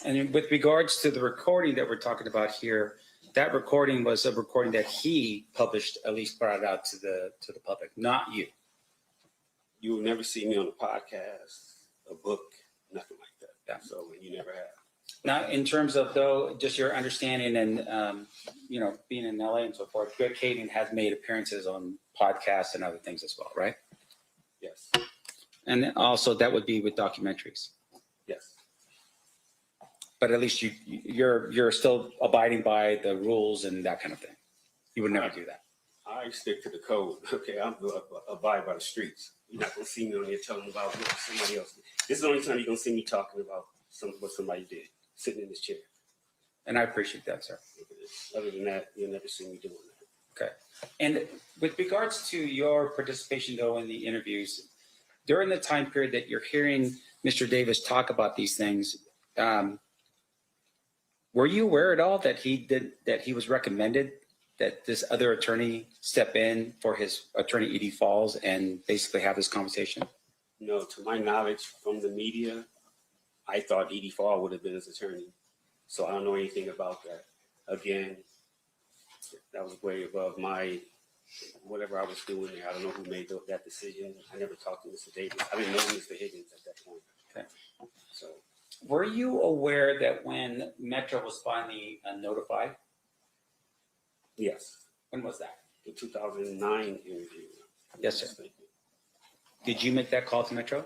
And with regards to the recording that we're talking about here, that recording was a recording that he published, at least brought it out to the public, not you. You will never see me on a podcast, a book, nothing like that. Yeah. So you never have. Now, in terms of, though, just your understanding and, being in LA and so forth, Greg Cady has made appearances on podcasts and other things as well, right? Yes. And also that would be with documentaries. Yes. But at least you're still abiding by the rules and that kind of thing. You would never do that. I stick to the code. Okay, I'm abide by the streets. You're not gonna see me on there telling about what somebody else did. This is the only time you're gonna see me talking about what somebody did, sitting in this chair. And I appreciate that, sir. Other than that, you'll never see me doing that. Okay. And with regards to your participation, though, in the interviews, during the time period that you're hearing Mr. Davis talk about these things, were you aware at all that he was recommended that this other attorney step in for his attorney Edie Falls and basically have this conversation? No, to my knowledge from the media, I thought Edie Fall would have been his attorney. So I don't know anything about that. Again, that was way above my, whatever I was doing there. I don't know who made that decision. I never talked to Mr. Davis. I didn't know Mr. Higgins at that point. Okay. So Were you aware that when Metro was finally notified? yes. When was that? The 2009 interview. Yes, sir. Did you make that call to Metro?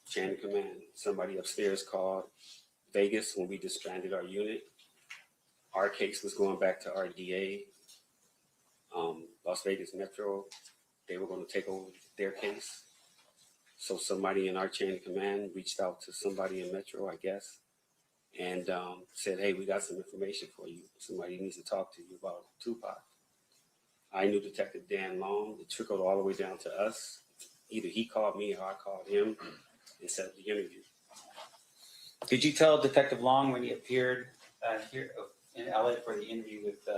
Chain of command. Somebody upstairs called Vegas when we disbanded our unit. Our case was going back to our DA. Las Vegas Metro, they were going to take over their case. So somebody in our chain of command reached out to somebody in Metro, I guess, and said, hey, we got some information for you. Somebody needs to talk to you about Tupac. I knew Detective Dan Long. It trickled all the way down to us. Either he called me or I called him and set up the interview. Did you tell Detective Long when he appeared here in LA for the interview with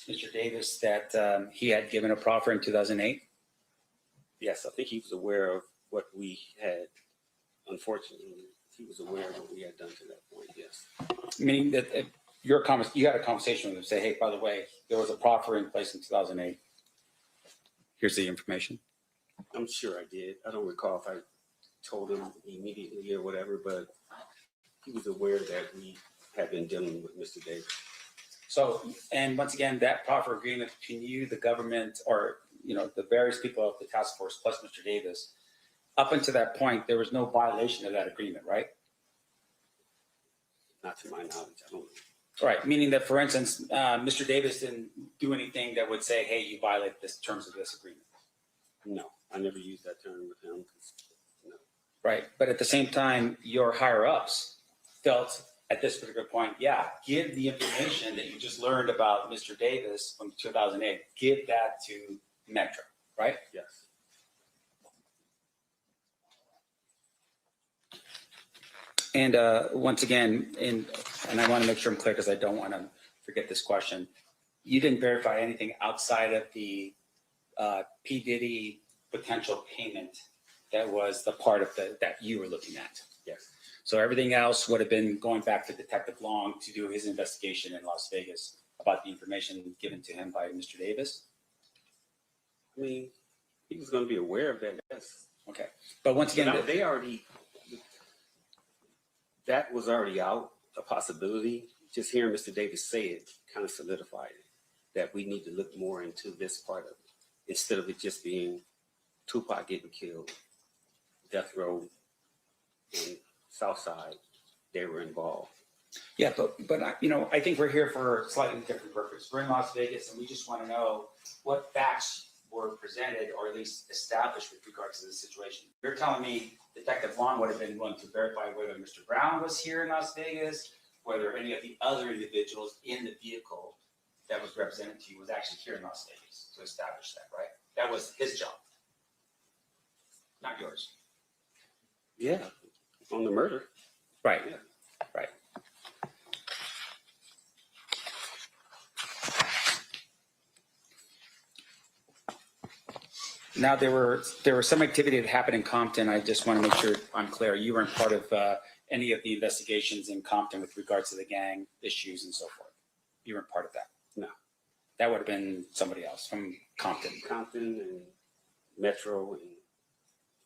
Mr. Davis that he had given a proffer in 2008? Yes, I think he was aware of what we had. Unfortunately, he was aware of what we had done to that point, yes. Meaning that you had a conversation with him, say, hey, by the way, there was a proffer in place in 2008. Here's the information. I'm sure I did. I don't recall if I told him immediately or whatever, but he was aware that we had been dealing with Mr. Davis. So, and once again, that proffer agreement between you, the government, or the various people of the task force plus Mr. Davis, up until that point, there was no violation of that agreement, right? Not to my knowledge, I don't know. Right, meaning that, for instance, Mr. Davis didn't do anything that would say, hey, you violate the terms of this agreement. No, I never used that term with him. No. Right, but at the same time, your higher ups felt at this particular point, yeah, give the information that you just learned about Mr. Davis from 2008, give that to Metro, right? Yes. And once again, and I want to make sure I'm clear because I don't want to forget this question. You didn't verify anything outside of the P. Diddy potential payment that was the part of that you were looking at. Yes. So everything else would have been going back to Detective Long to do his investigation in Las Vegas about the information given to him by Mr. Davis. I mean, he was going to be aware of that. Yes. Okay, but once again, that was already out, a possibility. Just hearing Mr. Davis say it kind of solidified it, that we need to look more into this part of it, instead of it just being Tupac getting killed, Death Row, and Southside, they were involved. Yeah, but I think we're here for a slightly different purpose. We're in Las Vegas, and we just want to know what facts were presented, or at least established, with regards to the situation. You're telling me Detective Long would have been willing to verify whether Mr. Brown was here in Las Vegas, whether any of the other individuals in the vehicle that was represented to you was actually here in Las Vegas to establish that, right? That was his job, not yours. Yeah, on the murder. Right, Yeah. right. Now, there were some activity that happened in Compton. I just want to make sure I'm clear. You weren't part of any of the investigations in Compton with regards to the gang issues and so forth. You weren't part of that. No. That would have been somebody else from Compton. Compton and Metro and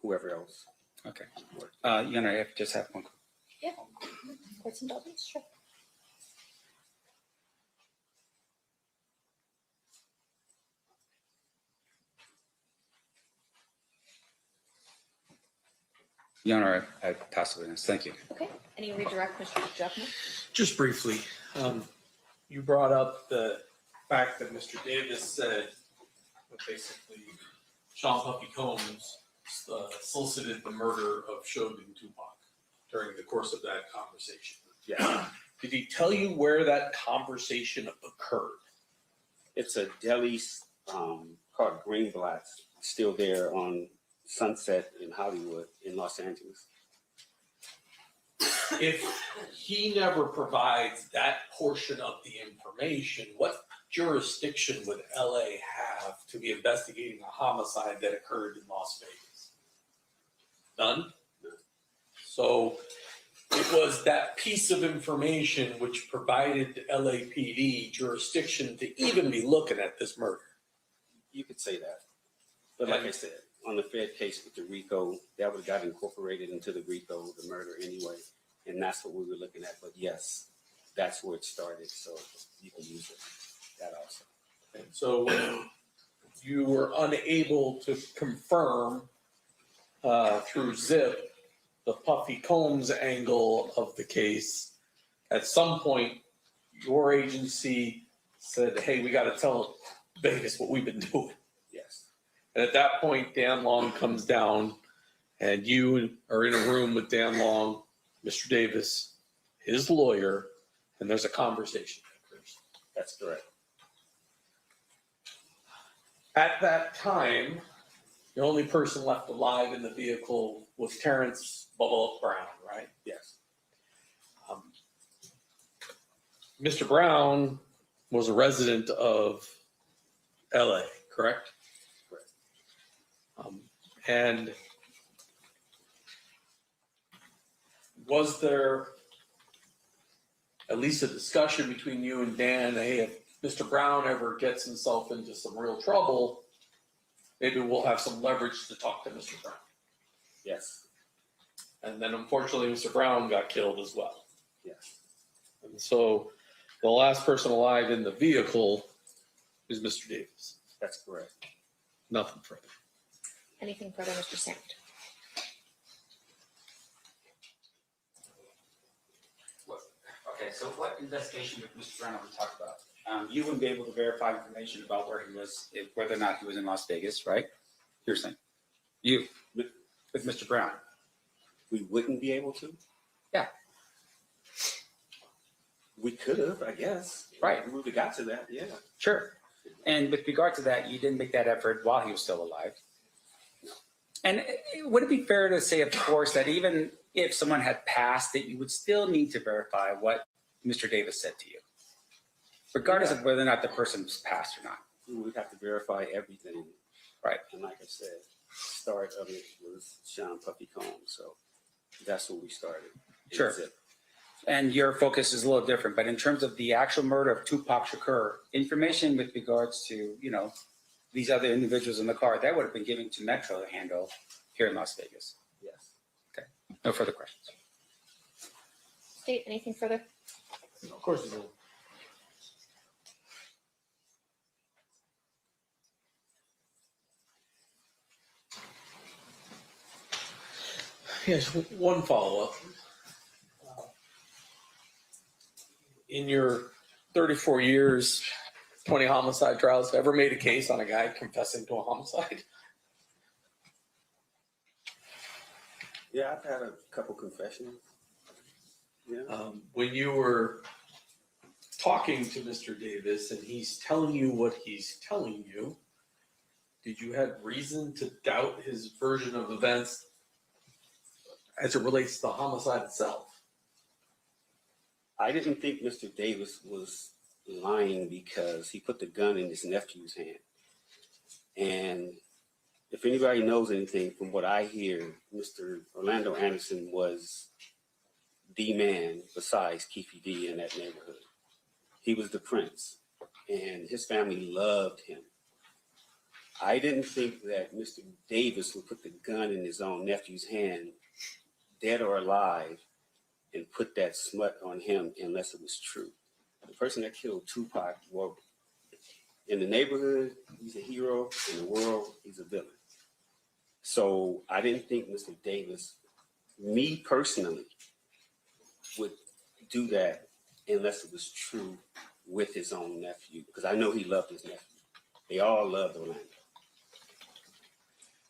whoever else. Okay. You and I just have one. Yeah. Court's indulgence, sure. Your Honor, I pass the witness. Thank you. Okay. Any redirect, Mr. Jeffman? Just briefly, you brought up the fact that Mr. Davis said that basically Sean Puffy Combs solicited the murder of Shogun Tupac during the course of that conversation. Yeah. Did he tell you where that conversation occurred? It's a deli called Greenblatt's, still there on Sunset in Hollywood in Los Angeles. If he never provides that portion of the information, what jurisdiction would LA have to be investigating a homicide that occurred in Las Vegas? None? So it was that piece of information which provided LAPD jurisdiction to even be looking at this murder. You could say that. But like I said, on the Fed case with the RICO, that would have got incorporated into the RICO, the murder anyway. And that's what we were looking at. But yes, that's where it started. So you can use it, that also. And so when you were unable to confirm through Zip the Puffy Combs angle of the case, at some point your agency said, hey, we got to tell Vegas what we've been doing. Yes. And at that point, Dan Long comes down and you are in a room with Dan Long, Mr. Davis, his lawyer, and there's a conversation that occurs. That's correct. At that time, the only person left alive in the vehicle was Terrence Bubba Brown, right? Yes. Mr. Brown was a resident of LA, correct? Correct. And was there at least a discussion between you and Dan, hey, if Mr. Brown ever gets himself into some real trouble, maybe we'll have some leverage to talk to Mr. Brown? Yes. And then unfortunately, Mr. Brown got killed as well. Yes. And so the last person alive in the vehicle is Mr. Davis. That's correct. Nothing further. Anything further, Mr. Sant? Okay, so what investigation with Mr. Brown have we talked about? You wouldn't be able to verify information about where he was, whether or not he was in Las Vegas, right? You're saying. You, with Mr. Brown. We wouldn't be able to? Yeah. We could have, I guess. Right. We would have got to that, yeah. Sure. And with regard to that, you didn't make that effort while he was still alive. And would it be fair to say, of course, that even if someone had passed, that you would still need to verify what Mr. Davis said to you, regardless of whether or not the person's passed or not? We would have to verify everything. Right. And like I said, start of it was Sean Puffy Combs, so that's where we started. Sure. That's it. And your focus is a little different, but in terms of the actual murder of Tupac Shakur, information with regards to, you know, these other individuals in the car, that would have been given to Metro to handle here in Las Vegas. Yes. Okay. No further questions. State, anything further? Of course you will. Yes, one follow-up. In your 34 years, 20 homicide trials, ever made a case on a guy confessing to a homicide? Yeah, I've had a couple confessions. Yeah. When you were talking to Mr. Davis and he's telling you what he's telling you, did you have reason to doubt his version of events as it relates to the homicide itself? I didn't think Mr. Davis was lying because he put the gun in his nephew's hand. And if anybody knows anything from what I hear, Mr. Orlando Anderson was the man besides Keefe D in that neighborhood. He was the prince and his family loved him. I didn't think that Mr. Davis would put the gun in his own nephew's hand, dead or alive, and put that smut on him unless it was true. The person that killed Tupac, well, in the neighborhood, he's a hero. In the world, he's a villain. So I didn't think Mr. Davis, me personally, would do that unless it was true with his own nephew, because I know he loved his nephew. They all loved Orlando.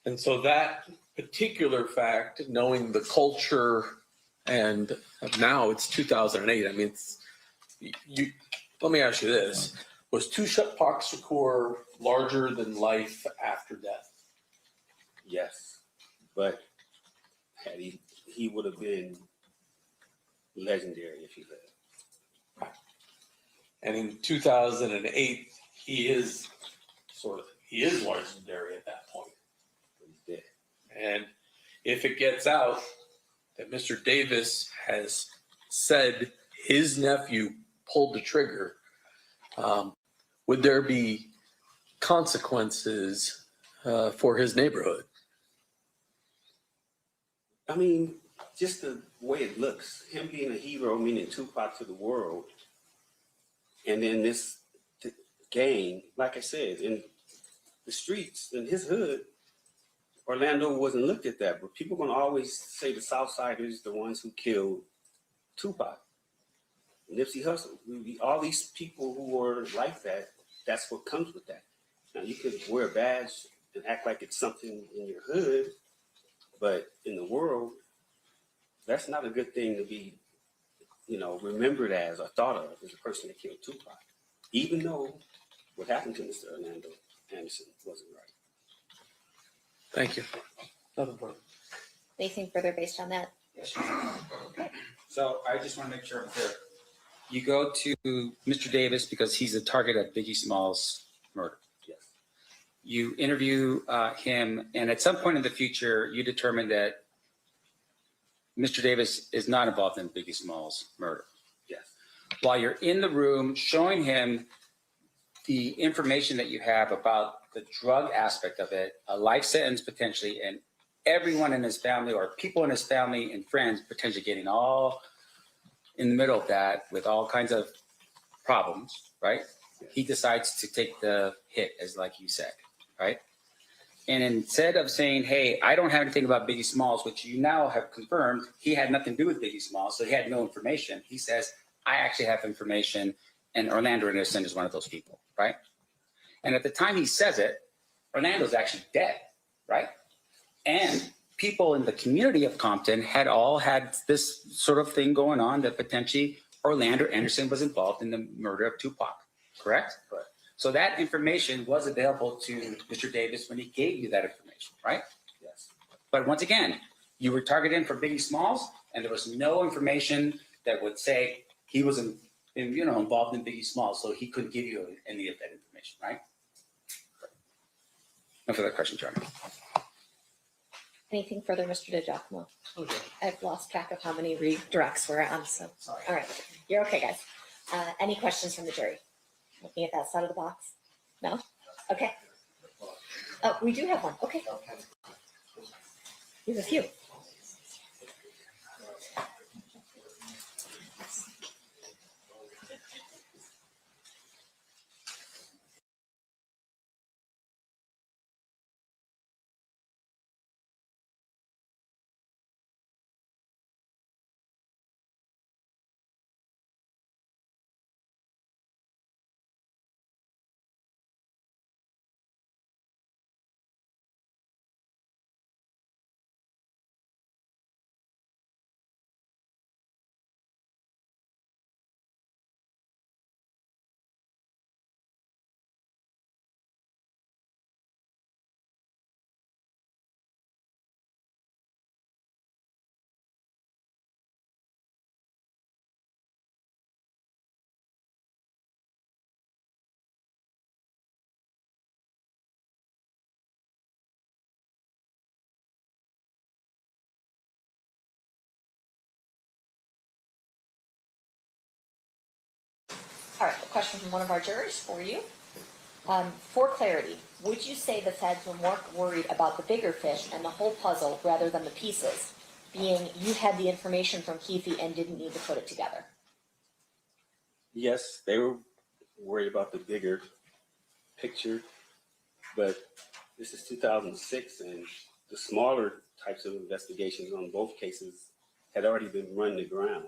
And so that particular fact, knowing the culture, and now it's 2008. I mean, it's, you. Let me ask you this: was Tupac Shakur larger than life after death? Yes, but had he would have been legendary if he lived. And in 2008, he is legendary at that point. He's dead. And if it gets out that Mr. Davis has said his nephew pulled the trigger, would there be consequences for his neighborhood? I mean, just the way it looks, him being a hero, meaning Tupac to the world, and then this gang, like I said, in the streets, in his hood, Orlando wasn't looked at that, but people are going to always say the Southsiders, the ones who killed Tupac, Nipsey Hussle, all these people who were like that. That's what comes with that. Now you could wear a badge and act like it's something in your hood, but in the world, that's not a good thing to be, remembered as or thought of as a person that killed Tupac, even though what happened to Mr. Orlando Anderson wasn't right. Thank you. Nothing further. Anything further based on that? Yes. So I just want to make sure I'm clear. You go to Mr. Davis because he's the target of Biggie Smalls' murder. Yes. You interview him, and at some point in the future, you determine that Mr. Davis is not involved in Biggie Smalls' murder. Yes. While you're in the room showing him the information that you have about the drug aspect of it, a life sentence potentially, and everyone in his family or people in his family and friends potentially getting all in the middle of that with all kinds of problems, right? He decides to take the hit, as like you said, right? And instead of saying, hey, I don't have anything about Biggie Smalls, which you now have confirmed, he had nothing to do with Biggie Smalls, so he had no information. He says, I actually have information, and Orlando Anderson is one of those people, right? And at the time he says it, Orlando's actually dead, right? And people in the community of Compton had all had this sort of thing going on that potentially Orlando Anderson was involved in the murder of Tupac, correct? Correct. So that information was available to Mr. Davis when he gave you that information, right? Yes. But once again, you were targeted for Biggie Smalls, and there was no information that would say he was involved in Biggie Smalls, so he couldn't give you any of that information, right? No further questions, Your Honor. Anything further, Mr. DiGiacomo? Okay. I've lost track of how many redirects we're on, so. Sorry. All right, you're okay, guys. Any questions from the jury? Looking at that side of the box? No? Okay. Oh, we do have one. Okay. We have a few. All right, a question from one of our jurors for you. For clarity, would you say the feds were more worried about the bigger fish and the whole puzzle rather than the pieces, being you had the information from Keefe and didn't need to put it together? Yes, they were worried about the bigger picture, but this is 2006, and the smaller types of investigations on both cases had already been run to ground.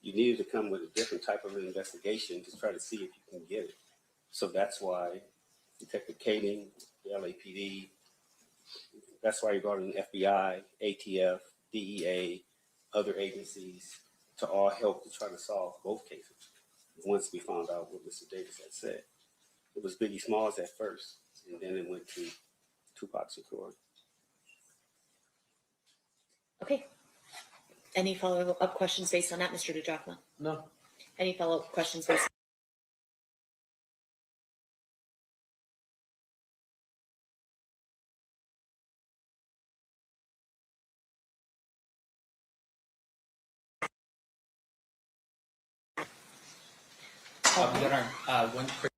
you needed to come with a different type of investigation to try to see if you can get it. So that's why Detective Kading, the LAPD, that's why you brought in FBI, ATF, DEA, other agencies to all help to try to solve both cases. Once we found out what Mr. Davis had said, it was Biggie Smalls at first, and then it went to Tupac Shakur. Okay. Any follow-up questions based on that, Mr. DeJoffma? No. Any follow-up questions based? Your Honor, one quick.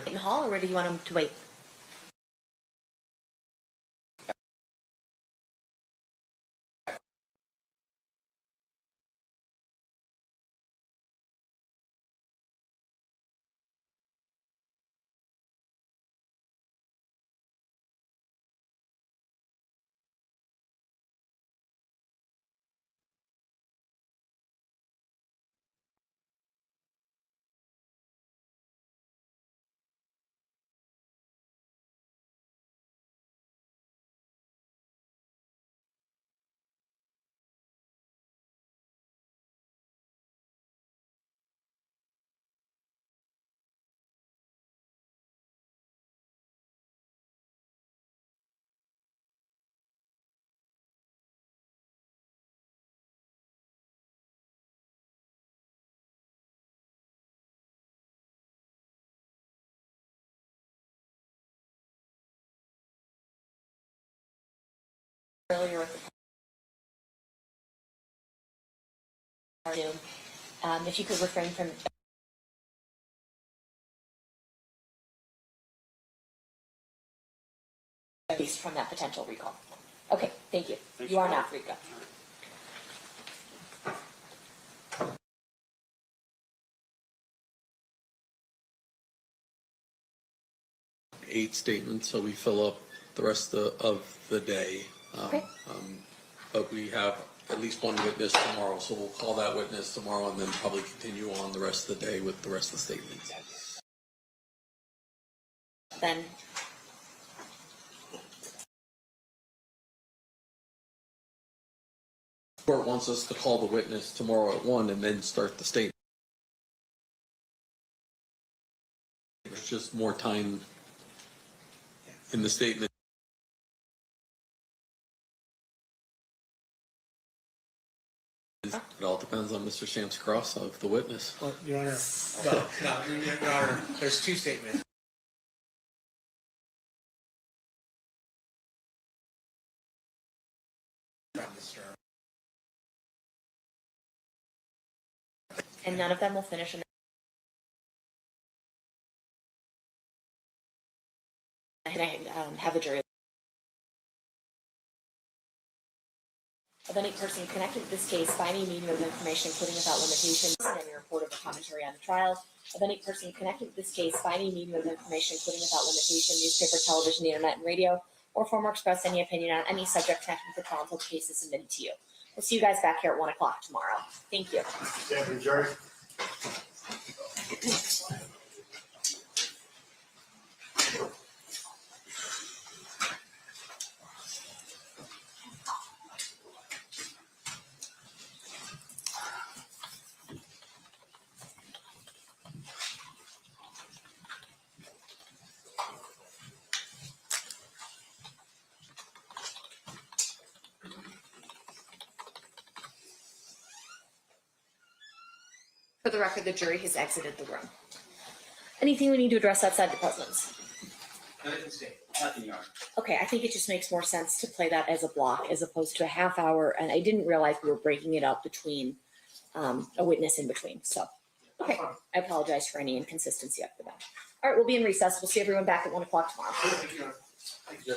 In the hall, or do you want him to wait? Earlier with the if you could refrain from at least from that potential recall. Okay, thank you. You are now free to go. 8 statements, so we fill up the rest of the day. Okay. But we have at least one witness tomorrow, so we'll call that witness tomorrow and then probably continue on the rest of the day with the rest of the statements. Then Court wants us to call the witness tomorrow at 1 and then start the statement. There's just more time in the statement. It all depends on Mr. Sham's cross of the witness. Well, Your Honor, Your Honor, there's 2 statements. and none of them will finish in and I have a jury of any person connected to this case by any medium of information, including without limitation, any report of a commentary on the trial of any person connected to this case by any medium of information, including without limitation, newspaper, television, the internet, and radio, or form or express any opinion on any subject connected with the trial until the case is submitted to you. We'll see you guys back here at 1 o'clock tomorrow. Thank you. Stand adjourned. For the record, the jury has exited the room. Anything we need to address outside the presence? Nothing, Your Honor. Okay, I think it just makes more sense to play that as a block as opposed to a half hour, and I didn't realize we were breaking it up between a witness in between, so. Okay, I apologize for any inconsistency up the bench. All right, we'll be in recess. We'll see everyone back at 1 o'clock tomorrow. Thank you, Your Honor. Yep.